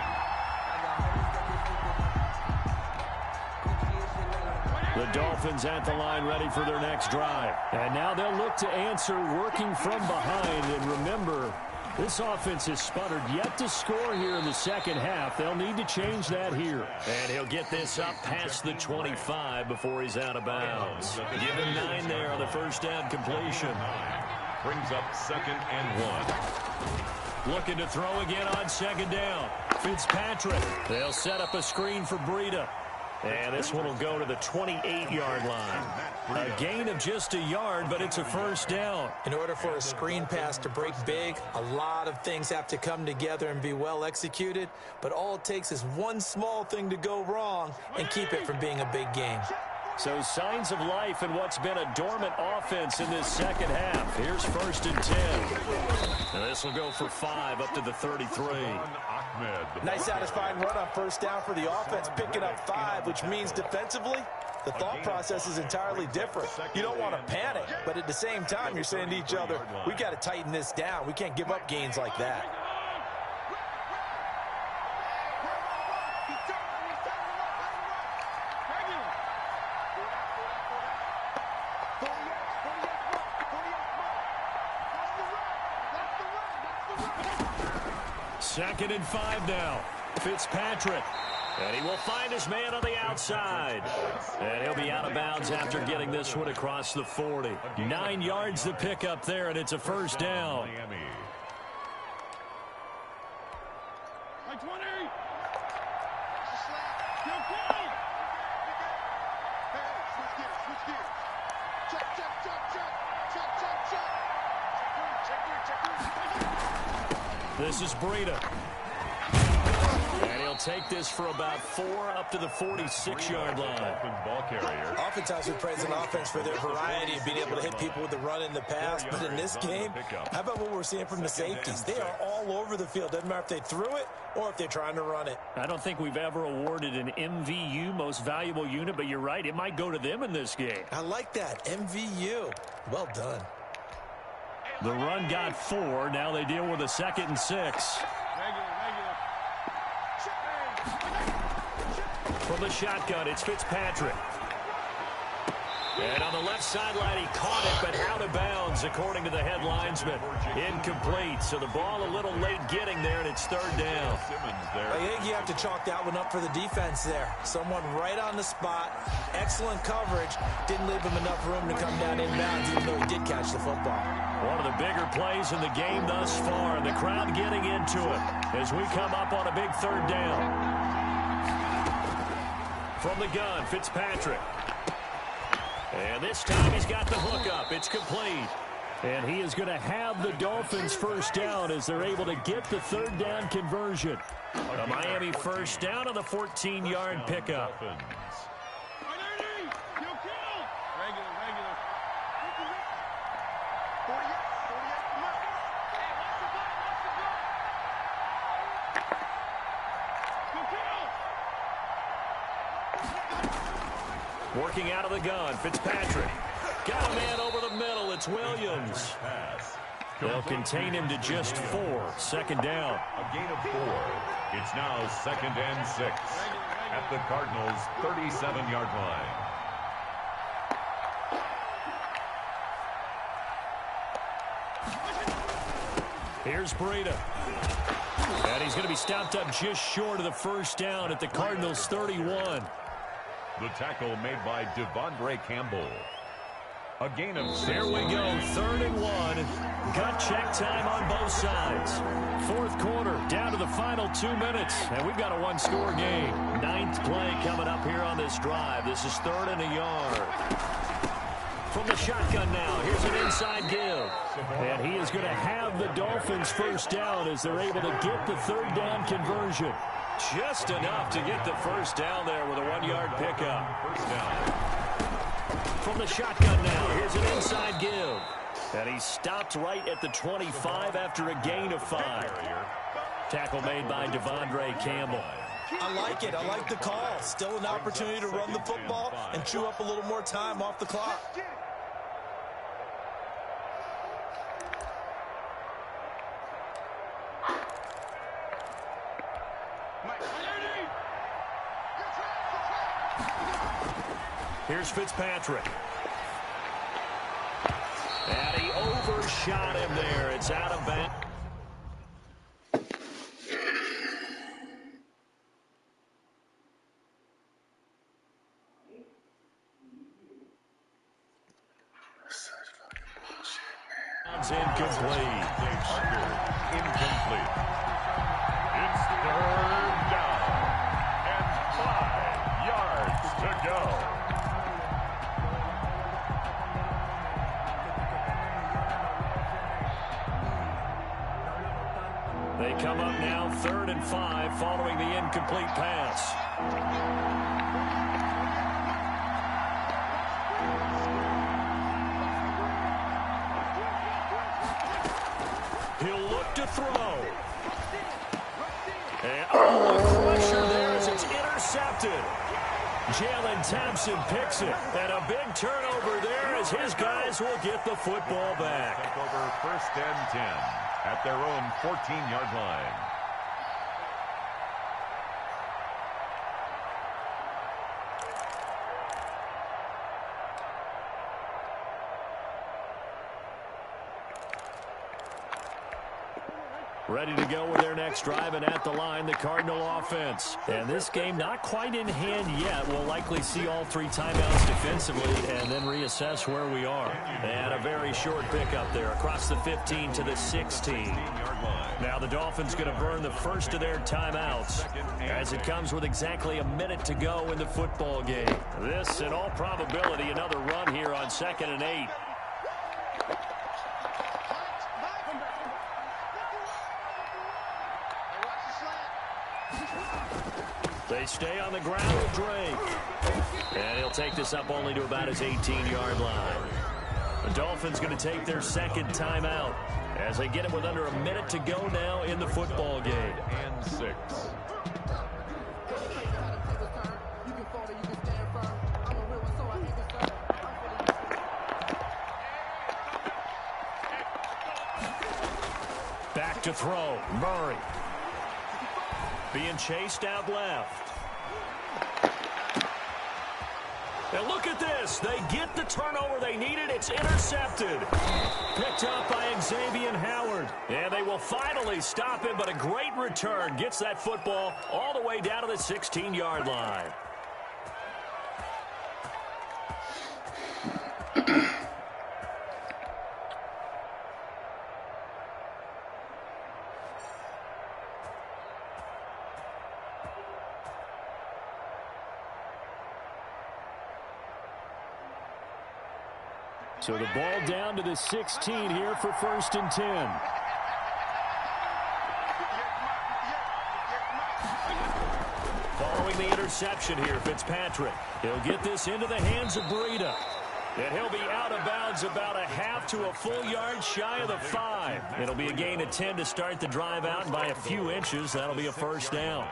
The Dolphins at the line ready for their next drive. And now they'll look to answer working from behind. And remember, this offense has sputtered yet to score here in the 2nd half. They'll need to change that here. And he'll get this up past the 25 before he's out of bounds. Given 9 there on the 1st down completion. Brings up 2nd and 1. Looking to throw again on 2nd down. Fitzpatrick. They'll set up a screen for Breida. And this one will go to the 28-yard line. A gain of just a yard, but it's a 1st down. In order for a screen pass to break big, a lot of things have to come together and be well executed. But all it takes is one small thing to go wrong and keep it from being a big game. So signs of life in what's been a dormant offense in this 2nd half. Here's 1st and 10. And this will go for 5 up to the 33. Nice satisfying run on first down for the offense, picking up 5, which means defensively, the thought process is entirely different. You don't want to panic, but at the same time, you're saying to each other, we've got to tighten this down. We can't give up gains like that. Second and 5 now. Fitzpatrick. And he will find his man on the outside. And he'll be out of bounds after getting this one across the 40. 9 yards to pick up there, and it's a first down. This is Breida. And he'll take this for about 4 up to the 46-yard line. Ball carrier. Oftentimes we praise an offense for their variety of being able to hit people with the run in the pass. But in this game, how about what we're seeing from the safeties? They are all over the field. Doesn't matter if they threw it or if they're trying to run it. I don't think we've ever awarded an MVU, most valuable unit, but you're right. It might go to them in this game. I like that. MVU. Well done. The run got 4. Now they deal with a 2nd and 6. From the shotgun, it's Fitzpatrick. And on the left sideline, he caught it, but out of bounds, according to the head linesman. Incomplete, so the ball a little late getting there, and it's 3rd down. I think you have to chalk that one up for the defense there. Someone right on the spot, excellent coverage, didn't leave him enough room to come down inbounds, even though he did catch the football. One of the bigger plays in the game thus far, and the crowd getting into it as we come up on a big 3rd down. From the gun, Fitzpatrick. And this time he's got the hook up. It's complete. And he is going to have the Dolphins first down as they're able to get the 3rd down conversion. A Miami first down on the 14-yard pickup. Working out of the gun, Fitzpatrick. Got a man over the middle. It's Williams. They'll contain him to just 4. 2nd down. A gain of 4. It's now 2nd and 6 at the Cardinals' 37-yard line. Here's Breida. And he's going to be stopped up just short of the first down at the Cardinals' 31. The tackle made by Devondre Campbell. A gain of 6. There we go, 3rd and 1. Gut check time on both sides. 4th quarter, down to the final 2 minutes. And we've got a 1-score game. 9th play coming up here on this drive. This is 3rd and a yard. From the shotgun now, here's an inside give. And he is going to have the Dolphins first down as they're able to get the 3rd down conversion. Just enough to get the first down there with a 1-yard pickup. First down. From the shotgun now, here's an inside give. And he stopped right at the 25 after a gain of 5. Tackle made by Devondre Campbell. I like it. I like the call. Still an opportunity to run the football and chew up a little more time off the clock. Here's Fitzpatrick. And he overshot him there. It's out of bounds. Incomplete. Incomplete. It's 3rd down and 5 yards to go. They come up now 3rd and 5 following the incomplete pass. He'll look to throw. intercepted. Jalen Thompson picks it. And a big turnover there as his guys will get the football back. Take over 1st and 10 at their own 14-yard line. Ready to go with their next drive, and at the line, the Cardinal offense. And this game not quite in hand yet. We'll likely see all 3 timeouts defensively and then reassess where we are. And a very short pickup there across the 15 to the 16. Now the Dolphins going to burn the first of their timeouts as it comes with exactly a minute to go in the football game. This, in all probability, another run here on 2nd and 8. They stay on the ground with Drake. And he'll take this up only to about his 18-yard line. The Dolphins going to take their 2nd timeout as they get it with under a minute to go now in the football game. And 6. Back to throw. Murray. Being chased out left. And look at this. They get the turnover they needed. It's intercepted. Picked up by Xavier Howard. And they will finally stop him, but a great return. Gets that football all the way down to the 16-yard line. So the ball down to the 16 here for 1st and 10. Following the interception here, Fitzpatrick. He'll get this into the hands of Breida. And he'll be out of bounds about a half to a full yard shy of the 5. It'll be a gain of 10 to start the drive out, and by a few inches, that'll be a 1st down.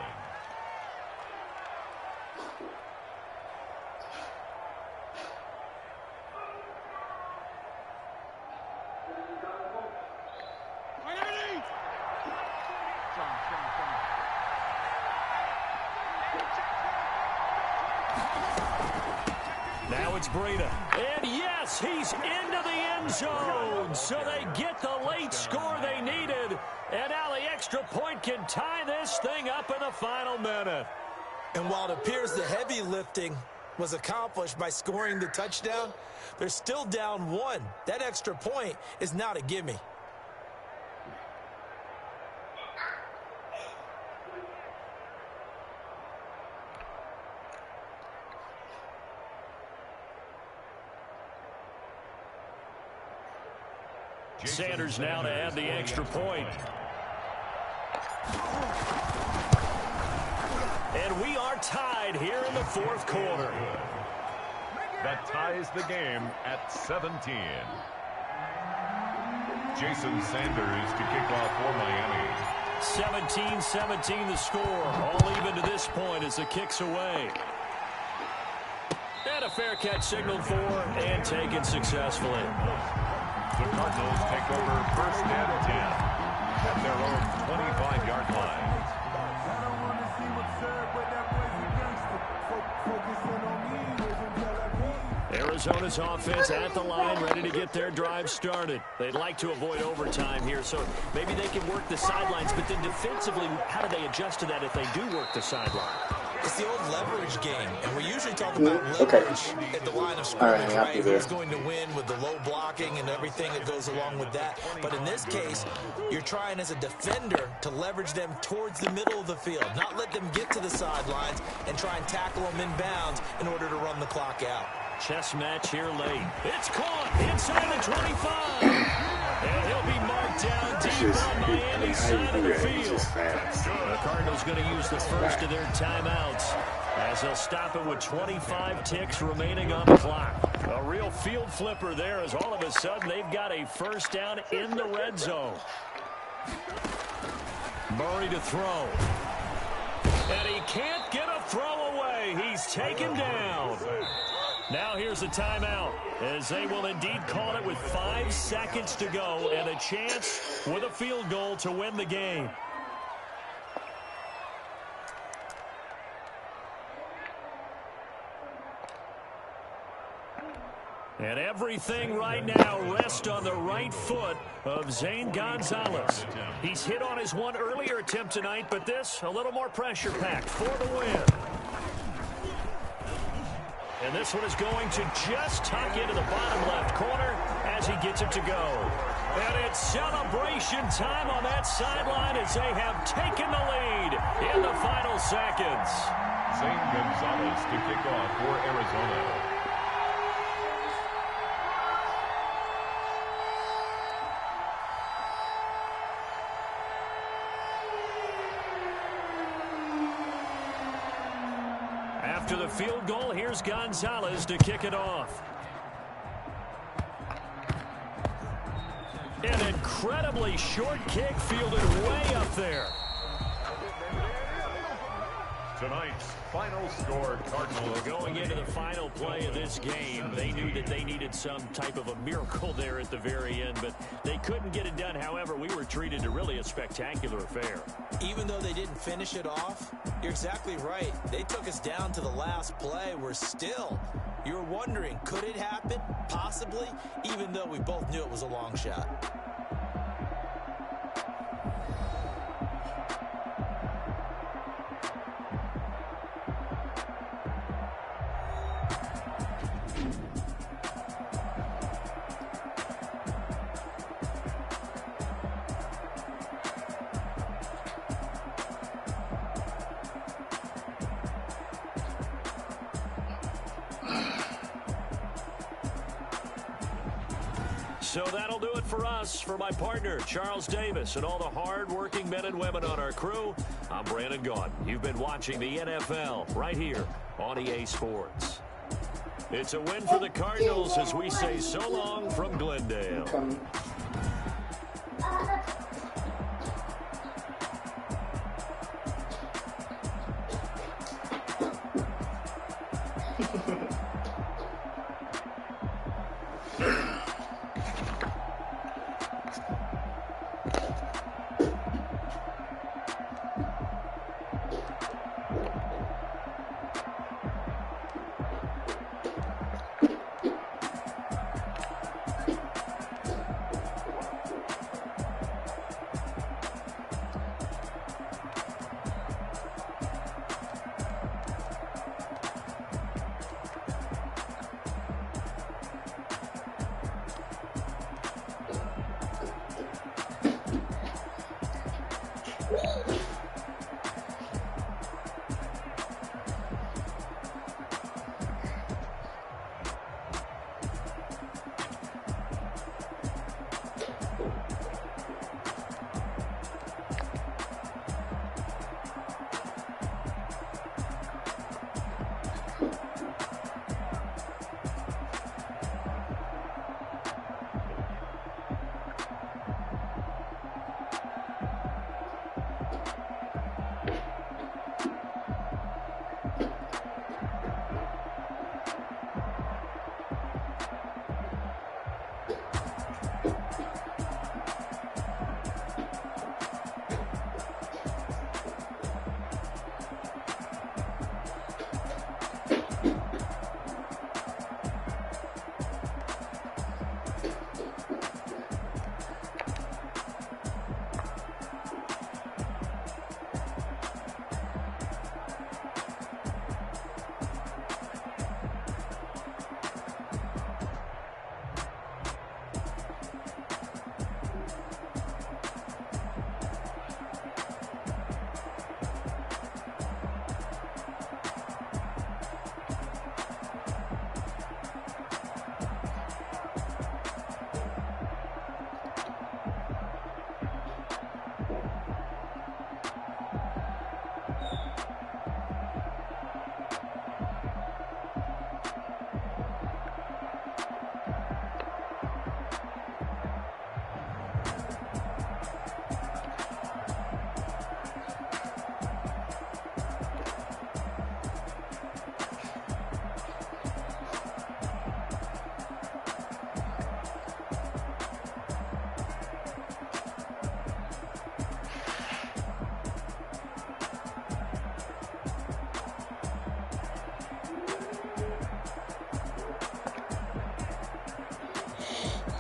Now it's Breida. And yes, he's into the end zone. So they get the late score they needed. And now the extra point can tie this thing up in the final minute. And while it appears the heavy lifting was accomplished by scoring the touchdown, they're still down 1. That extra point is not a gimme. Sanders now to add the extra point. And we are tied here in the 4th quarter. That ties the game at 17. Jason Sanders to kick off for Miami. 17-17 the score. All even to this point as the kick's away. And a fair catch signaled for and taken successfully. The Cardinals take over 1st and 10 at their own 25-yard line. Arizona's offense at the line, ready to get their drive started. They'd like to avoid overtime here, so maybe they can work the sidelines, but then defensively, how do they adjust to that if they do work the sideline? It's the old leverage game, and we usually talk about leverage at the line of scrimmage, right? Who's going to win with the low blocking and everything that goes along with that. But in this case, you're trying as a defender to leverage them towards the middle of the field, not let them get to the sidelines and try and tackle them inbounds in order to run the clock out. Chess match here late. It's caught inside the 25. And he'll be marked down deep on Miami's side of the field. The Cardinals going to use the first of their timeouts as they'll stop it with 25 ticks remaining on the clock. A real field flipper there as all of a sudden they've got a 1st down in the red zone. Murray to throw. And he can't get a throw away. play. He's taken down. Now here's a timeout, as they will indeed call it with 5 seconds to go and a chance with a field goal to win the game. And everything right now rests on the right foot of Zane Gonzalez. He's hit on his one earlier attempt tonight, but this a little more pressure-packed for the win. And this one is going to just tuck into the bottom left corner as he gets it to go. And it's celebration time on that sideline as they have taken the lead in the final seconds. Zane Gonzalez to kick off for Arizona. After the field goal, here's Gonzalez to kick it off. An incredibly short kick fielded way up there. Tonight's final score, Cardinals. Going into the final play of this game, they knew that they needed some type of a miracle there at the very end, but they couldn't get it done. However, we were treated to really a spectacular affair. Even though they didn't finish it off, you're exactly right. They took us down to the last play. We're still, you're wondering, could it happen? Possibly, even though we both knew it was a long shot. So that'll do it for us. For my partner, Charles Davis, and all the hard-working men and women on our crew, I'm Brandon Gaudin. You've been watching the NFL right here on EA Sports. It's a win for the Cardinals as we say so long from Glendale.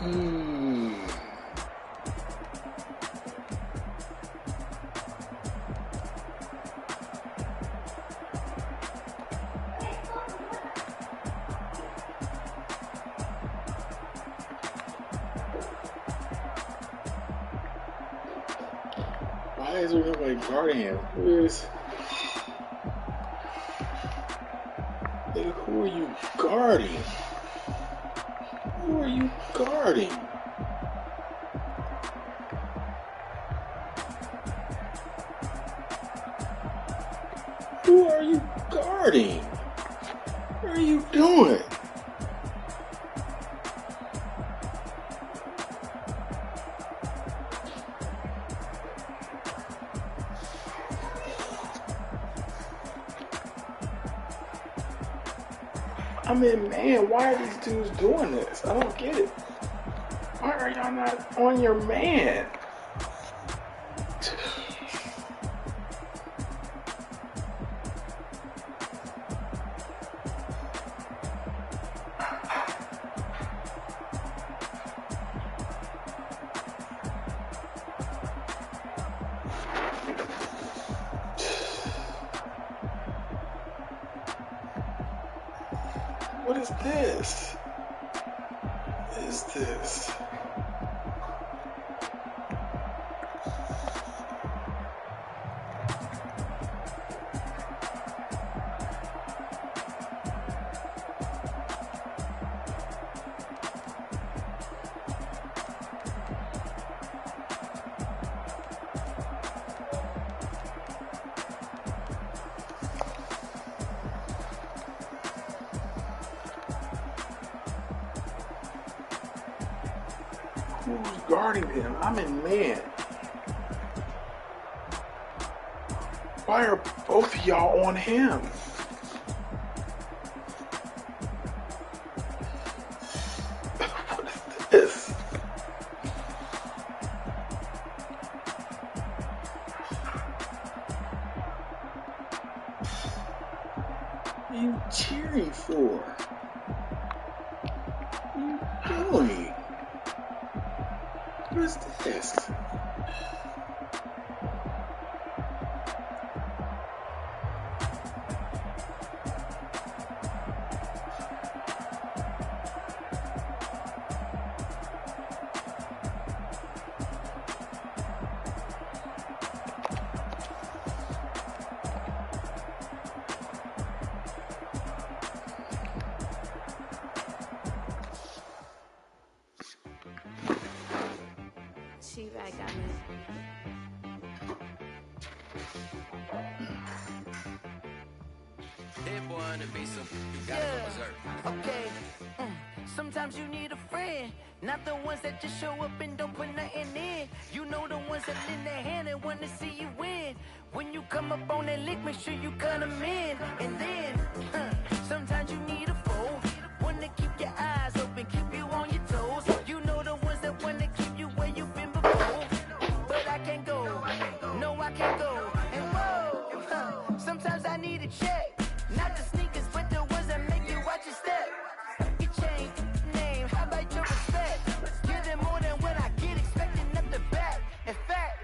Why is there nobody guarding him? Who are you guarding? Who are you guarding? Who are you guarding? What are you doing? I mean, man, why are these dudes doing this? I don't get it. Why are y'all not on your man? What is this? What is this? Who's guarding him? I'm in man. Why are both of y'all on him? What is this? What are you cheering for? What are you doing? What is this? She-Bag got me. That boy on the beat, so you got it from Missouri. Okay. Sometimes you need a friend, not the ones that just show up and don't put nothing in. You know the ones that lend their hand and want to see you win. When you come up on that lick, make sure you cut them in. And then, sometimes you need a foe, one to keep your eyes open, keep you on your toes. You know the ones that want to keep you where you've been before. But I can't go, no I can't go. And whoa, sometimes I need a check, not the sneakers, but the ones that make you watch your step. You change name, how about your respect? Give them more than what I get, expecting nothing back. In fact,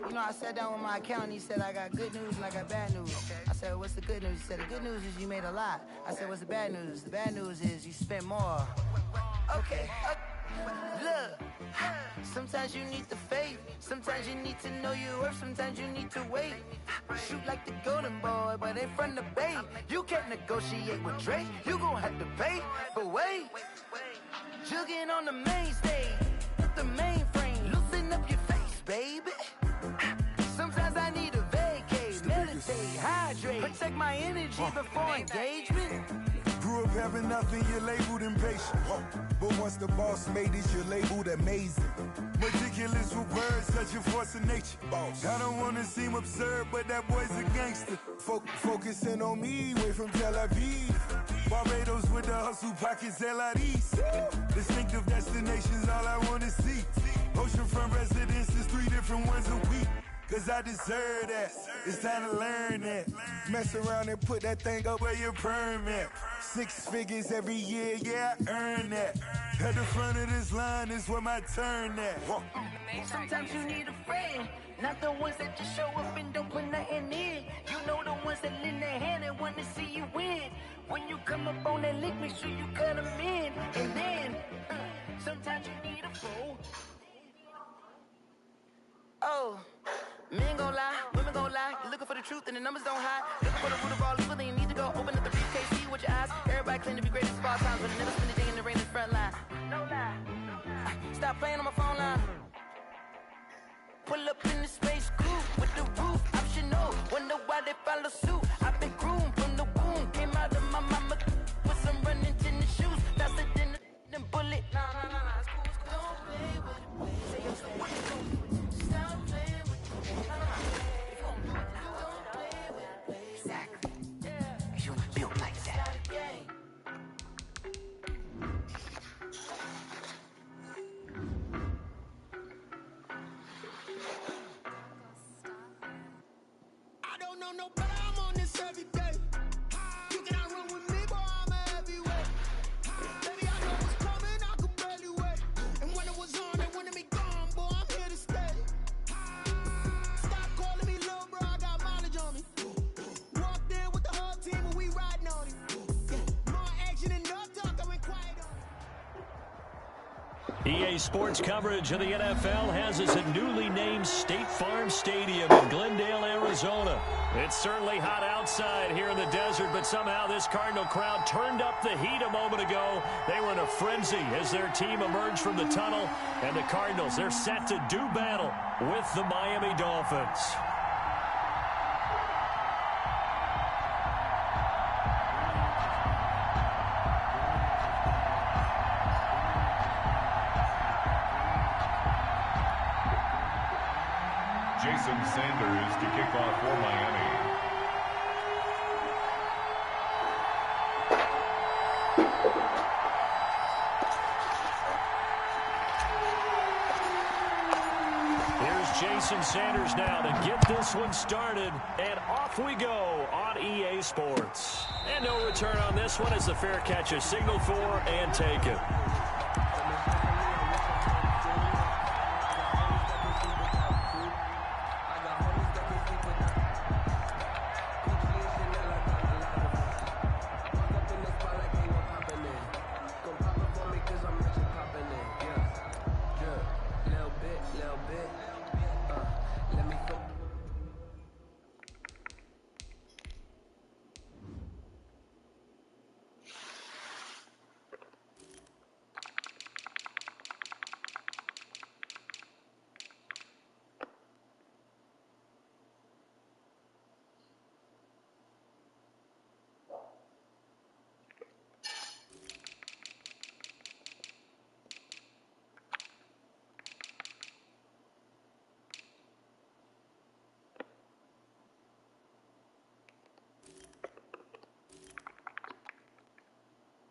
you know, I sat down with my accountant, he said I got good news and I got bad news. I said, what's the good news? He said, the good news is you made a lot. I said, what's the bad news? The bad news is you spent more. Okay. Look, sometimes you need the faith, sometimes you need to know your worth, sometimes you need to wait. Shoot like the golden boy, but in front of Bay. You can't negotiate with Drake, you gon' have to pay. But wait, jugging on the main stage, the mainframe, loosen up your face, baby. Sometimes I need a vacate, meditate, hydrate, protect my energy before engagement. Grew up having nothing, you're labeled impatient. But once the boss made it, you're labeled amazing. Ridiculous with words, such a force of nature. I don't wanna seem absurd, but that boy's a gangster. Focusing on me, way from Tel Aviv. Barbados with the hustle pockets, LIDs. Distinctive destinations, all I wanna see. Oceanfront residences, 3 different ones a week. Cause I deserve that, it's time to learn that. Mess around and put that thing up where your permit. 6 figures every year, yeah, I earn that. At the front of this line is where my turn at. Sometimes you need a friend, not the ones that just show up and don't put nothing in. You know the ones that lend their hand and want to see you win. When you come up on that lick, make sure you cut them in. And then, sometimes you need a fool. Oh, men gon' lie, women gon' lie. You're looking for the truth and the numbers don't hide. Looking for the root of all evil, then you need to go open up the briefcase, see with your eyes. Everybody claim to be greatest of all times, but I never spend a day in the rain in the front line. No lie. Stop playing on my phone line. Pull up in the space coupe with the roof optional. Wonder why they follow suit. I've been groomed from the womb. Came out of my mama with some running tennis shoes. Faster than a bullet. Nah, it's cool, it's cool. Don't play with it. Say your story. Stop playing with it. If you don't play with it. Exactly. You ain't built like that. I don't know nobody, I'm on this every day. You cannot run with me, boy, I'm a heavyweight. Baby, I know what's coming, I could barely wait. And when it was on, they wanted me gone, boy, I'm here to stay. Stop calling me little bro, I got mileage on me. Walked in with the whole team and we riding on it. More action and no talk, I went quiet on it. EA Sports coverage of the NFL has us at newly named State Farm Stadium in Glendale, Arizona. It's certainly hot outside here in the desert, but somehow this Cardinal crowd turned up the heat a moment ago. They were in a frenzy as their team emerged from the tunnel, and the Cardinals, they're set to do battle with the Miami Dolphins. Jason Sanders to kick off for Miami. Here's Jason Sanders now to get this one started, and off we go on EA Sports. And no return on this one as the fair catch is signaled for and taken.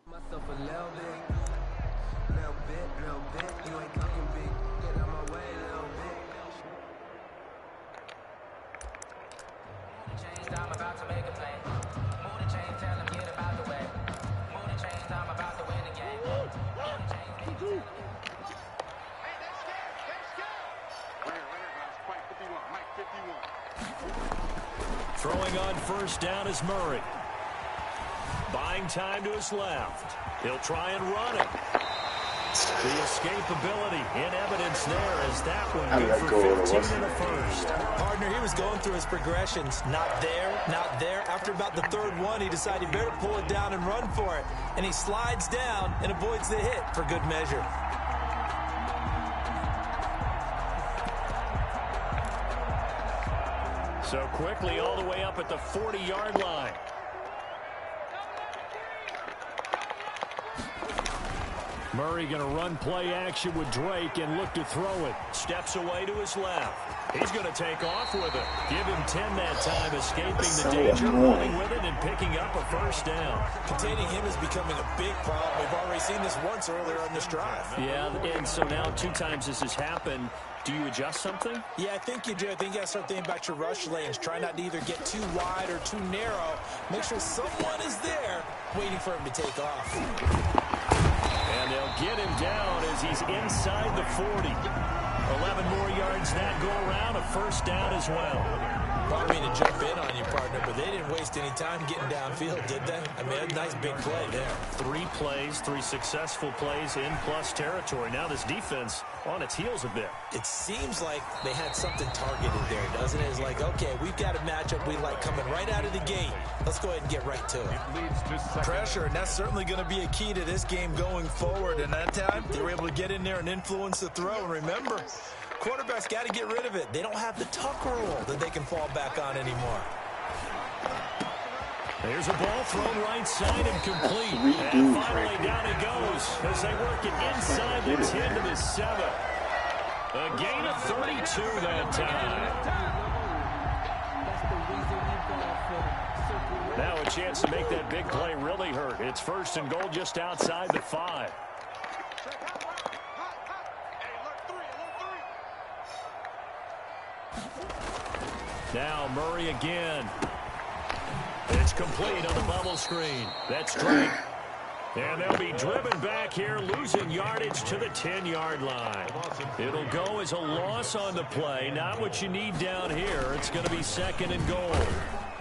Myself a little bit, you ain't talking big, get out my way a little bit. Move the chains, I'm about to make a play. Move the chains, tell them get about the way. Move the chains, I'm about to win the game. Move the chains, baby, tell them. Hey, they're scared. Mike 51. Throwing on first down is Murray. Buying time to his left. He'll try and run it. The escapability in evidence there as that one good for 15 in the first. Partner, he was going through his progressions. Not there, not there. After about the third one, he decided he better pull it down and run for it. And he slides down and avoids the hit for good measure. So quickly all the way up at the 40-yard line. Murray going to run play action with Drake and look to throw it. Steps away to his left. He's going to take off with it. Give him 10 that time, escaping the danger, running with it, and picking up a first down. Containing him is becoming a big problem. We've already seen this once earlier on this drive. Yeah, and so now 2 times this has happened. Do you adjust something? Yeah, I think you do. I think you got to start thinking about your rush lanes. Try not to either get too wide or too narrow. Make sure someone is there waiting for him to take off. And they'll get him down as he's inside the 40. 11 more yards that go around, a first down as well. I mean to jump in on you, partner, but they didn't waste any time getting downfield, did they? I mean, a nice big play there. 3 plays, 3 successful plays in plus territory. Now this defense on its heels a bit. It seems like they had something targeted there, doesn't it? It's like, okay, we've got a matchup we like coming right out of the gate. Let's go ahead and get right to it. Pressure, and that's certainly going to be a key to this game going forward. And that time, they were able to get in there and influence the throw. And remember, quarterbacks got to get rid of it. They don't have the tuck rule that they can fall back on anymore. There's a ball thrown right side and complete. And finally down it goes as they work it inside the 10 to the 7. A gain of 32 that time. Now a chance to make that big play really hurt. It's first and goal just outside the 5. Now Murray again. It's complete on the bubble screen. That's Drake. And they'll be driven back here, losing yardage to the 10-yard line. It'll go as a loss on the play. Not what you need down here. It's going to be second and goal.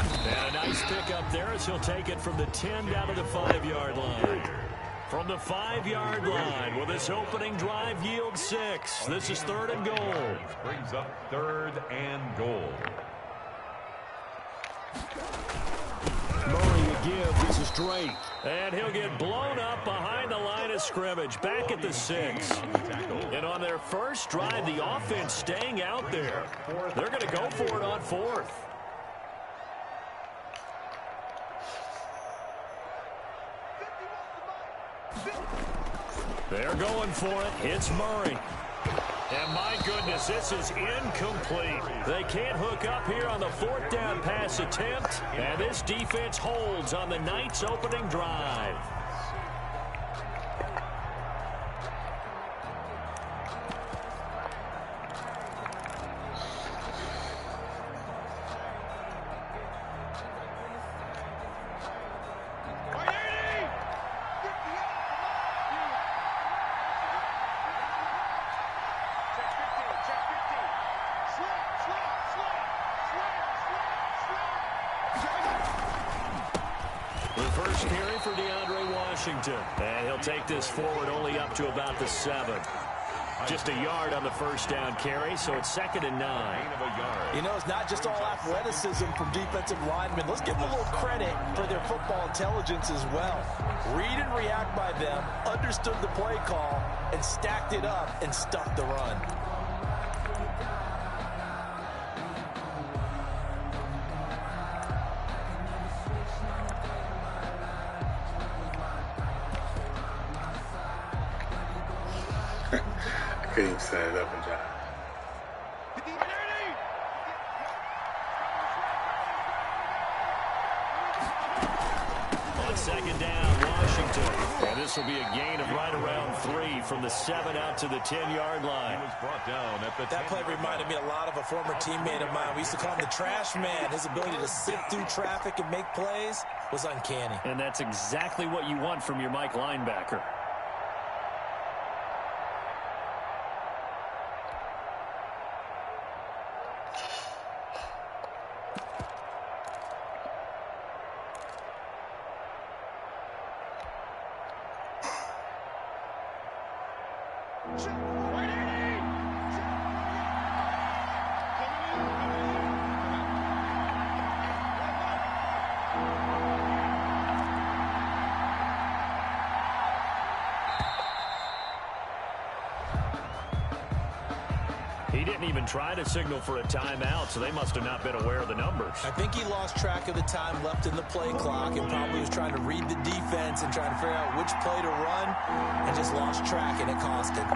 And a nice pickup there as he'll take it from the 10 down to the 5-yard line. From the 5-yard line, will this opening drive yield 6? This is third and goal. Brings up third and goal. Murray to give. This is Drake. And he'll get blown up behind the line of scrimmage. Back at the 6. And on their first drive, the offense staying out there. They're going to go for it on 4th. They're going for it. It's Murray. And my goodness, this is incomplete. They can't hook up here on the 4th down pass attempt. And this defense holds on the night's opening drive. And he'll take this forward only up to about the 7. Just a yard on the first down carry, so it's 2nd and 9. You know, it's not just all athleticism from defensive linemen. Let's give them a little credit for their football intelligence as well. Read and react by them, understood the play call, and stacked it up and stuffed the run. Couldn't even set it up in time. On 2nd down, Washington. And this will be a gain of right around 3 from the 7 out to the 10-yard line. He was brought down at the that play reminded me a lot of a former teammate of mine. We used to call him the trash man. His ability to sift through traffic and make plays was uncanny. And that's exactly what you want from your Mike linebacker. He didn't even try to signal for a timeout, so they must have not been aware of the numbers. I think he lost track of the time left in the play clock and probably was trying to read the defense and trying to figure out which play to run and just lost track, and it cost him.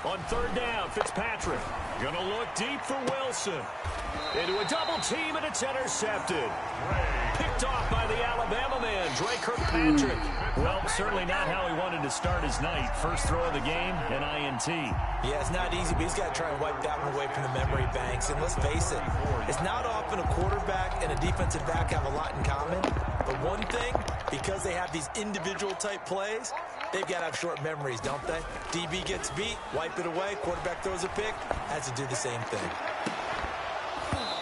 On third down, Fitzpatrick going to look deep for Wilson. Into a double team, and it's intercepted. Picked off by the Alabama man, Dre Kirkpatrick. Well, certainly not how he wanted to start his night. First throw of the game, an INT. Yeah, it's not easy, but he's got to try and wipe that one away from the memory banks. And let's face it, it's not often a quarterback and a defensive back have a lot in common. But one thing, because they have these individual type plays, they've got to have short memories, don't they? DB gets beat, wipe it away, quarterback throws a pick, has to do the same thing.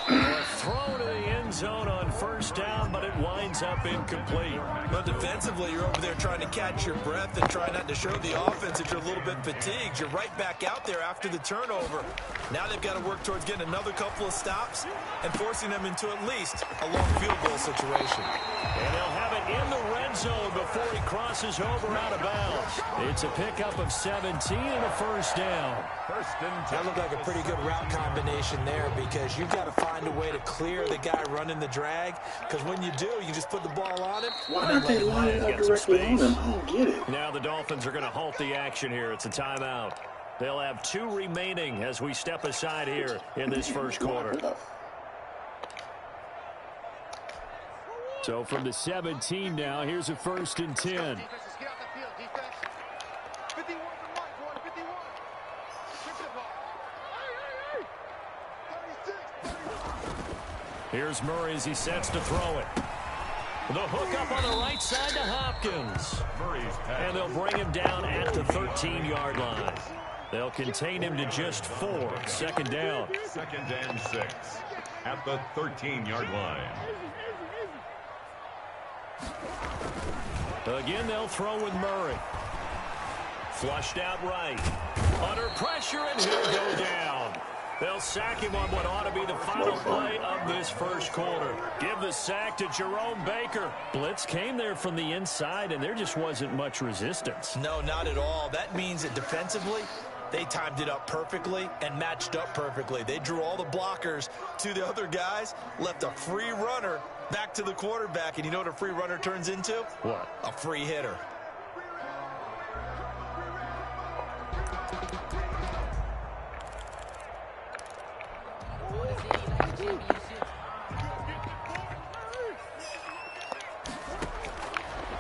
A throw to the end zone on first down, but it winds up incomplete. But defensively, you're over there trying to catch your breath and try not to show the offense that you're a little bit fatigued. You're right back out there after the turnover. Now they've got to work towards getting another couple of stops and forcing them into at least a long field goal situation. And they'll have it in the red zone before he crosses over out of bounds. It's a pickup of 17 and a first down. That looked like a pretty good route combination there because you've got to find a way to clear the guy running the drag, because when you do, you just put the ball on him. Why aren't they lining up directly on him? I don't get it. Now the Dolphins are going to halt the action here. It's a timeout. They'll have 2 remaining as we step aside here in this first quarter. So from the 17 now, here's a 1st and 10. Here's Murray as he sets to throw it. The hook up on the right side to Hopkins. And they'll bring him down at the 13-yard line. They'll contain him to just 4. 2nd down. 2nd and 6 at the 13-yard line. Again, they'll throw with Murray. Flushed out right. Under pressure, and he'll go down. They'll sack him on what ought to be the final play of this first quarter. Give the sack to Jerome Baker. Blitz came there from the inside, and there just wasn't much resistance. No, not at all. That means that defensively, they timed it up perfectly and matched up perfectly. They drew all the blockers to the other guys, left a free runner back to the quarterback, and you know what a free runner turns into? What? A free hitter.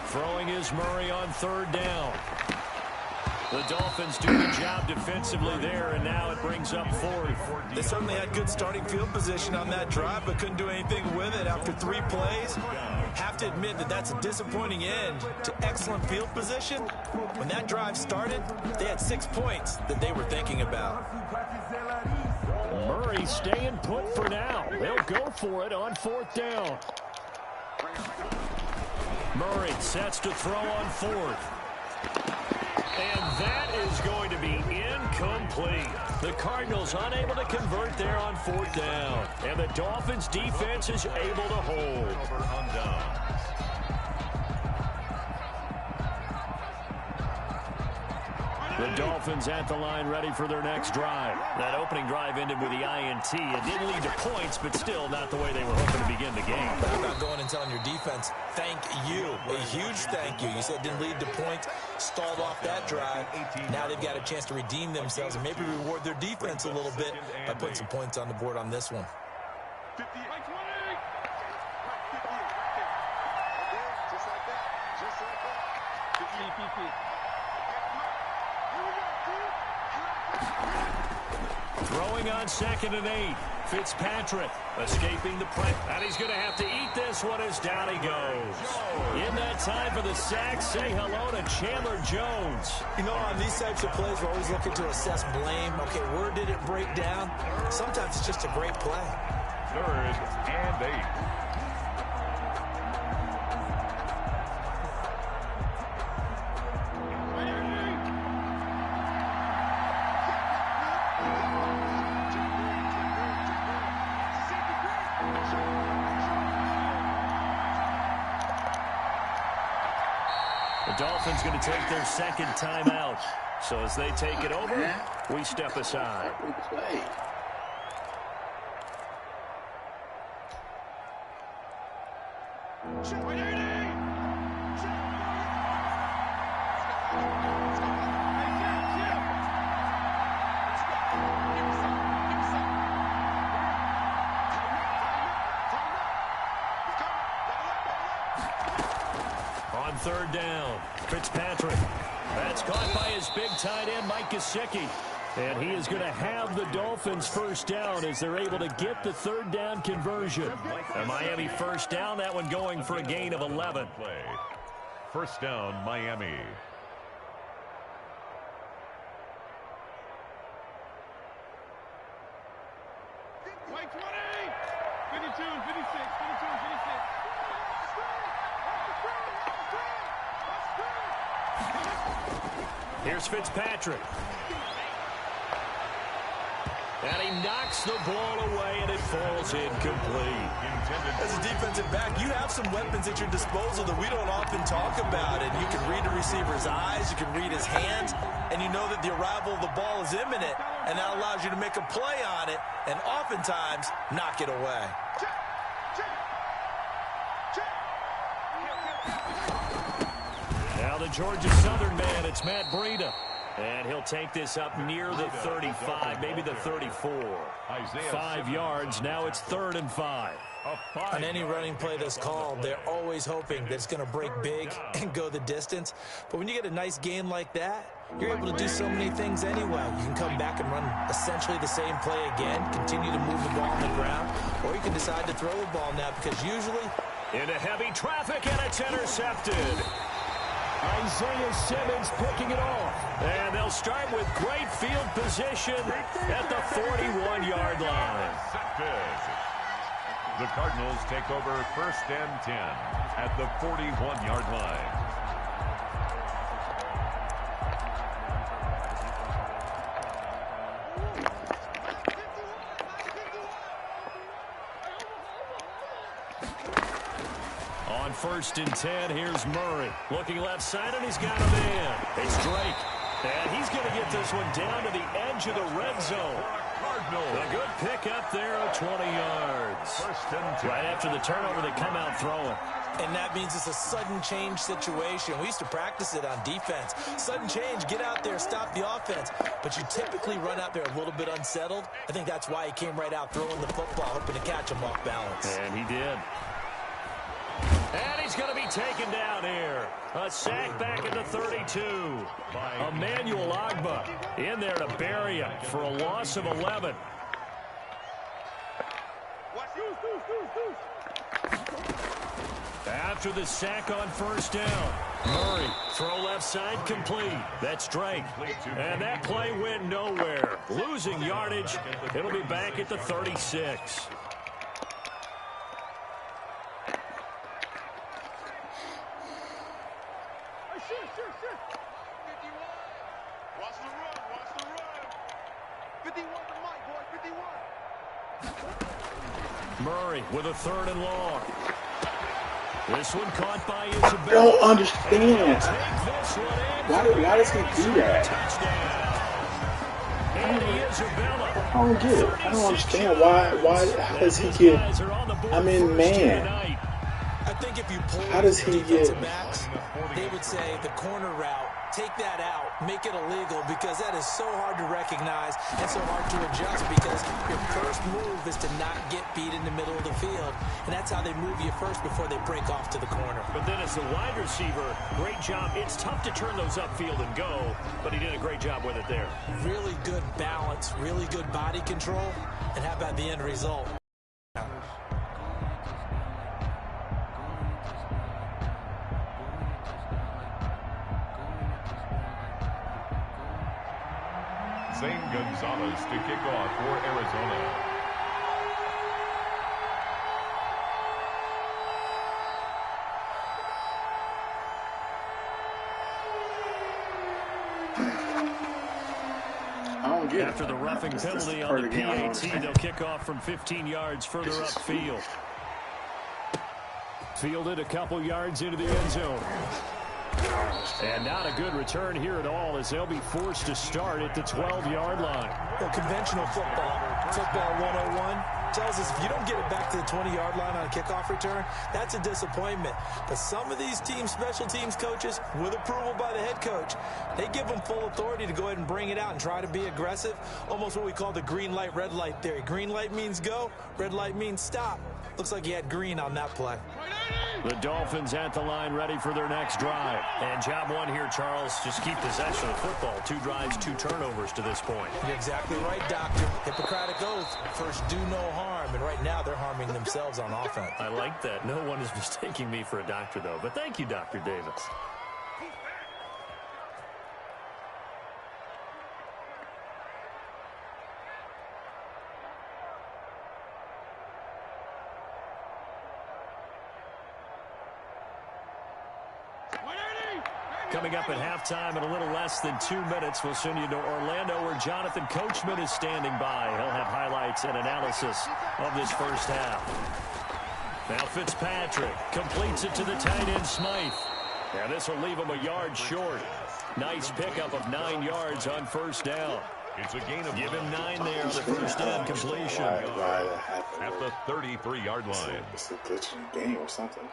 Throwing is Murray on 3rd down. The Dolphins do the job defensively there, and now it brings up 4th. They certainly had good starting field position on that drive, but couldn't do anything with it after 3 plays. Have to admit that that's a disappointing end to excellent field position. When that drive started, they had 6 points that they were thinking about. Murray staying put for now. They'll go for it on 4th down. Murray sets to throw on 4th. And that is going to be incomplete. The Cardinals unable to convert there on 4th down. And the Dolphins defense is able to hold. The Dolphins at the line ready for their next drive. That opening drive ended with the INT. It didn't lead to points, but still not the way they were hoping to begin the game. How about going and telling your defense, thank you, a huge thank you. You said it didn't lead to points, stalled off that drive. Now they've got a chance to redeem themselves and maybe reward their defense a little bit by putting some points on the board on this one. Throwing on 2nd and 8. Fitzpatrick escaping the press. And he's going to have to eat this one as down he goes. In that time for the sack, say hello to Chandler Jones. You know, on these types of plays, we're always looking to assess blame. Okay, where did it break down? Sometimes it's just a great play. 3rd and 8. The Dolphins going to take their second timeout. So as they take it over, we step aside. On third down, Fitzpatrick. That's caught by his big tight end, Mike Gesicki. And he is going to have the Dolphins first down as they're able to get the third down conversion. A Miami first down, that one going for a gain of 11. First down, Miami. Wait, 20, 52, 56, 52, 56. Here's Fitzpatrick. And he knocks the ball away, and it falls incomplete. As a defensive back, you have some weapons at your disposal that we don't often talk about. And you can read the receiver's eyes, you can read his hands, and you know that the arrival of the ball is imminent. And that allows you to make a play on it, and oftentimes knock it away. Now the Georgia Southern man, it's Matt Breida. And he'll take this up near the 35, maybe the 34. 5 yards, now it's 3rd and 5. On any running play that's called, they're always hoping that it's going to break big and go the distance. But when you get a nice gain like that, you're able to do so many things anyway. You can come back and run essentially the same play again, continue to move the ball on the ground, or you can decide to throw the ball now because usually... Into heavy traffic, and it's intercepted. Isaiah Simmons picking it off. And they'll start with great field position at the 41-yard line. The Cardinals take over 1st and 10 at the 41-yard line. On 1st and 10, here's Murray. Looking left side, and he's got a man. It's Drake. And he's going to get this one down to the edge of the red zone. A good pick up there of 20 yards. Right after the turnover, they come out throwing. And that means it's a sudden change situation. We used to practice it on defense. Sudden change, get out there, stop the offense. But you typically run out there a little bit unsettled. I think that's why he came right out throwing the football, hoping to catch him off balance. And he did. And he's going to be taken down here. A sack back at the 32. Emmanuel Ogbah in there to bury him for a loss of 11. After the sack on 1st down, Murray, throw left side complete. That's Drake. And that play went nowhere. Losing yardage. It'll be back at the 36. Watch the run, watch the run. 51 to Mike, boy, 51. Murray with a 3rd and long. This one caught by I Isabella. don't understand. Why does he do that? I don't get it. I don't understand how does he get... I mean, man. How does he get... They would say the corner route, take that out, make it illegal, because that is so hard to recognize and so hard to adjust, because your first move is to not get beat in the middle of the field, and that's how they move you first before they break off to the corner. But then as the wide receiver, great job. It's tough to turn those upfield and go, but he did a great job with it there. Really good balance, really good body control, and how about the end result? Zane Gonzalez to kick off for Arizona. After the roughing penalty on the PAT, they'll kick off from 15 yards further upfield. Fielded a couple yards into the end zone. And not a good return here at all as they'll be forced to start at the 12-yard line. Well, conventional football 101, tells us if you don't get it back to the 20-yard line on a kickoff return, that's a disappointment. But some of these special teams coaches, with approval by the head coach, they give them full authority to go ahead and bring it out and try to be aggressive, almost what we call the green light, red light theory. Green light means go, red light means stop. Looks like he had green on that play. The Dolphins at the line ready for their next drive. And job one here, Charles, just keep possession of the football. 2 drives, 2 turnovers to this point. You're exactly right, Doctor. Hippocratic oath. First, do no harm. And right now, they're harming themselves on offense. I like that. No one is mistaking me for a doctor, though. But thank you, Dr. Davis. Coming up at halftime in a little less than 2 minutes, we'll send you to Orlando where Jonathan Coachman is standing by. He'll have highlights and analysis of this first half. Now Fitzpatrick completes it to the tight end Smythe. And this will leave him a yard short. Nice pickup of 9 yards on first down. It's a gain of Give him 9 there on the first down completion. At the 33-yard line. It's a glitch in the game or something.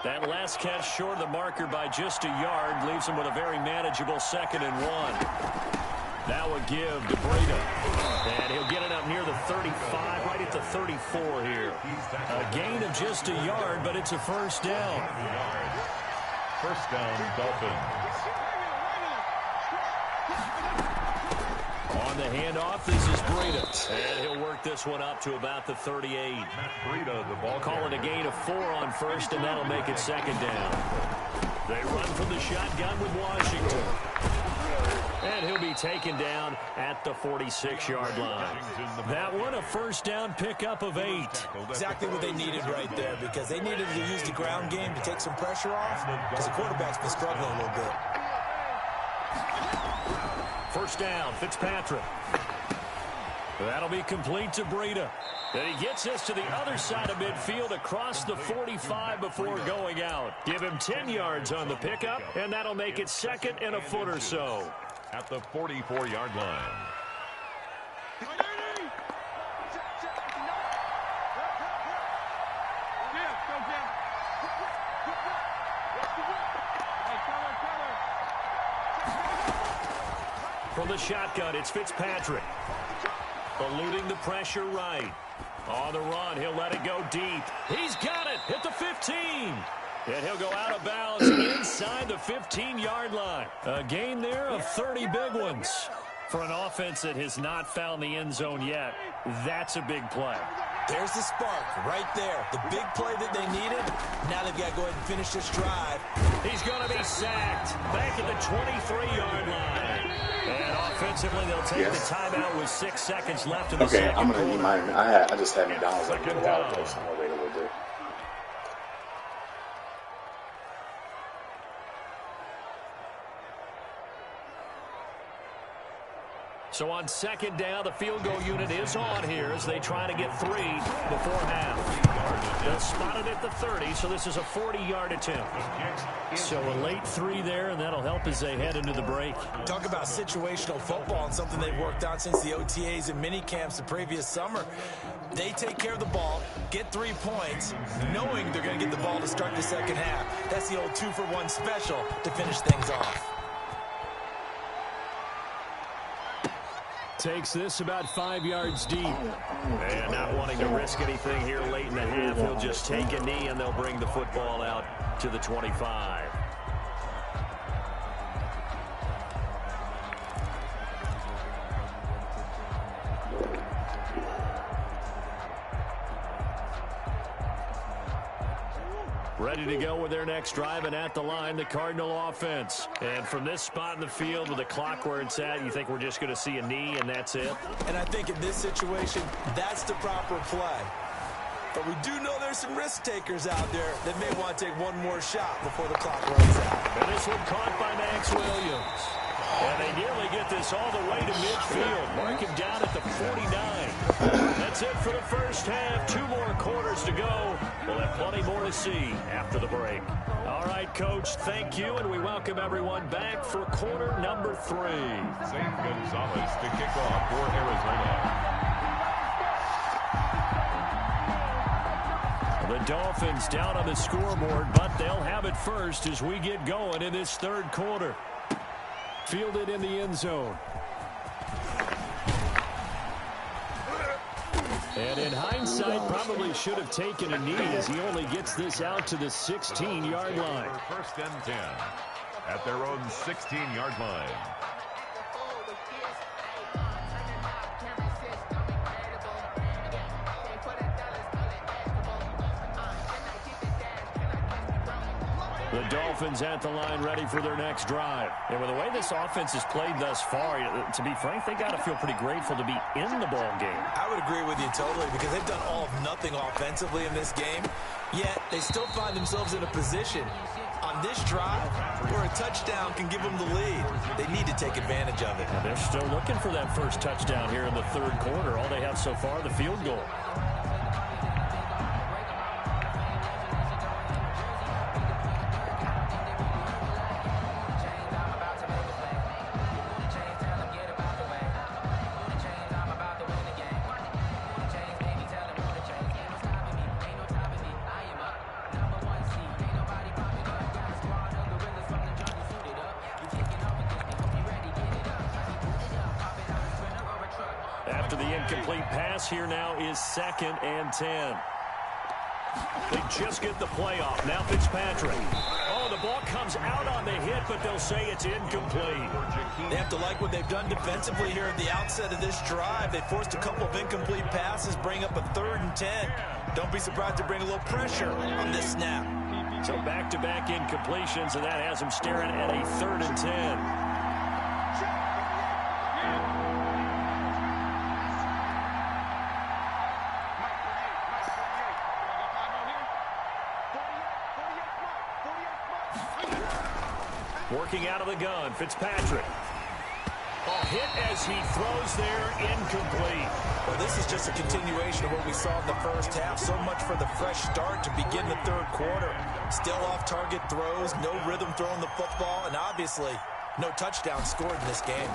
That last catch short of the marker by just a yard leaves him with a very manageable 2nd and 1. That would give to Breida. And he'll get it up near the 35, right at the 34 here. A gain of just a yard, but it's a first down. First down, Dolphins. On the handoff, this is Breida. And he'll work this one up to about the 38. Breida, the ball. Call it a gain of 4 on first, and that'll make it 2nd down. They run from the shotgun with Washington. And he'll be taken down at the 46-yard line. That one, a first down pickup of 8. Exactly what they needed right there, because they needed to use the ground game to take some pressure off, because the quarterback's been struggling a little bit. First down, Fitzpatrick. That'll be complete to Breida. And he gets us to the other side of midfield across the 45 before going out. Give him 10 yards on the pickup, and that'll make it 2nd and a foot or so. At the 44-yard line. From the shotgun, it's Fitzpatrick. Eluding the pressure right. On the run, he'll let it go deep. He's got it at the 15. And he'll go out of bounds inside the 15-yard line. A gain there of 30 big ones. For an offense that has not found the end zone yet, that's a big play. There's the spark right there. The big play that they needed. Now they've got to go ahead and finish this drive. He's going to be sacked back at the 23-yard line. And offensively, they'll take the timeout with 6 seconds left in the second quarter. I'm going to need mine. I just had McDonald's like a while ago, so I'm going to wait a little bit. So on 2nd down, the field goal unit is on here as they try to get 3 before half. They'll spot it at the 30, so this is a 40-yard attempt. So a late 3 there, and that'll help as they head into the break. Talk about situational football and something they've worked out since the OTAs and mini camps the previous summer. They take care of the ball, get 3 points, knowing they're going to get the ball to start the second half. That's the old 2-for-1 special to finish things off. Takes this about 5 yards deep. And not wanting to risk anything here late in the half, he'll just take a knee and they'll bring the football out to the 25. Ready to go with their next drive, and at the line, the Cardinal offense. And from this spot in the field with the clock where it's at, you think we're just going to see a knee and that's it? And I think in this situation, that's the proper play. But we do know there's some risk takers out there that may want to take one more shot before the clock runs out. And this one caught by Max Williams. And they nearly get this this all the way to midfield. Mark him down at the 49. That's it for the first half. 2 more quarters to go. We'll have plenty more to see after the break. All right, Coach, thank you, and we welcome everyone back for quarter number 3. Zane Gonzalez to kick off for Arizona. The Dolphins down on the scoreboard, but they'll have it first as we get going in this third quarter. Fielded in the end zone. And in hindsight, probably should have taken a knee as he only gets this out to the 16-yard line. First and 10 at their own 16-yard line. The Dolphins at the line ready for their next drive. And with the way this offense has played thus far, to be frank, they got to feel pretty grateful to be in the ball game. I would agree with you totally because they've done all of nothing offensively in this game, yet they still find themselves in a position on this drive where a touchdown can give them the lead. They need to take advantage of it. And they're still looking for that first touchdown here in the third quarter. All they have so far, the field goal. After the incomplete pass, here now is 2nd and 10. They just get the play off. Now Fitzpatrick. Oh, the ball comes out on the hit, but they'll say it's incomplete. They have to like what they've done defensively here at the outset of this drive. They forced a couple of incomplete passes, bring up a 3rd and 10. Don't be surprised to bring a little pressure on this snap. So back-to-back incompletions, and that has them staring at a 3rd and 10. Working out of the gun, Fitzpatrick. Oh, hit as he throws there, incomplete. Well, this is just a continuation of what we saw in the first half. So much for the fresh start to begin the third quarter. Still off-target throws, no rhythm throwing the football, and obviously no touchdown scored in this game.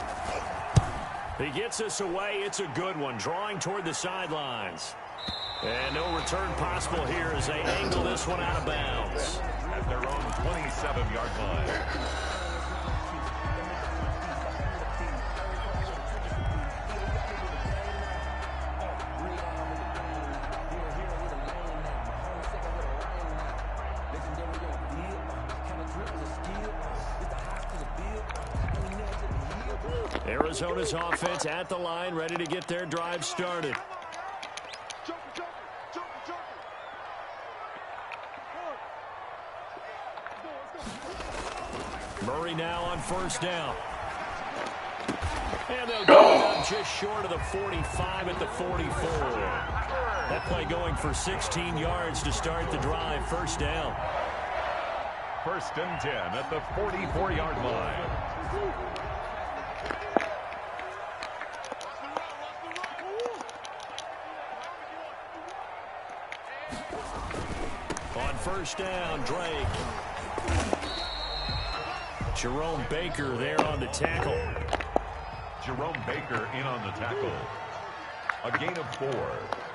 He gets us away. It's a good one, drawing toward the sidelines. And no return possible here as they angle this one out of bounds. At their own 27-yard line. Arizona's offense at the line, ready to get their drive started. Murray now on first down. And they'll go up just short of the 45 at the 44. That play going for 16 yards to start the drive. First down. First and 10 at the 44-yard line. On first down, Drake. Jerome Baker there on the tackle. Jerome Baker in on the tackle. A gain of 4.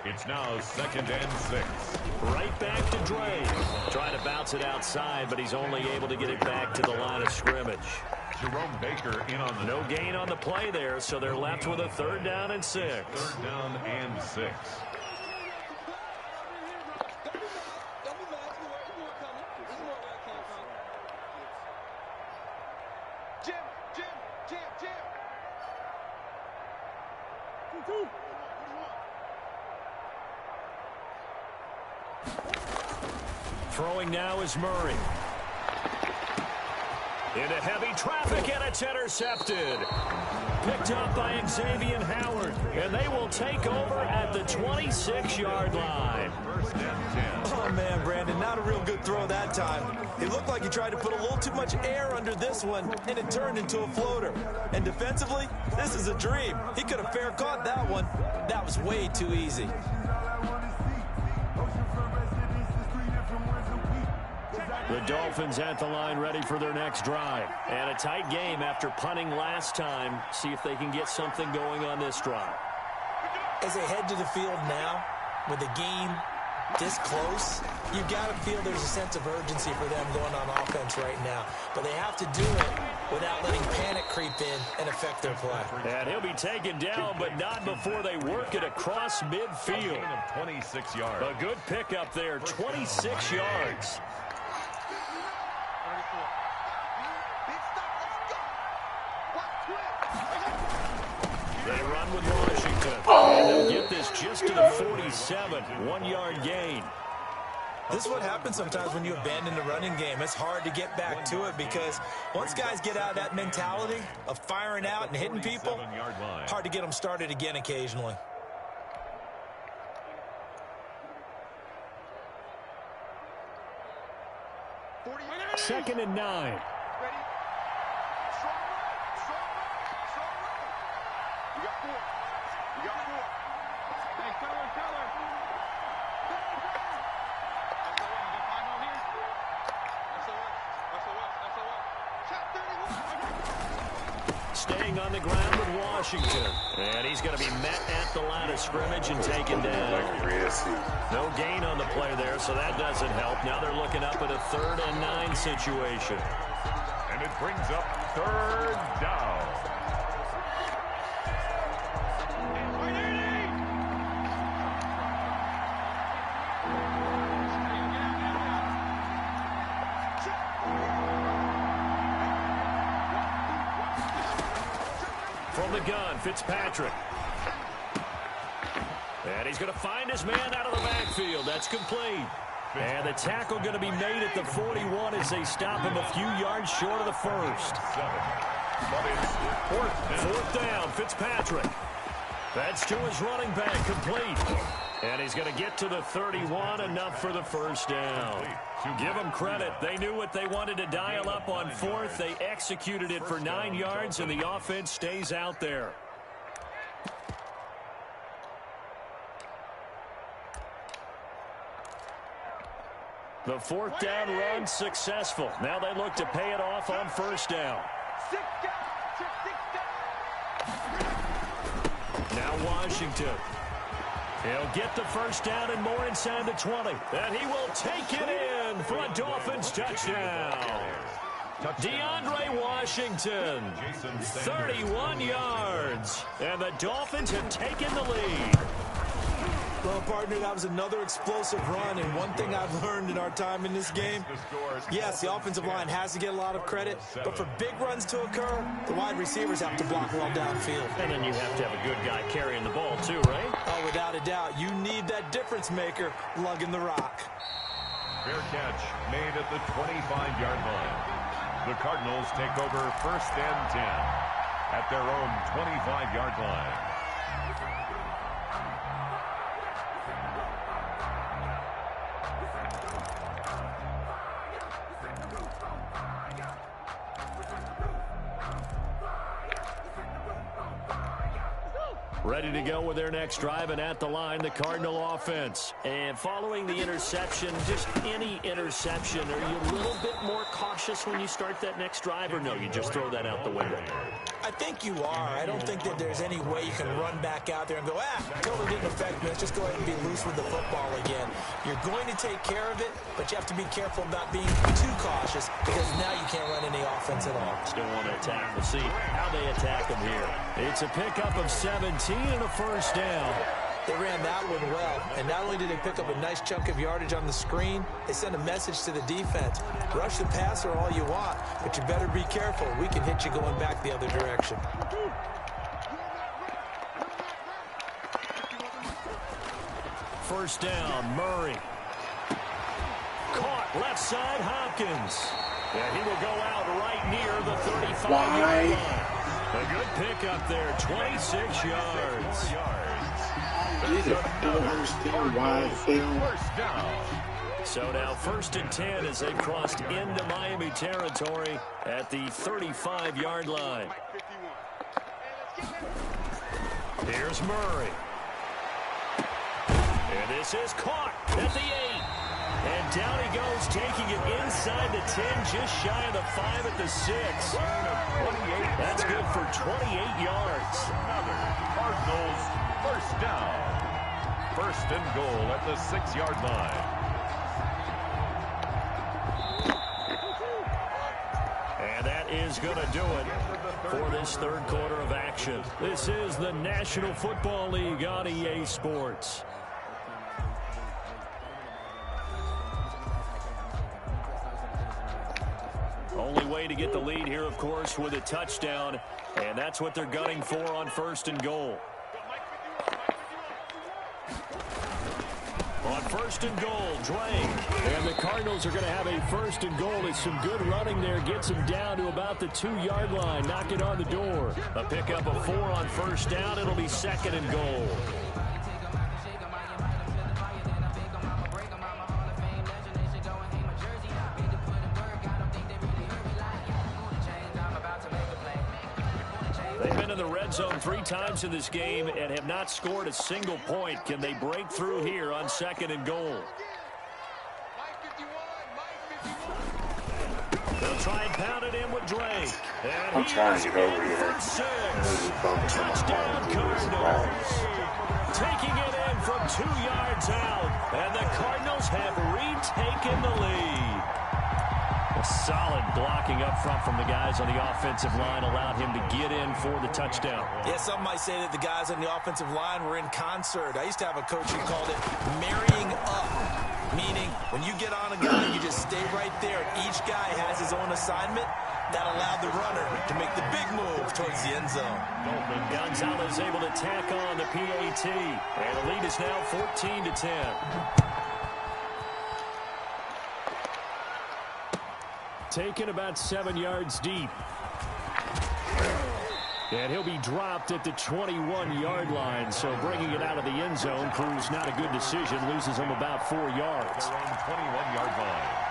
It's now 2nd and 6. Right back to Drake. Trying to bounce it outside, but he's only able to get it back to the line of scrimmage. Jerome Baker in on the No gain on the play there, so they're left with a 3rd down and 6. 3rd down and 6. Throwing now is Murray. Into heavy traffic, and it's intercepted. Picked up by Xavier Howard, and they will take over at the 26-yard line. Oh, man, Brandon, not a real good throw that time. It looked like he tried to put a little too much air under this one, and it turned into a floater. And defensively, this is a dream. He could have fair caught that one. That was way too easy. The Dolphins at the line ready for their next drive. And a tight game after punting last time. See if they can get something going on this drive. As they head to the field now, with the game this close, you've got to feel there's a sense of urgency for them going on offense right now. But they have to do it without letting panic creep in and affect their play. And he'll be taken down, but not before they work it across midfield. 26 yards. A good pickup there, 26 yards. They run with Washington. And they'll get this just to the 47. 1-yard gain. This is what happens sometimes when you abandon the running game. It's hard to get back to it because once guys get out of that mentality of firing out and hitting people, hard to get them started again occasionally. Second and 9. Staying on the ground with Washington. And he's going to be met at the line of scrimmage and taken down. No gain on the play there, so that doesn't help. Now they're looking up at a 3rd and 9 situation. And it brings up 3rd down. From the gun, Fitzpatrick. And he's going to find his man out of the backfield. That's complete. And the tackle going to be made at the 41 as they stop him a few yards short of the first. Fourth down, Fitzpatrick. That's to his running back, complete. And he's going to get to the 31, enough for the first down. Give them credit. They knew what they wanted to dial up on 4th. They executed it for 9 yards, and the offense stays out there. The 4th down run successful. Now they look to pay it off on 1st down. Now Washington. He'll get the first down and more inside the 20. And he will take it in for a Dolphins touchdown. DeAndre Washington, 31 yards. And the Dolphins have taken the lead. Well, partner, that was another explosive run, and one thing I've learned in our time in this game, yes, the offensive line has to get a lot of credit, but for big runs to occur, the wide receivers have to block well downfield. And then you have to have a good guy carrying the ball too, right? Oh, without a doubt. You need that difference maker lugging the rock. Fair catch made at the 25-yard line. The Cardinals take over 1st and 10 at their own 25-yard line. Ready to go with their next drive, and at the line, the Cardinal offense. And following the interception, just any interception, are you a little bit more cautious when you start that next drive, or no, you just throw that out the window? I think you are. I don't think that there's any way you can run back out there and go, totally didn't affect me. Let's just go ahead and be loose with the football again. You're going to take care of it, but you have to be careful about being too cautious because now you can't run any offense at all. Still want to attack. We'll see how they attack them here. It's a pickup of 17 and a first down. They ran that one well, and not only did they pick up a nice chunk of yardage on the screen, they sent a message to the defense. Rush the passer all you want, but you better be careful. We can hit you going back the other direction. First down, Murray. Caught left side, Hopkins. Yeah, he will go out right near the 35-yard Why? line. A good pickup there, 26 yards. I don't understand why I failed. First down. So now 1st and 10 as they've crossed into Miami territory at the 35-yard line. Here's Murray. And this is caught at the 8. And down he goes, taking it inside the 10, just shy of the 5 at the 6. That's good for 28 yards. Another Cardinals first down. 1st and goal at the 6-yard line. And that is going to do it for this 3rd quarter of action. This is the National Football League on EA Sports. Only way to get the lead here, of course, with a touchdown, and that's what they're gunning for on 1st and goal. On 1st and goal, Drake. And the Cardinals are going to have a 1st and goal. It's some good running there. Gets him down to about the 2-yard line. Knock it on the door. A pickup of 4 on 1st down. It'll be 2nd and goal. They've been in the red zone 3 times in this game and have not scored a single point. Can they break through here on 2nd and goal? They'll try and pound it in with Drake. And I'm trying to get over here. Touchdown Cardinals. Taking it in from 2 yards out. And the Cardinals have retaken the lead. A solid blocking up front from the guys on the offensive line allowed him to get in for the touchdown. Yeah, some might say that the guys on the offensive line were in concert. I used to have a coach who called it marrying up, meaning when you get on a guy, you just stay right there. Each guy has his own assignment. That allowed the runner to make the big move towards the end zone. Gonzalez able to tack on the PAT, and the lead is now 14-10. Taken about 7 yards deep. And he'll be dropped at the 21-yard line. So bringing it out of the end zone proves not a good decision. Loses him about 4 yards. 21-yard line.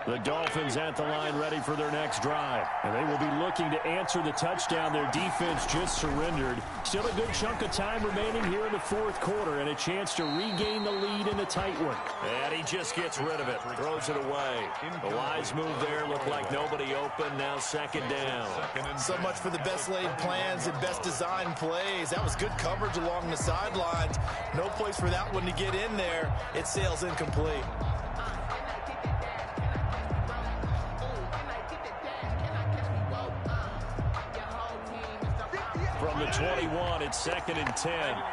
The Dolphins at the line ready for their next drive. And they will be looking to answer the touchdown. Their defense just surrendered. Still a good chunk of time remaining here in the 4th quarter and a chance to regain the lead in a tight one. And he just gets rid of it. Throws it away. The wise move there. Looked like nobody open. Now 2nd down. So much for the best laid plans and best designed plays. That was good coverage along the sidelines. No place for that one to get in there. It sails incomplete. From the 21, it's 2nd and 10.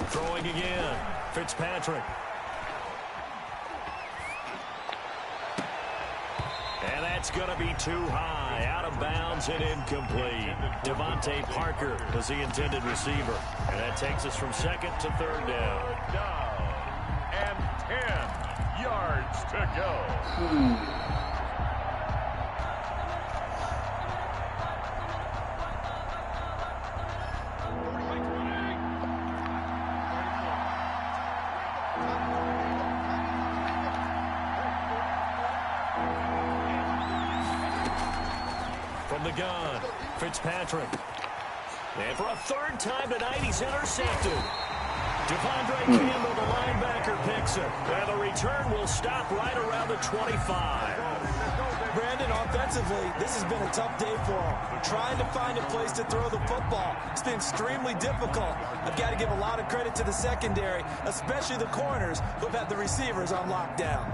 Throwing again, Fitzpatrick. And that's going to be too high, out of bounds and incomplete. Devontae Parker was the intended receiver. And that takes us from 2nd to 3rd down. And 10 yards to go. From the gun, Fitzpatrick. And for a 3rd time tonight, he's intercepted. Devondre Campbell, the linebacker, picks it. And the return will stop right around the 25. Brandon, offensively, this has been a tough day for him. Trying to find a place to throw the football. It's been extremely difficult. I've got to give a lot of credit to the secondary, especially the corners who have had the receivers on lockdown.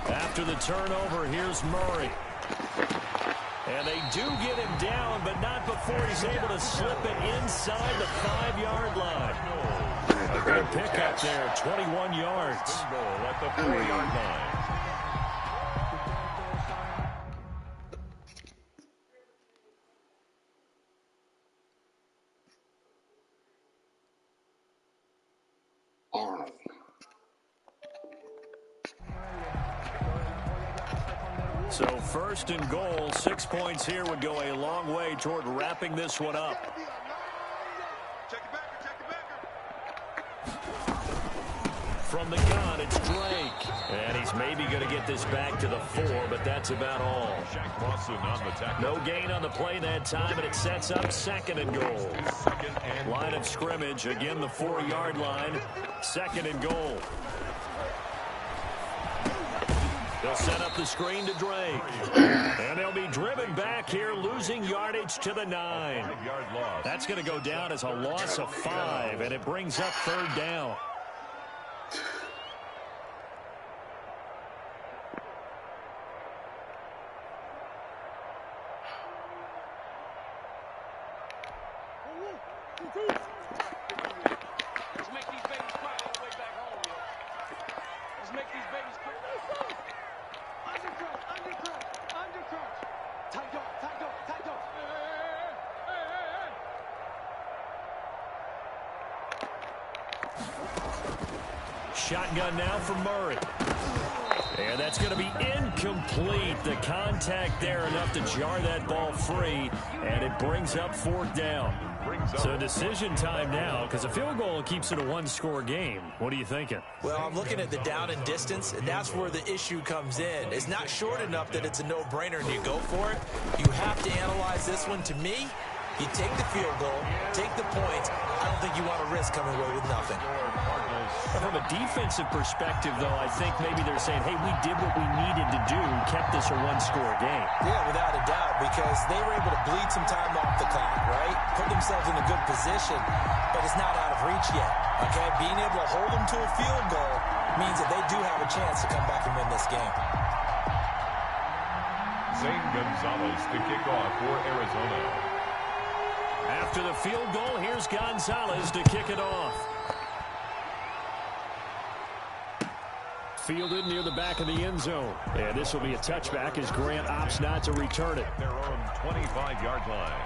After the turnover, here's Murray. And they do get him down, but not before he's able to slip it inside the 5-yard line. A good pickup there, 21 yards. At the 4-yard line. Arnold. So first and goal, 6 points here would go a long way toward wrapping this one up. From the gun, it's Drake. And he's maybe going to get this back to the 4, but that's about all. No gain on the play that time, and it sets up second and goal. Line of scrimmage, again the 4-yard line. Second and goal. They'll set up the screen to Drake. And they'll be driven back here, losing yardage to the 9. That's going to go down as a loss of 5, and it brings up third down. Let's make these babies cry all the way back home, yo. Let's make these babies cry. Undercrush. Tight dog. Shotgun now for Murray. And that's going to be incomplete. The contact there enough to jar that ball free, and it brings up fourth down. So decision time now, because a field goal keeps it a one-score game. What are you thinking? Well, I'm looking at the down and distance, and that's where the issue comes in. It's not short enough that it's a no-brainer and you go for it. You have to analyze this one. To me, you take the field goal, take the points. I don't think you want to risk coming away with nothing. From a defensive perspective, though, I think maybe they're saying, hey, we did what we needed to do, kept this a one-score game. Yeah, without a doubt, because they were able to bleed some time off the clock, right? Put themselves in a good position, but it's not out of reach yet, okay? Being able to hold them to a field goal means that they do have a chance to come back and win this game. Zane Gonzalez to kick off for Arizona. After the field goal, here's Gonzalez to kick it off. Fielded near the back of the end zone. And this will be a touchback as Grant opts not to return it. Their own 25-yard line.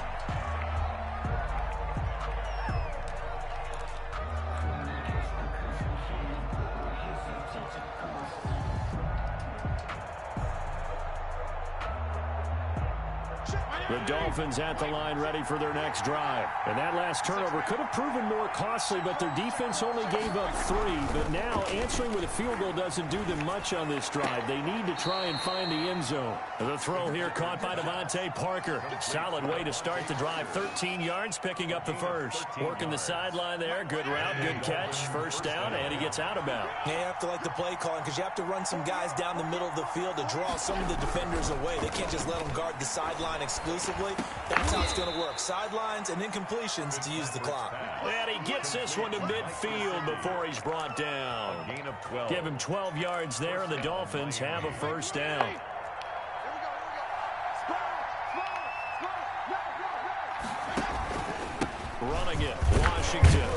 The Dolphins at the line ready for their next drive. And that last turnover could have proven more costly, but their defense only gave up 3. But now answering with a field goal doesn't do them much on this drive. They need to try and find the end zone. The throw here caught by Devontae Parker. Solid way to start the drive. 13 yards, picking up the first. Working the sideline there. Good route, good catch. First down, and he gets out of bounds. Yeah, you have to like the play calling because you have to run some guys down the middle of the field to draw some of the defenders away. They can't just let them guard the sideline exclusively. That's how it's going to work. Sidelines and incompletions to use the clock. And he gets this one to midfield before he's brought down. Gain of 12. Give him 12 yards there, and the Dolphins have a first down. Running it, Washington.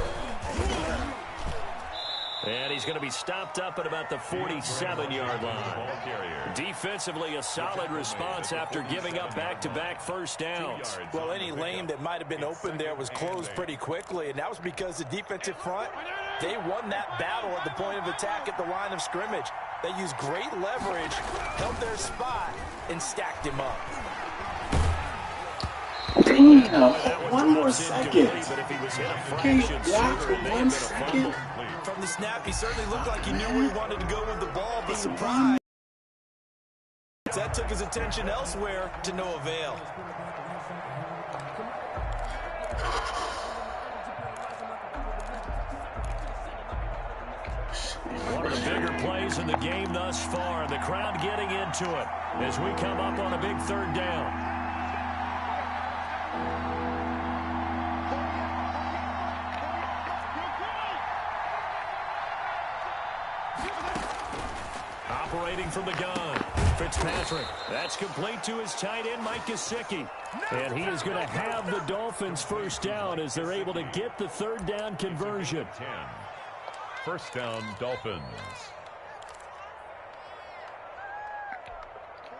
And he's going to be stopped up at about the 47-yard line. Defensively, a solid response after giving up back-to-back first downs. Well, any lane that might have been open there was closed pretty quickly, and that was because the defensive front, they won that battle at the point of attack at the line of scrimmage. They used great leverage, held their spot, and stacked him up. Damn, 1 more second. Can you block for 1 second? From the snap, he certainly looked like he knew where he wanted to go with the ball, but surprise. yards. That took his attention elsewhere to no avail. One of the bigger plays in the game thus far. The crowd getting into it as we come up on a big third down. Operating from the gun, Fitzpatrick. That's complete to his tight end, Mike Gesicki. And he is going to have the Dolphins first down as they're able to get the third down conversion. 10. First down, Dolphins.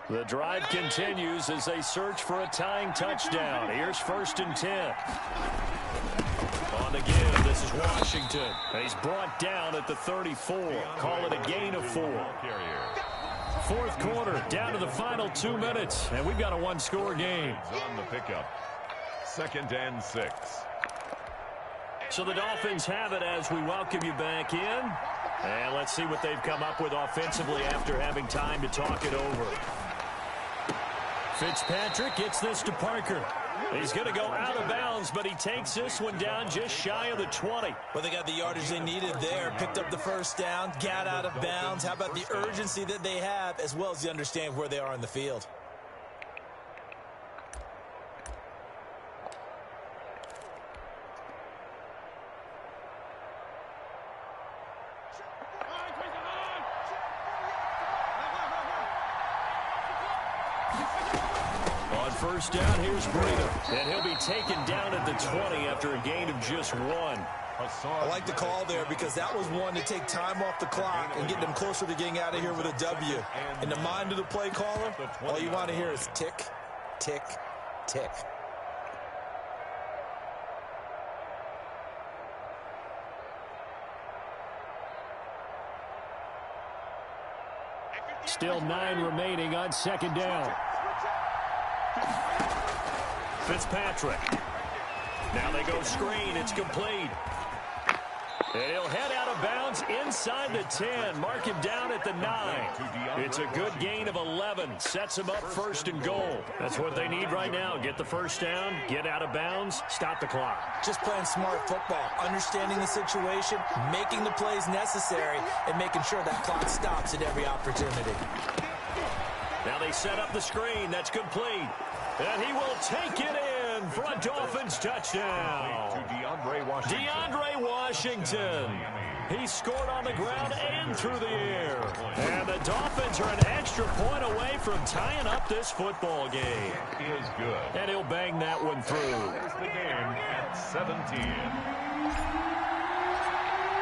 The drive continues as they search for a tying touchdown. Here's 1st and 10. On the give, this is Washington. He's brought down at the 34. Call it a gain of 4. Fourth quarter, down to the final 2 minutes, and we've got a one-score game. On the pickup. 2nd and 6. So the Dolphins have it as we welcome you back in. And let's see what they've come up with offensively after having time to talk it over. Fitzpatrick gets this to Parker. He's going to go out of bounds, but he takes this one down just shy of the 20. Well, they got the yardage they needed there. Picked up the first down, got out of bounds. How about the urgency that they have, as well as they understand where they are in the field? First down, here's Breida. And he'll be taken down at the 20 after a gain of just 1. I like the call there because that was one to take time off the clock and get them closer to getting out of here with a W. In the mind of the play caller, all you want to hear is tick, tick, tick. Still 9 remaining on 2nd down. Fitzpatrick. Now they go screen. It's complete. And he'll head out of bounds inside the 10. Mark him down at the 9. It's a good gain of 11. Sets him up 1st and goal. That's what they need right now. Get the first down, get out of bounds, stop the clock. Just playing smart football, understanding the situation, making the plays necessary, and making sure that clock stops at every opportunity. Now they set up the screen. That's complete. And he will take it in for a Dolphins touchdown. DeAndre Washington. He scored on the ground and through the air. And the Dolphins are an extra point away from tying up this football game. He is good. And he'll bang that one through. There's the game at 17.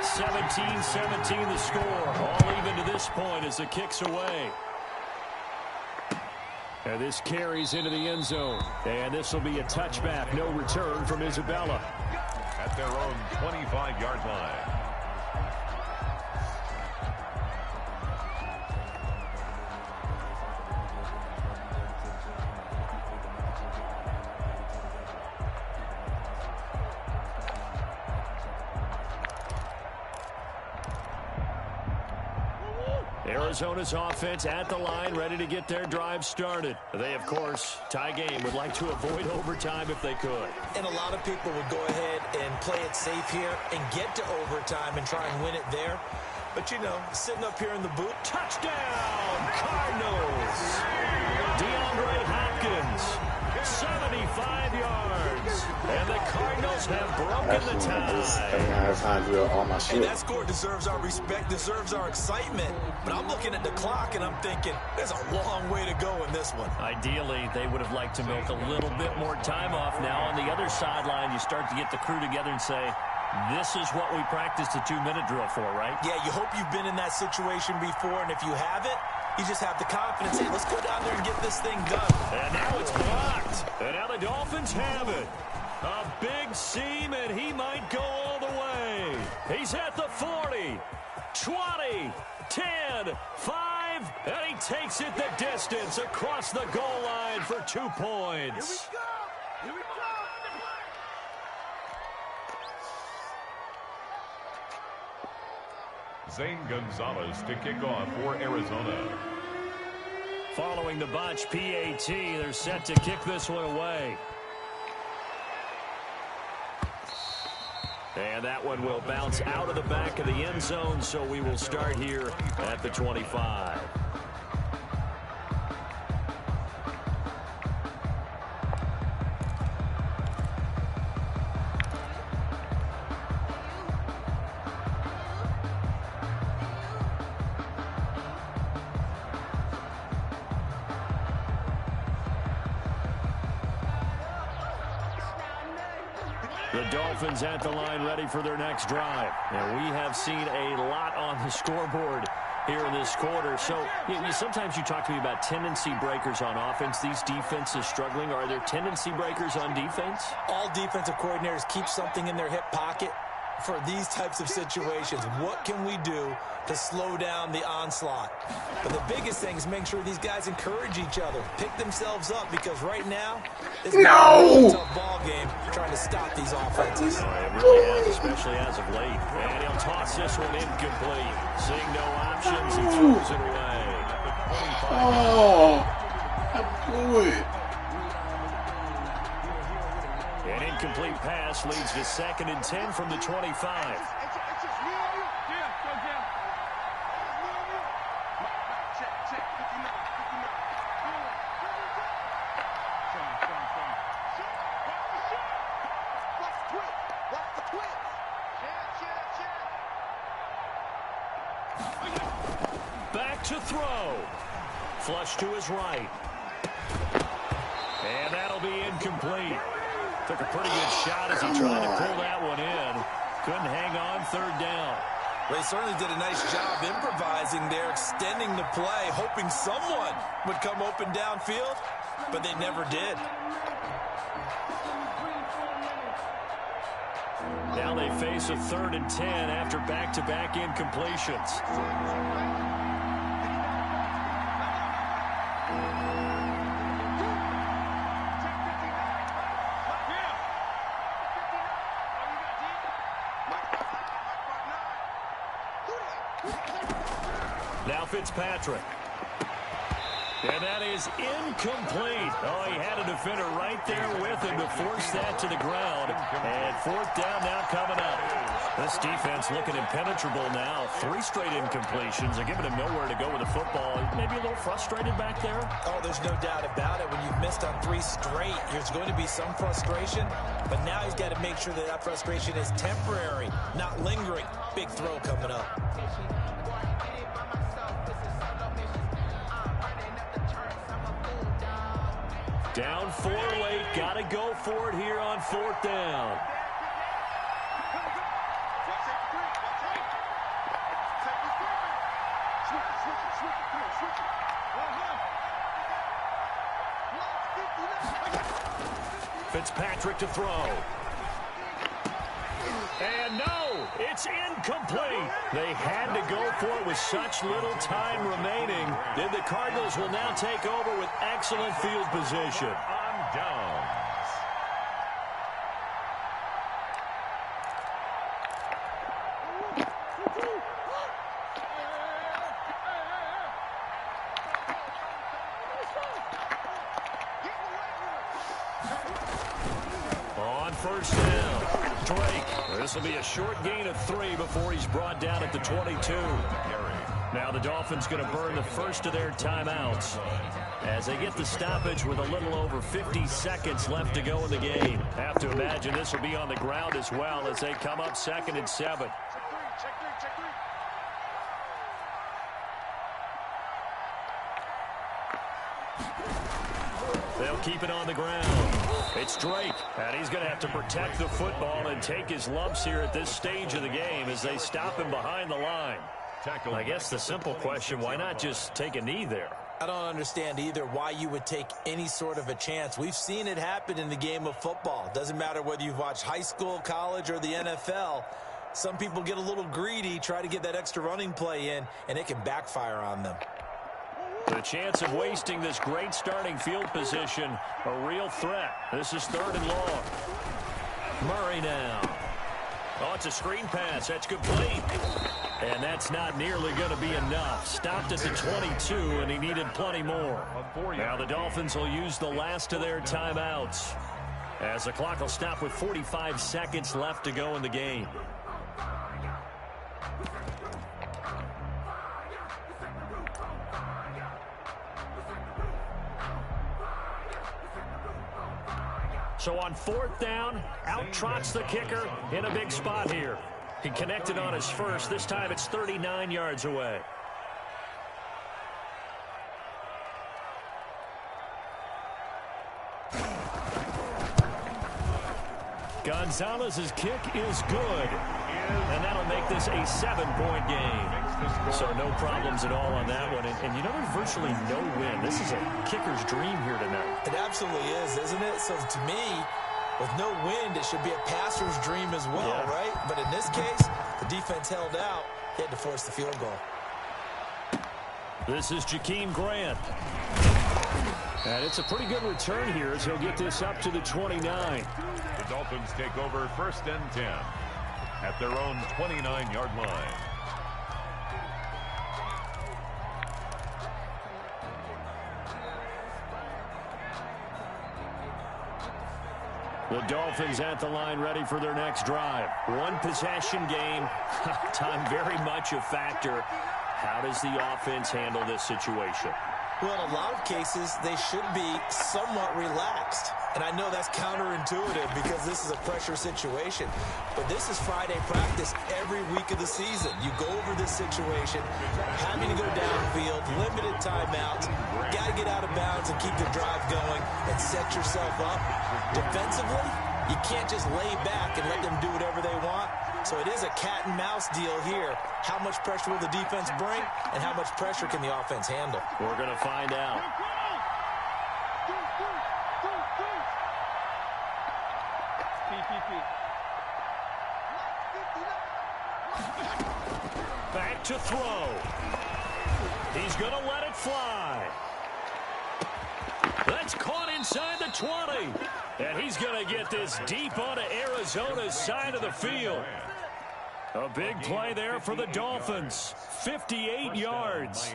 17-17 the score. All even to this point as the kick's away. And this carries into the end zone. And this will be a touchback. No return from Isabella. At their own 25-yard line. Arizona's offense at the line, ready to get their drive started. They, of course, tie game, would like to avoid overtime if they could. And a lot of people would go ahead and play it safe here and get to overtime and try and win it there. But, you know, sitting up here in the booth, touchdown, Cardinals! DeAndre Hopkins, 75 yards. And the Cardinals have broken the tie. And that score deserves our respect, deserves our excitement. But I'm looking at the clock and I'm thinking, there's a long way to go in this one. Ideally, they would have liked to milk a little bit more time off. Now on the other sideline, you start to get the crew together and say, this is what we practiced the 2-minute drill for, right? Yeah, you hope you've been in that situation before, and if you haven't, you just have the confidence, hey, let's go down there and get this thing done. And now it's blocked. And now the Dolphins have it. A big seam, and he might go all the way. He's at the 40, 20, 10, 5, and he takes it the distance across the goal line for 2 points. Here we go. Here we go. Zane Gonzalez to kick off for Arizona. Following the botch PAT, they're set to kick this one away. And that one will bounce out of the back of the end zone, so we will start here at the 25. The Dolphins at the line ready for their next drive. And we have seen a lot on the scoreboard here in this quarter. So sometimes you talk to me about tendency breakers on offense. These defenses struggling. Are there tendency breakers on defense? All defensive coordinators keep something in their hip pocket for these types of situations. What can we do to slow down the onslaught? But the biggest thing is making sure these guys encourage each other, pick themselves up, because right now it's a tough ball game trying to stop these offenses. It really has, especially as of late. And he'll toss this one incomplete. Seeing no options, he throws it away. Oh, I blew it. An incomplete pass leads to 2nd and 10 from the 25. Back to throw. Flush to his right. And that'll be incomplete. Took a pretty good shot as he tried to pull that one in. Couldn't hang on 3rd down. They certainly did a nice job improvising there, extending the play, hoping someone would come open downfield, but they never did. Now they face a 3rd and 10 after back-to-back incompletions. Now Fitzpatrick. And that is incomplete. Oh, he had a defender right there with him to force that to the ground. And 4th down now coming up. This defense looking impenetrable now. 3 straight incompletions. They're giving him nowhere to go with the football. Maybe a little frustrated back there? Oh, there's no doubt about it. When you've missed on 3 straight, there's going to be some frustration. But now he's got to make sure that that frustration is temporary, not lingering. Big throw coming up. Down 4 late. Got to go for it here on 4th down. Fitzpatrick to throw. And no, it's incomplete. They had to go for it with such little time remaining. Then the Cardinals will now take over with excellent field position. On downs. On 1st down, Drake. This will be a short gain of 3 before he's brought down at the 22. Now the Dolphins going to burn the first of their timeouts as they get the stoppage with a little over 50 seconds left to go in the game. Have to imagine this will be on the ground as well as they come up 2nd and 7. They'll keep it on the ground. It's Drake, and he's going to have to protect the football and take his lumps here at this stage of the game as they stop him behind the line. I guess the simple question, why not just take a knee there? I don't understand either why you would take any sort of a chance. We've seen it happen in the game of football. Doesn't matter whether you've watched high school, college, or the NFL. Some people get a little greedy, try to get that extra running play in, and it can backfire on them. The chance of wasting this great starting field position, a real threat. This is 3rd and long. Murray now. Oh, it's a screen pass. That's complete. And that's not nearly going to be enough. Stopped at the 22, and he needed plenty more. Now the Dolphins will use the last of their timeouts, as the clock will stop with 45 seconds left to go in the game. So on 4th down, out trots the kicker in a big spot here. He connected on his first. This time it's 39 yards away. Gonzalez's kick is good. And that'll make this a 7-point game. So no problems at all on that one. And you know, there's virtually no win. This is a kicker's dream here tonight. It absolutely is, isn't it? So to me, with no wind, it should be a passer's dream as well, right? But in this case, the defense held out. They had to force the field goal. This is Jakeem Grant. And it's a pretty good return here as he'll get this up to the 29. The Dolphins take over 1st and 10 at their own 29-yard line. The Dolphins at the line ready for their next drive. One possession game. Time very much a factor. How does the offense handle this situation? Well, in a lot of cases, they should be somewhat relaxed. And I know that's counterintuitive because this is a pressure situation. But this is Friday practice every week of the season. You go over this situation, having to go downfield, limited timeouts, got to get out of bounds and keep the drive going and set yourself up. Defensively, you can't just lay back and let them do whatever they want. So it is a cat and mouse deal here. How much pressure will the defense bring, and how much pressure can the offense handle? We're going to find out. Back to throw. He's going to let it fly. That's caught inside the 20. And he's going to get this deep onto Arizona's side of the field. A big play there for the Dolphins. 58 yards.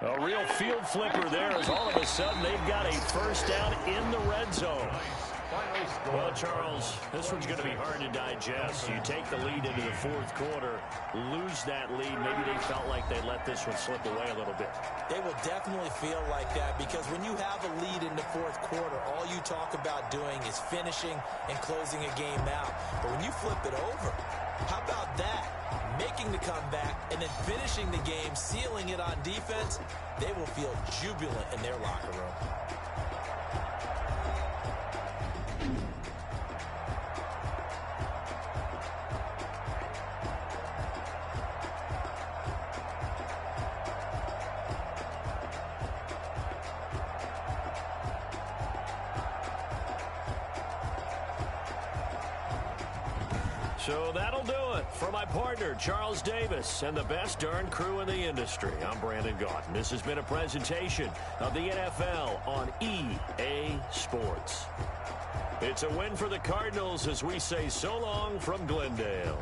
A real field flipper there as all of a sudden they've got a first down in the red zone. Well, Charles, this one's going to be hard to digest. You take the lead into the 4th quarter, lose that lead. Maybe they felt like they let this one slip away a little bit. They will definitely feel like that because when you have a lead in the 4th quarter, all you talk about doing is finishing and closing a game out. But when you flip it over, how about that? Making the comeback and then finishing the game, sealing it on defense, they will feel jubilant in their locker room. So that'll do it for my partner, Charles Davis, and the best darn crew in the industry. I'm Brandon Gaudin. This has been a presentation of the NFL on EA Sports. It's a win for the Cardinals as we say so long from Glendale.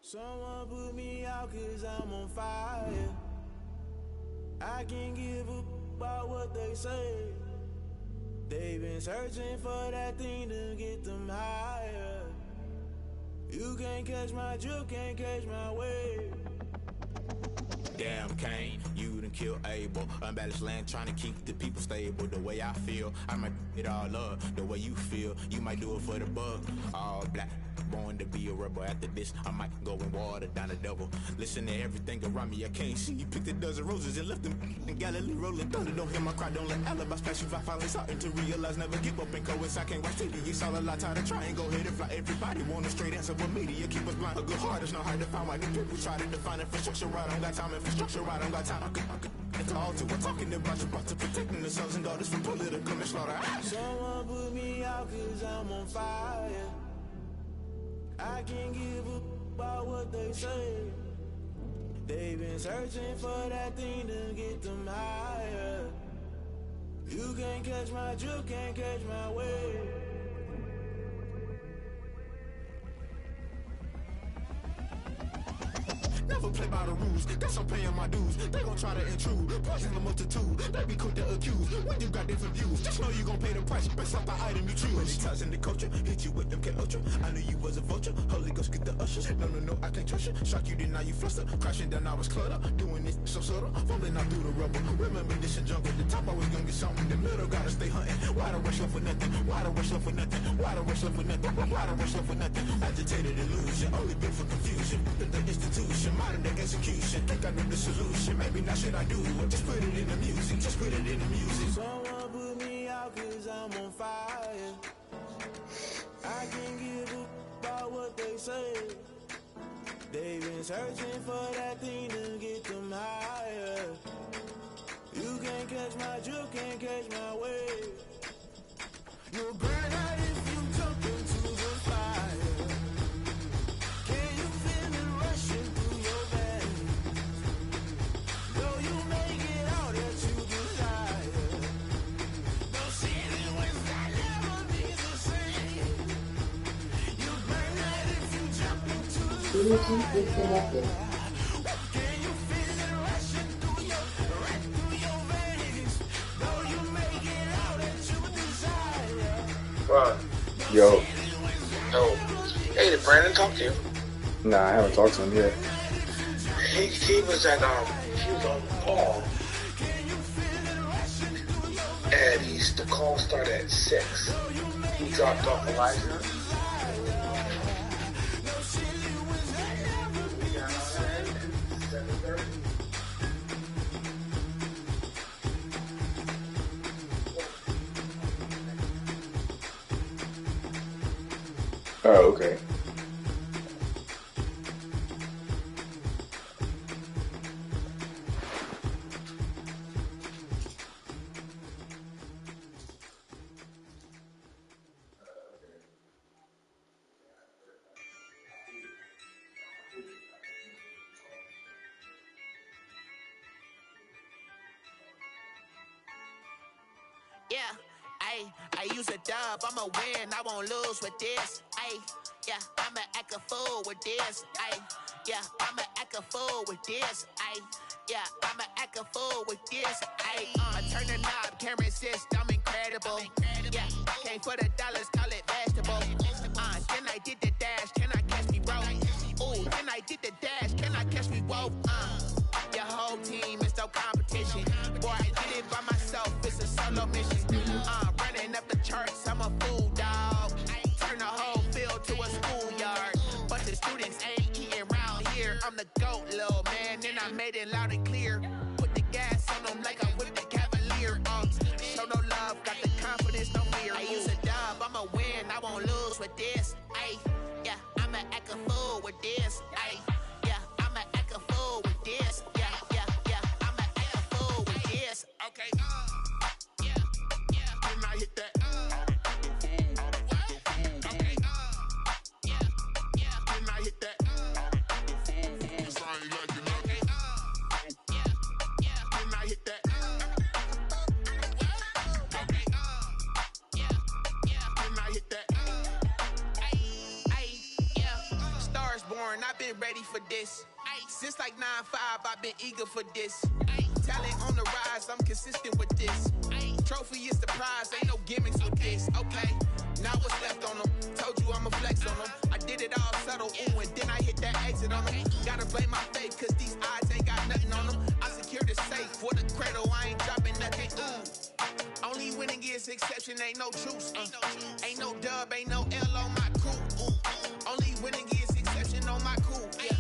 Someone put me out 'cause I'm on fire. I can't give up about what they say. They've been searching for that thing to get them higher. You can't catch my drift, can't catch my wave. Damn, Kane, you done killed Abel. Unbalanced land, trying to keep the people stable. The way I feel, I might it all up. The way you feel, you might do it for the bug. All black, born to be a rebel. After this, I might go and water down the devil. Listen to everything around me, I can't see. You picked a dozen roses and left them in Galilee rolling thunder. Don't hear my cry, don't let alibis pass you. I finally starting to realize, never give up and coincide. Can't watch TV, it's all a lot. Tired of trying, go ahead and fly. Everybody want a straight answer, but media keep us blind. A good heart is not hard to find. Why do people try to define infrastructure right? I don't got time, infrastructure right, I don't got time. I could at the altar, we're talking about you, about to protecting the sons and daughters from political manslaughter. Someone put me out cause I'm on fire. I can't give up about what they say. They've been searching for that thing to get them higher. You can't catch my drift, can't catch my wave. Never play by the rules, guess I'm paying my dues. They gon' try to intrude, poison the multitude. They be quick to accuse, when you got different views. Just know you gon' pay the price, based off the item you choose. Many times in the culture, hit you with them K-Ultra. I knew you was a vulture, Holy Ghost get the ushers. No, I can't trust you. Shock you, then now you fluster. Crashing down, I was cluttered. Doing this so subtle, falling out through the rubble. Remember this in jungle, the top I was gonna get something. The middle gotta stay hunting. Why the rush left for nothing? Why the rush left for nothing? Why the rush left for nothing? Why the rush left for nothing? Agitated illusion, only built for confusion. The institution, modern day execution. Think I know the solution. Maybe not should I do it? Just put it in the music. Just put it in the music. Someone put me out cause I'm on fire. I can't give up about what they say. They've been searching for that thing to get them higher. You can't catch my drift, can't catch my wave. You'll burn out if you jump into the fire. Can you feel it rushing through your veins? Though you may get all that you desire. No city was that never be the same. You burn out if you jump into the fire. Can you feel it rushing through your veins? Though you may get all that you desire. Yo. Hey, did Brandon talk to you? Nah, I haven't talked to him yet. He was at he was on the call, and the call started at 6. He dropped off Elijah. Oh, okay. Yeah, I use a dub, I'ma win, I won't lose with this. Yeah, I'ma act a fool with this. Yeah, I'ma act a fool with this. Yeah, I'ma act a fool with this. I turn the knob, can't resist, I'm incredible. Yeah, came for the dollars, call it vegetable. Then I did the dash, can I catch me, bro? Ooh, then I did the dash, can I catch me, whoa? Your whole team is no competition. Boy, I did it by myself, it's a solo mission. Running up the charts, I'm a fool, dog. Turn the whole field to a schoolyard. But the students ain't eating round here. I'm the GOAT, little man, and I made it loud and clear. Put the gas on them like I'm with the Cavalier. Show no love, got the confidence, no fear. I use a dub, I'ma win, I won't lose with this. Yeah, I'ma act a fool with this. Yeah, I'ma act a fool with this. Yeah, I'ma act a fool with this. Okay. Then I hit that. Okay. Then I hit that. Cause I ain't like it. Okay. Then I hit that. Okay. Then I hit that. Yeah. Stars born, I've been ready for this. Since like 9-5, I've been eager for this. Talent on the the rise, I'm consistent with this. Trophy is the prize, ain't no gimmicks with this. Okay, now what's left on them? Told you I'ma flex on them. I did it all subtle, ooh, and then I hit that exit on them. Gotta blame my faith, cause these odds ain't got nothing on them. I secured the safe for the cradle, I ain't dropping nothing, ooh. Only winning is exception, ain't no truce. Ain't no dub, ain't no L on my crew. Only winning is exception on my crew. Yeah.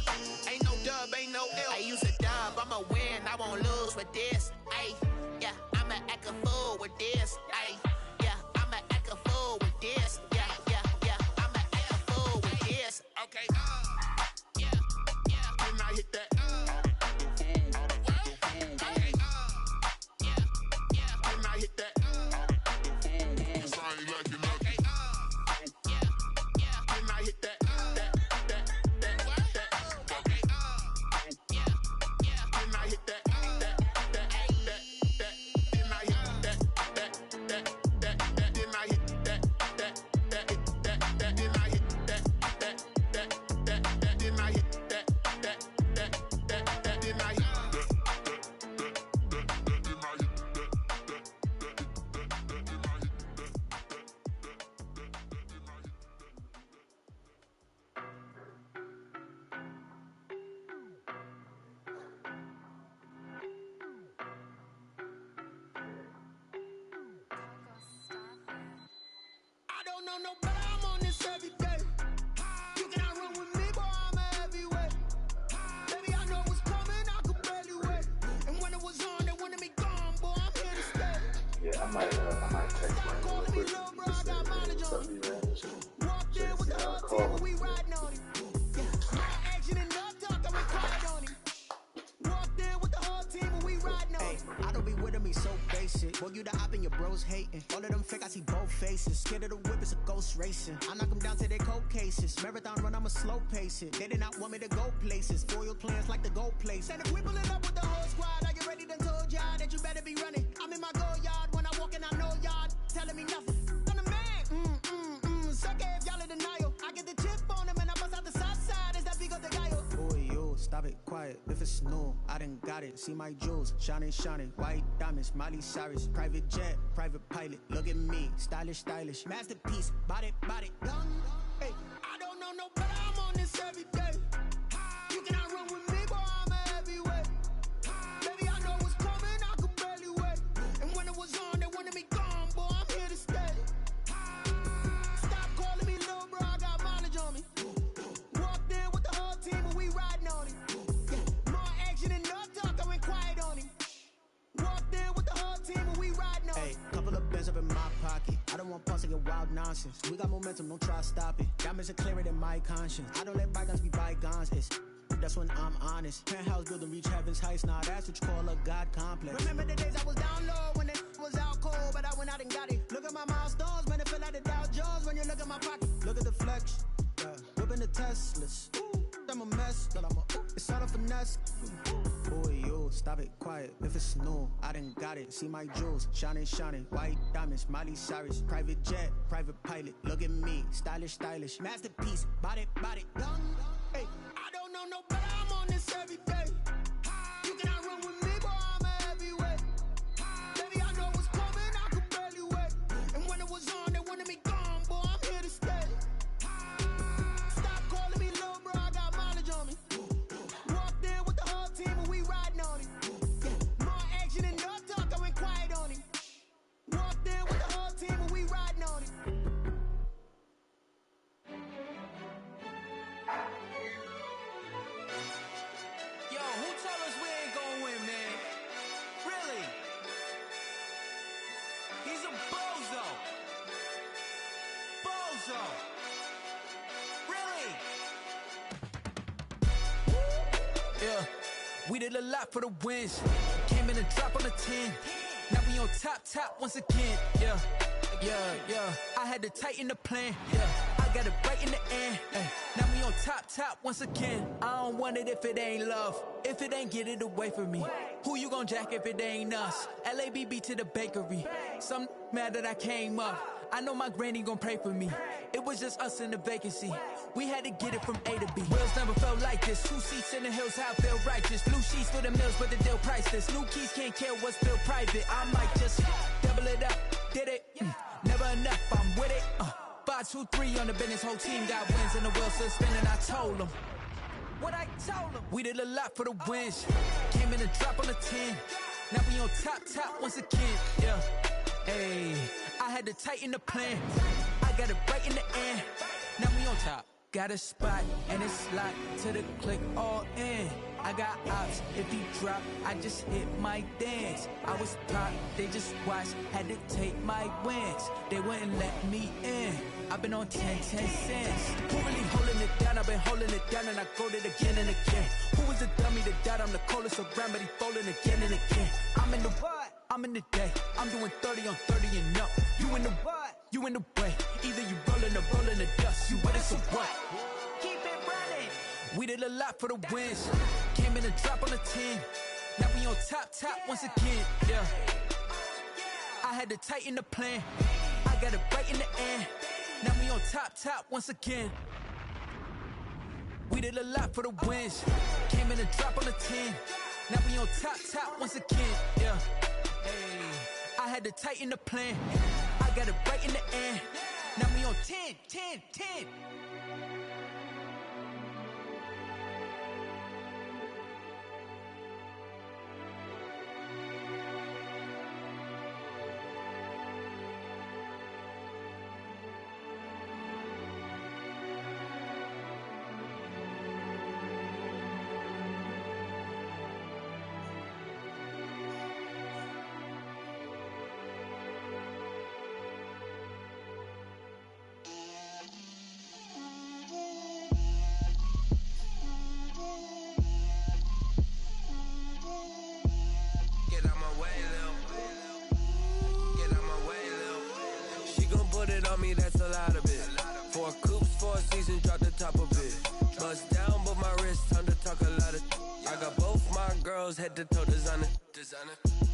Ain't no dub, ain't no L. I use a dub, I'ma win, I won't lose with this. Ay, yeah, I'ma act a fool with this. Ay, yeah, I'ma act a fool with this. Yeah, yeah, yeah, I'ma act a fool with this. Okay, yeah, yeah, then I hit that. Okay, yeah, yeah, then I hit that. I might text my real quick. Just say, hey, what's up, man? So you can see how I call him. I don't be with me so basic. Boy, you the op and your bros hating. All of them fake, I see both faces. Scared of the whip, it's a ghost racing. I knock them down to their cold cases. Marathon run, I'ma slow pace it. They did not want me to go places. Foil plans like the gold place. And if we pulling up with the whole squad, I get ready to told y'all that you better be running. I'm in my go yard. When I walk in, I know y'all telling me nothing. I'm the man. Suck it if y'all in denial. I get the chip on them and I bust out the south side. Is that big of the guy? Boy, yo, stop it, quiet. If it's new, I done got it. See my jewels, shining, white diamonds, Miley Cyrus, private jet, private pilot. Look at me, stylish, masterpiece, body, young. Hey, I don't know no better. I'm on this every day. You cannot run with me, boy. I'm a heavyweight. Baby, I know what's coming. I could barely wait. And when it was on, they wanted me gone, boy. I'm here to stay. Stop calling me little bro. I got mileage on me. Walked in with the whole team and we riding on it. More action and no talk. I went quiet on him. Walked in with the whole team and we riding on it. Hey, couple of bins up in my pocket. I don't want pulse and wild nonsense. We got momentum, don't try to stop it. Diamonds are clearer than my conscience. I don't let bygones be bygones. That's when I'm honest. Penthouse building reach heaven's heights. Now that's what you call a God complex. Remember the days I was down low when it was out cold, but I went out and got it. Look at my milestones, man, it feel like the Dow Jones when you look at my pocket. Look at the flex, yeah. Whipping the Teslas. I'm a mess, but it's all a finesse. Boy, yo, stop it, quiet. If it's new, I done got it. See my jewels, shining, white diamonds, Miley Cyrus, private jet, private pilot. Look at me, stylish, masterpiece, body, young. Hey, I don't know no better. I'm on this every day. You cannot run with me, boy. I'm a heavyweight. Baby, I know what's coming. I could barely wait. And when it was on, they wanted me gone, boy. I'm here to stay. Stop calling me little bro. I got mileage on me. Walked in with the whole team and we riding on it. More action and no talk. I went quiet on him. Walked in with the whole team and we riding on it. Yo, who told us we ain't gonna win, man? Really? He's a bozo. Really? Yeah, we did a lot for the wins. Came in and drop on the 10. Now we on top once again. Yeah. I had to tighten the plan. Yeah, I got it right in the end. Now we on top once again. I don't want it if it ain't love. If it ain't, get it away from me. Who you gon' jack if it ain't us? LABB to the bakery. Some mad that I came up. I know my granny gon' pray for me. It was just us in the vacancy. We had to get it from A to B. Wheels never felt like this. 2 seats in the hills, how I feel righteous. Blue sheets for the mills, but the deal priceless. New keys can't care what's still private. I might just double it up. Did it? Never enough, I'm with it. 5, 2, 3 on the business. Whole team got wins and the wheels still spinning. I told them what I told them. We did a lot for the wins. Came in and drop on the 10. Now we on top once again. Yeah. Hey, I had to tighten the plan. I got it right in the end. Now we on top. Got a spot and it's locked to the click all in. I got ops, if he drop, I just hit my dance. I was top, they just watched, had to take my wins. They wouldn't let me in. I've been on 10 cents. Who really holding it down? I've been holding it down and I go it again and again. Who was the dummy that died? I'm the coldest around, but he folding again and again. I'm in the what? I'm in the day. I'm doing 30 on 30 and up. You in the what? You in the way. Either you rolling or rolling the dust. You with us or what? Keep it running. We did a lot for the wins. Came in and drop on the 10. Now we on top once again. Yeah. I had to tighten the plan. I got it right in the end. Now we on top once again. We did a lot for the wins. Came in and drop on the 10. Now we on top once again. Yeah. Hey, I had to tighten the plan. I got it right in the end. Now we on 10. Me, that's a lot of it. 4 coops, 4 seasons, drop the top of it. Bust down, but my wrist, time to talk a lot of. I got both my girls head to toe designer.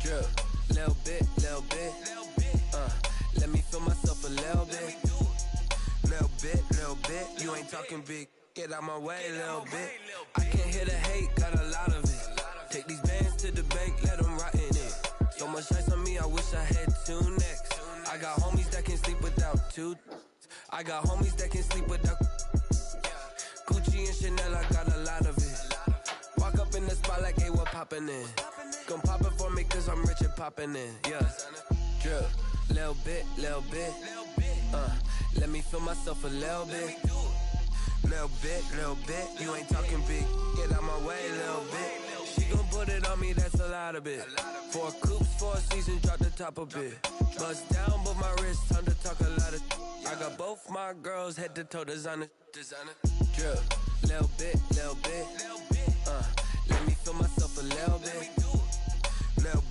Drip, little bit. Let me feel myself a little bit. Little bit. You ain't talking big. Get out my way, little bit. I can't hear the hate, got a lot of it. Take these bands to the bank, let them rot in it. So much ice on me, I wish I had 2 necks. I got homies that can sleep without 2. I got homies that can sleep without Gucci and Chanel, I got a lot of it. Walk up in the spot like, hey, what poppin' in? Gon' pop it for me cause I'm rich and poppin' in. Yeah, drip, little bit. Let me feel myself a little bit. Little bit. You ain't talking big. Get out my way, little bit. She gon' put it on me, that's a lot of it. 4 coops, 4 seasons, drop the top a bit. Bust down, but my wrist, time to talk a lot of. I got both my girls head to toe designer. Drip, little bit. Let me feel myself a little bit. Little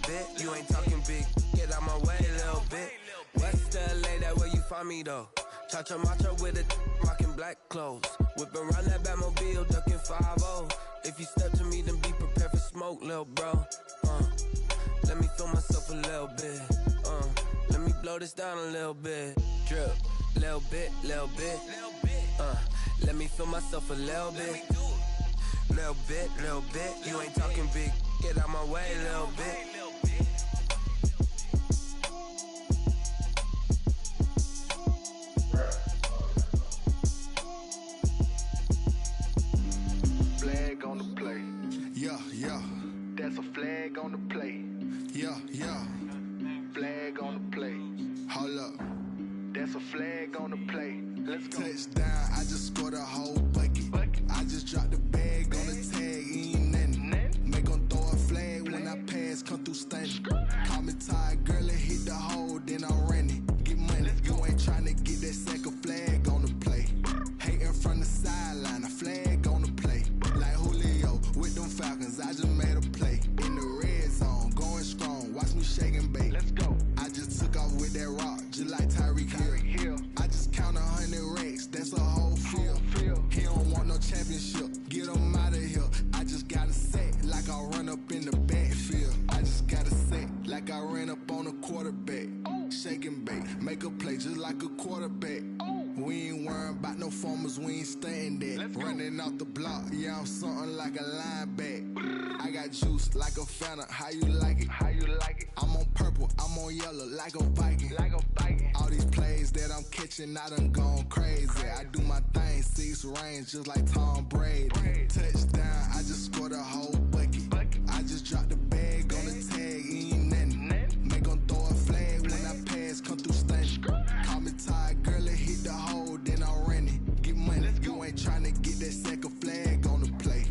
bit. You ain't talking big. Get out my way, little bit. West LA, that where you find me though. Cha-cha macho with a rockin' black clothes. Whip around that Batmobile, ducking 5-0. If you step to me, then be prepared for smoke, lil' bro. Let me feel myself a little bit. Let me blow this down a little bit. Drip, little bit. Let me feel myself a little bit. Little bit. You ain't talking big. Get out my way, little bit. Flag on the play. Yeah. That's a flag on the play. Yeah. Flag on the play. Hold up. That's a flag on the play. Let's go. Touchdown, I just scored a whole bucket. I just dropped the bag on the tag, ain't nothing. Make 'em throw a flag when I pass, come through play just like a quarterback. We ain't worrying about no formers, we ain't staying there. Running off the block, yeah, I'm something like a linebacker. I got juice like a Fanta, how you like it? How you like it? I'm on purple, I'm on yellow, like a Viking. Like a Viking. All these plays that I'm catching, I done gone crazy. I do my thing, 6 range, just like Tom Brady. Touchdown, I just scored a whole bucket. I just dropped the bag on the tag, ain't nothing. Make 'em throw a flag when I pass, come through stunning. Call me tired, girl, it hit the hole, then I'm running. Get money, you ain't tryna get that second flag on the play.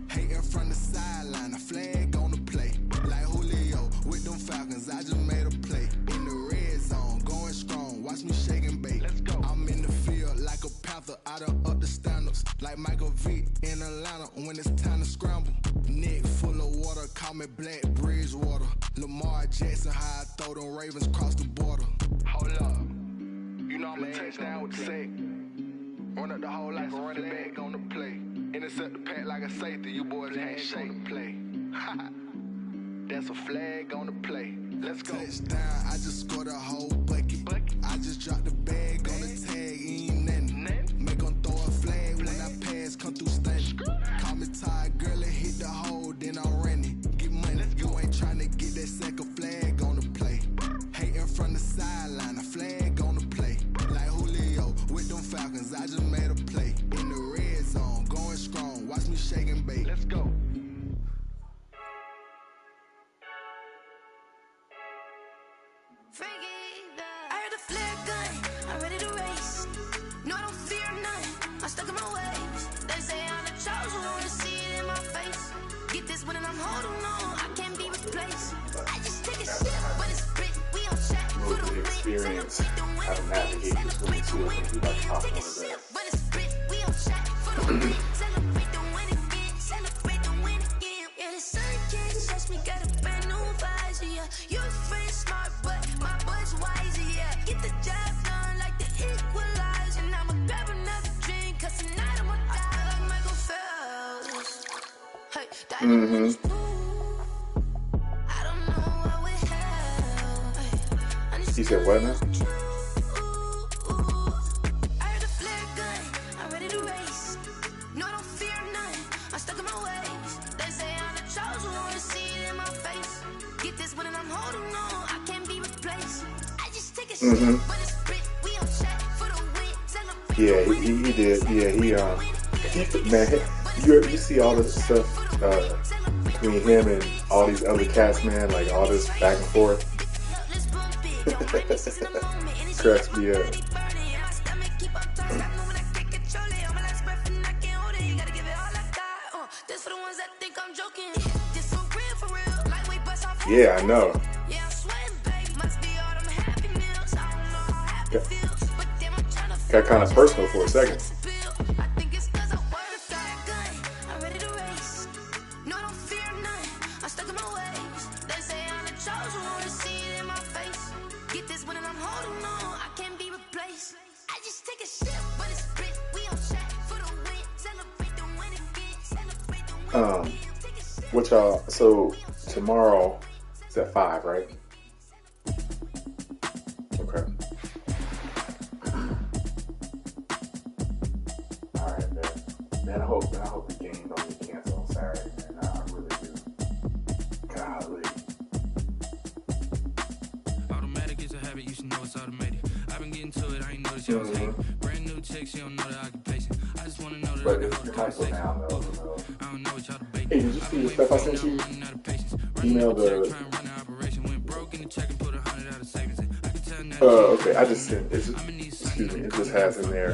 Hating from the sideline, a flag on the play. Like Julio with them Falcons, I just made a play. In the red zone, going strong, watch me shake and bake. I'm in the field like a panther, I done up the standards. Like Michael Vick in Atlanta when it's time to scramble. Neck full of water, call me Black Bridgewater. Lamar Jackson, how I throw them Ravens cross the border. Hold up, you know I'm a touchdown with the sack. Run up the hole like a running back on the play. Intercept the pack like a safety, you boys ain't shake the play. That's a flag on the play. Let's go. Touchdown, I just scored a whole bucket. I just dropped the bag on the tag, ain't nothing. Make 'em throw a flag when I pass, come through stunning. Call me tired, girl, it hit the hole, then I'm running. Get money, you ain't tryna get that second flag on the play. Hating from the sideline, a flag on the play. Like Julio with them Falcons, I just made a play. In the red zone, going strong, watch me shake and bake. Let's go. I heard the flare gun, I'm ready to race. No, I don't fear none, I'm stuck in my ways. They say I'm the chosen one, to see it in my face. Get this one and I'm holding on, I can't be replaced. I just take a sip, but it's split, we on chat for the win. Experience how to navigate between the two of them. Take a sip, but it's split, we on chat for the win. Celebrate the win again, celebrate the win again. Yeah, the sun can't touch me, got a brand new visor, yeah. You're friend smart, but my boy's wiser, yeah. Get the job done like the equalizer. And I'ma grab another drink, cause tonight I'ma die like Michael Phelps. Hey, diamond in his pool. I don't know what would help. He said what now? I heard a flare gun, I'm ready to race. No, I don't fear none, I'm stuck in my ways. They say I'm the chosen one, to see it in my face. Get this one and I'm holding on, I can't be replaced. I just take a shit, but it's split, we on chat for the win. Celebrate. Yeah, he did. Yeah, he man, you see all this stuff between him and all these other cats, man, like all this back and forth. Cracks me up. Yeah, I know. Got kind of personal for a second. What y'all, so tomorrow it's at 5, right? Okay. Alright, man, I hope the game don't get canceled on Saturday, man. I really do. Golly. Automatic is a habit, you should know it's automated. I've been getting to it, I ain't noticed y'all was hating. Brand new chick, she don't know the occupation. I just wanna know that But I can hold the conversation. I don't know what y'all debating. Hey, did you see the stuff I sent you? Email the... okay, I just sent it. Excuse me, it just has in there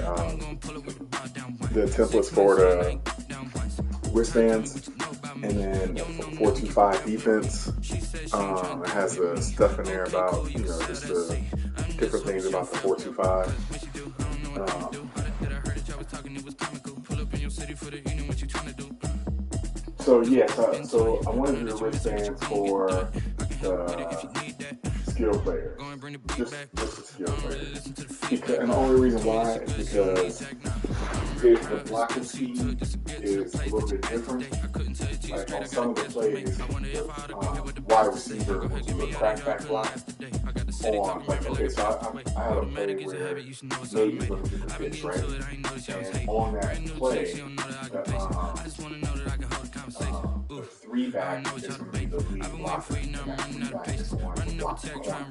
the templates for the wristbands, and then 4-2-5 defense. It has the stuff in there about, just the different things about the 4-2-5. So yeah, so I wanted to do the wristbands for the skill players, just the skill players. And the only reason why is because the blocking speed is a little bit different. Like on some of the plays, the wide receiver will do a crackback block on, like, okay, so I have a play where Nate is going to do the pitch, right? And on that play, the three back is going to be the lead blocker, and that three back is going to block the corner.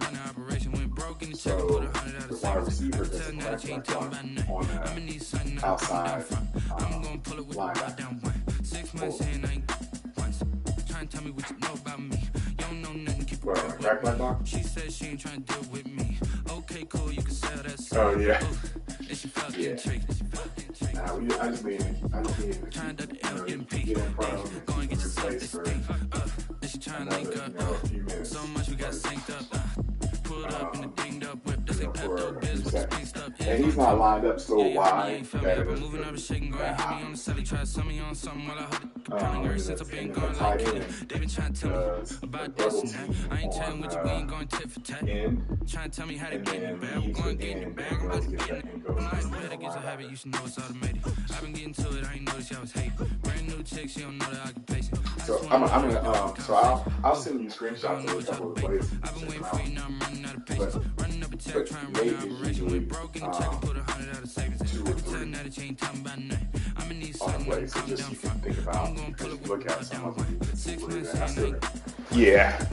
So the wide receiver does a crackback block on the outside linebacker. What, a crackback block? She said she ain't trying to deal with me. Okay, cool, you can sell that. Oh, yeah. Yeah. Nah, I just mean to get in front of him and keep him in place for another, a few minutes. So much we got synced up. And he's not lined up so wide that it is that obvious. In the tight end, the double team on end, and then he's the end and goes get that and goes to the linebacker. You should know it's automated. I've been getting to it, I ain't noticed y'all was hating. Brand new chick, she don't know the occupation. So I'm gonna so I'll send you screenshots of a couple of the plays. I've been waiting for you, now I'm running out of patience. Running up a check, trying to run an operation. Went broke in the check and put 100 out of savings. I can tell now that you ain't talking about nothing. I'm gonna need something to calm down from. I'm gonna pull up with the down one. 6 months in,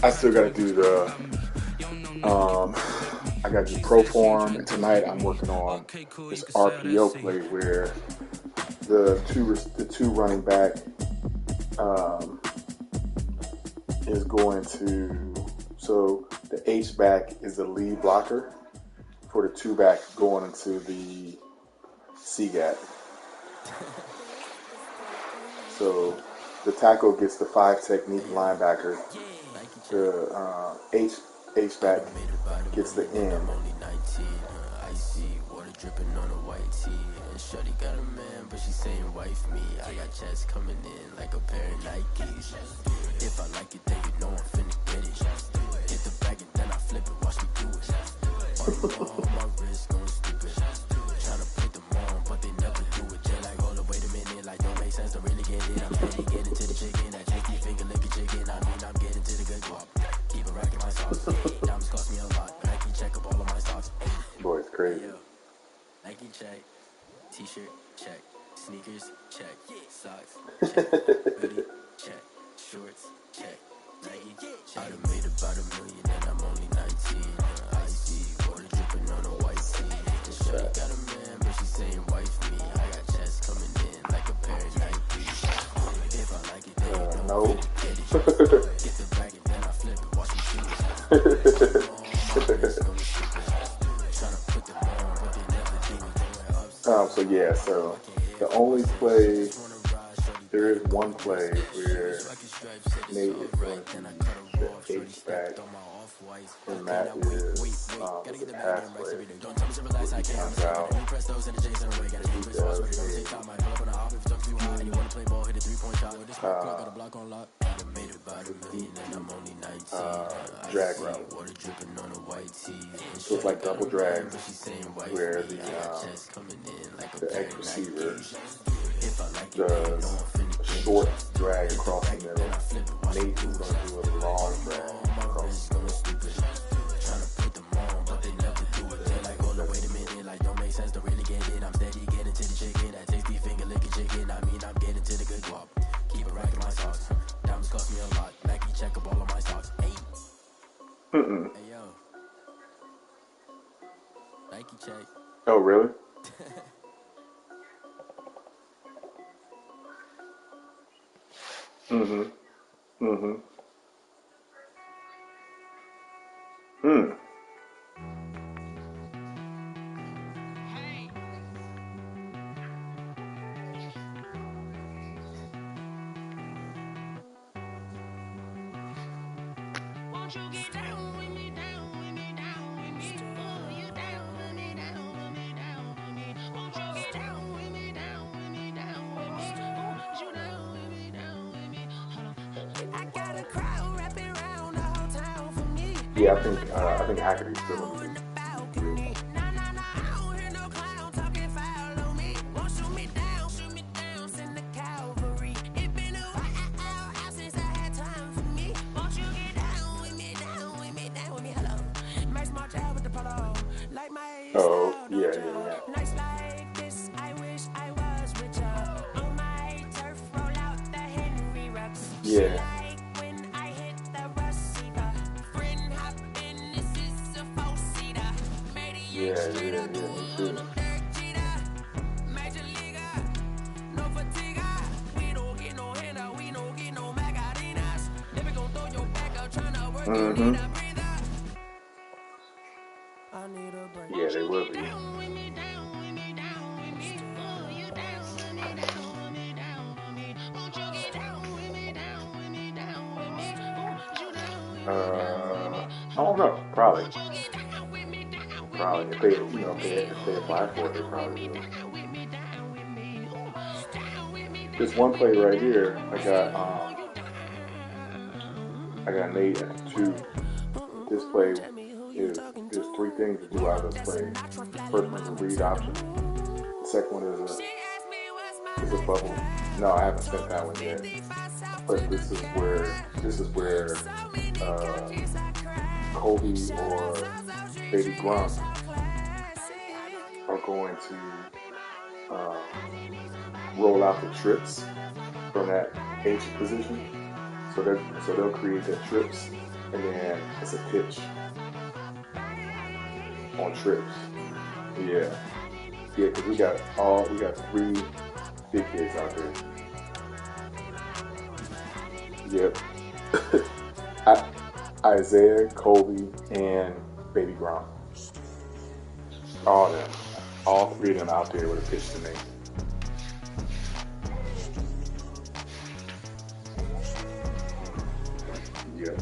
I still gotta do the I gotta do pro form, and tonight I'm working on this RPO play where the two running back is going to, so the H back is the lead blocker for the two back going into the C gap. So the tackle gets the 5 technique linebacker. The H back gets the end. Dripping on a white tee, and shorty got a man, but she saying wife me. I got chest coming in like a pair of Nikes. If I like it, then you know I'm finna get it. Hit the bag and then I flip it, watch me do it. On the wall, my wrist going stupid. Tryna put them on, but they never do it. They're like, hold up, wait a minute, like don't make sense to really get it. I'm steady getting to the chicken, that tasty finger licking chicken. I mean, I'm getting to the good guap. Keep it racking my socks. Diamonds cost me a lot, but I can check up all of my stocks. Boy, it's crazy. Nike check, t-shirt check, sneakers check, socks check, hoodie check, shorts check, Nike check. I done made about $1 million and I'm only 19. I see water dripping on a white tee. And shorty got a man, but she saying wife me. I got chest coming in like a pair of Nikes. If I like it, then you know I'm finna get it. Get the bag and then I flip it, watch me shoot it. So the only play, there is one play where Nate is going to the H back, and that is a pass play. He comes out, he does a drag route. So it's like double drags, where the X receiver does a short drag across the middle. Nate is going to do a long drag across the middle. Mm-mm. Hey yo, Nike check. Oh really? Mm-hmm. Mm-hmm. Hmm. Yeah, I think Hackett's still in the Oh, yeah, yeah, yeah. Nights like this, I wish I was with ya. On my turf, roll out the Henry rocks. Yeah. Like when I hit the receiver. Friend hop in, this is a four-seater. Yeah, yeah, yeah, me too. Major leaguer, no fatigue. We don't get no handout, we don't get no Macarinas. Never gon' throw your back out, tryna work, you need a breather. I need a break. Yeah, they will be. I don't know. Probably. If they, if they apply for it, they probably will. This one play right here, I got Nate at 2. This play there's 3 things to do out of this play. First one's a read option. The second one is a bubble. No, I haven't spent that one yet. But this is where Kobe or Baby Gronk are going to roll out the trips from that ancient position. So they'll create their trips, and then it's a pitch on trips. Yeah, because we got 3 big kids out there. Yep. Isaiah, Kobe, and Baby Gronk. All 3 of them out there with a pitch to me. Yep.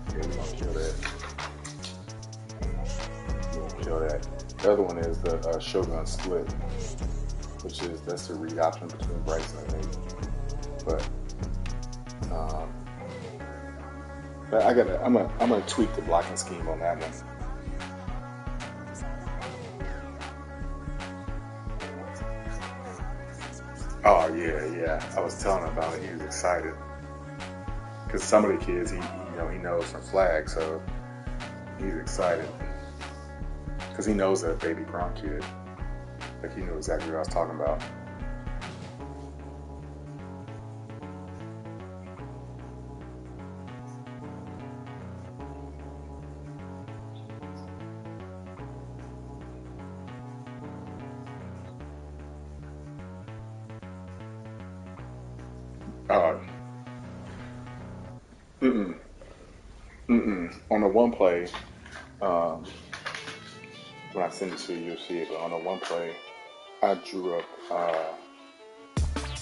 Yeah, we're gonna kill that. The other one is the Shogun split, that's the read option between Bryson and Nate. But I'm gonna tweak the blocking scheme on that one. Oh yeah. I was telling him about it. He was excited because some of the kids he knows from flag, so he's excited because he knows that Baby Gronk kid. Like he knew exactly what I was talking about. On the one play, when I send it to you, you'll see it. But on the one play, I drew up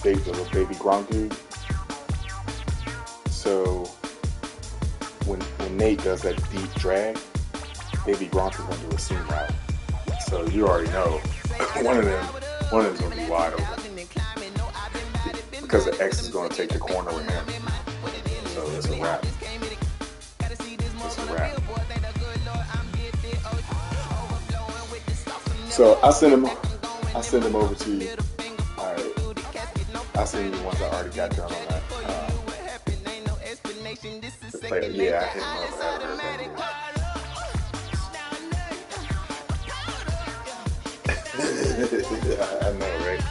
little Baby Gronk dude. So when Nate does that deep drag, Baby Gronk is going to do a seam route. So you already know one of them's going to be wide open because the X is going to take the corner with him. So it's a wrap. So I send them over to you. All right. I send you the ones I already got done on that. The player, yeah, I hit him up I know, right?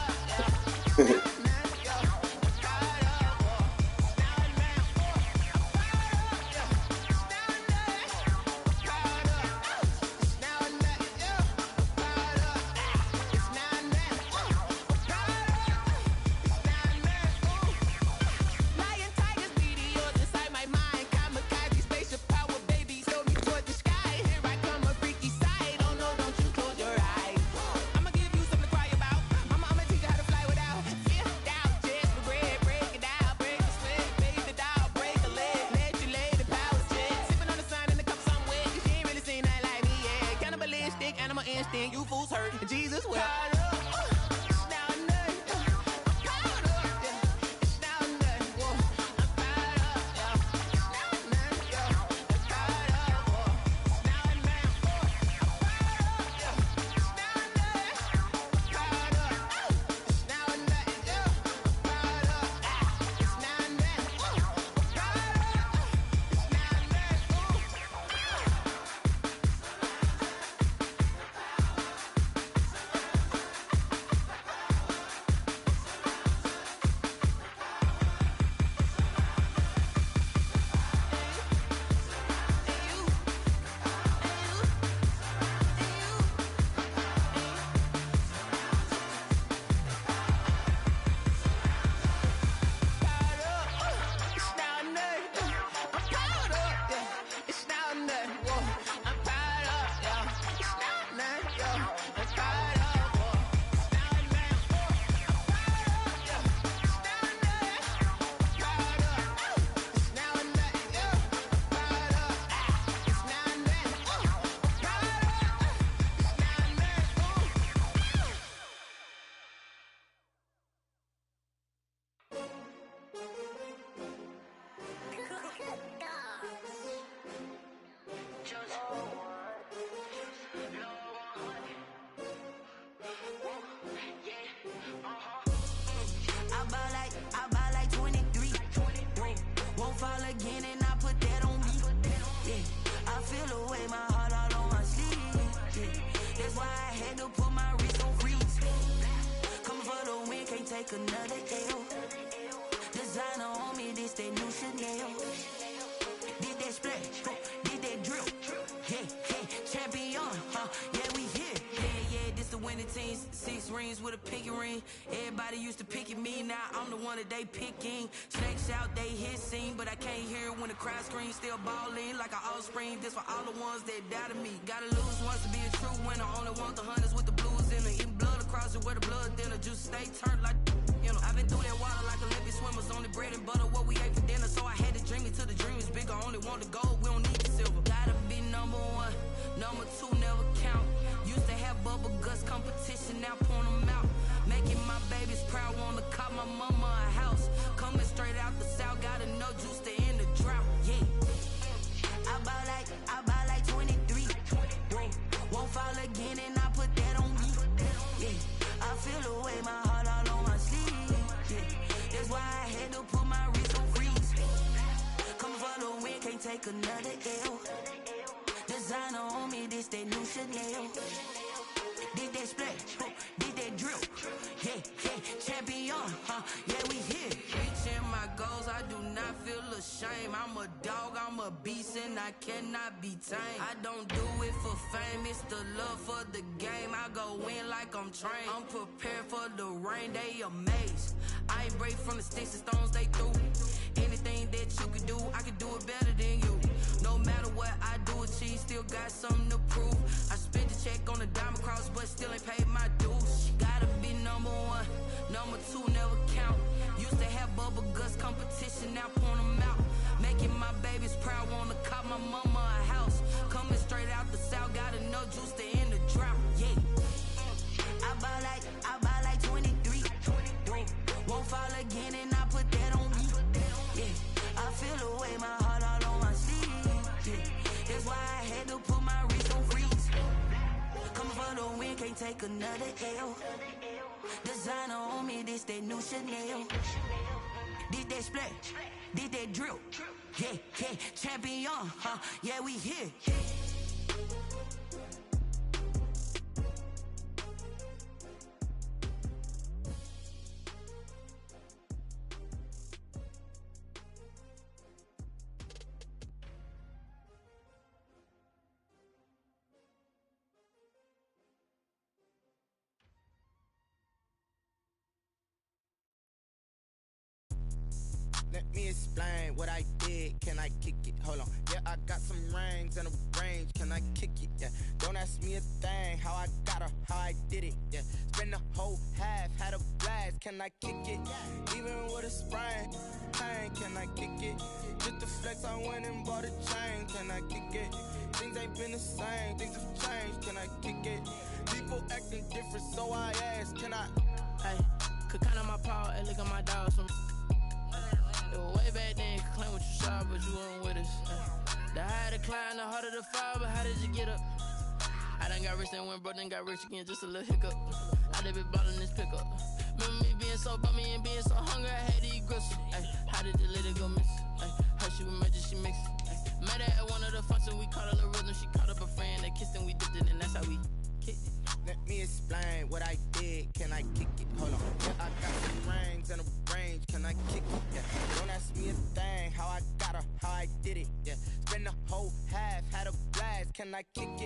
why I had to put my wrist on freeze. Coming for the win, can't take another L. Designer on me, this that new Chanel. Did that splash, did that drill. Yeah, champion, yeah, we here. Yeah, this the winning team. 6 rings with a pinky ring. Everybody used to pick at me, now I'm the one that they picking. Snakes out, they hit scene, but I can't hear it when the crowd screams. Still balling like an offspring. This for all the ones that doubted me. Gotta lose once to be a true winner. Only want the hunters with the blues in it. Eating blood across it where the blood dinner. Juice stay turned like, you know. I've been through that water like Olympic swimmers. Only bread and butter, what we ate for dinner. So I had to dream it till the dream is bigger. Only want the gold, we don't need the silver. Gotta be number 1, number 2 never count. Used to have bubble guts competition, now point them out. Making my babies proud, wanna cop my mama a house. Coming straight out the south, gotta know juice to end the drought. Yeah, I buy like 23. Won't fall again and I put that on me. Yeah, I feel the way, my heart all on my sleeve. Yeah, that's why I had to put my wrist on freeze. Coming for the win, can't take another L. Designer on me, this that new Chanel. Did that splash, did that drill. Yeah, champion, yeah, we here. Reaching my goals, I do not feel ashamed. I'm a dog, I'm a beast, and I cannot be tamed. I don't do it for fame, it's the love for the game. I go in like I'm trained. I'm prepared for the rain, they amazed. I ain't break from the sticks and stones they threw. Anything that you can do, I can do it better than you. No matter what I do, achieve, still got something to prove. I spent the check on the diamond cross, but still ain't paid my dues. Gotta be number 1, number 2 never count. Used to have bubble guts competition, now point them out. Making my babies proud, wanna cop my mama a house. Coming straight out the south, gotta know juice to end the drought. Yeah, I buy like 23. Won't fall again and I put that on me. Yeah, I feel the way, my heart all on my sleeve. Yeah, that's why I had to put my wrist on freeze. Coming for the win, can't take another L. Designer on me, this that new Chanel. Did that splash, did that drill. Yeah, champion, yeah, we here. Let me explain what I did. Can I kick it? Hold on. Yeah, I got some rings and a range. Can I kick it? Yeah. Don't ask me a thing. How I got her, how I did it. Yeah. Spend the whole half, had a blast. Can I kick it? Even with a sprain. Pain, can I kick it? Just the flex, I went and bought a chain. Can I kick it? Things ain't been the same. Things have changed. Can I kick it? People acting different, so I ask. Can I? Hey, could count on my power and look at my dogs from. It was way back then, could claim what you saw, but you weren't with us. The higher the climb, the harder the fall, but how did you get up? I done got rich and went broke, then got rich again, just a little hiccup. I done been ballin' this pickup. Remember me being so bummy and being so hungry, I had to eat gristle. Ay, how did the lady go miss? Ay, her she was magic, she mixed. Met her at one of the functions, we caught a little rhythm, she caught up a friend, they kissed and we dipped it, and that's how we kicked it. Let me explain what I did. Can I kick it? Hold on. Yeah, I got some rings and a range. Can I kick it? Yeah. Don't ask me a thing. How I got her, how I did it. Yeah. Spend the whole half, had a blast. Can I kick it?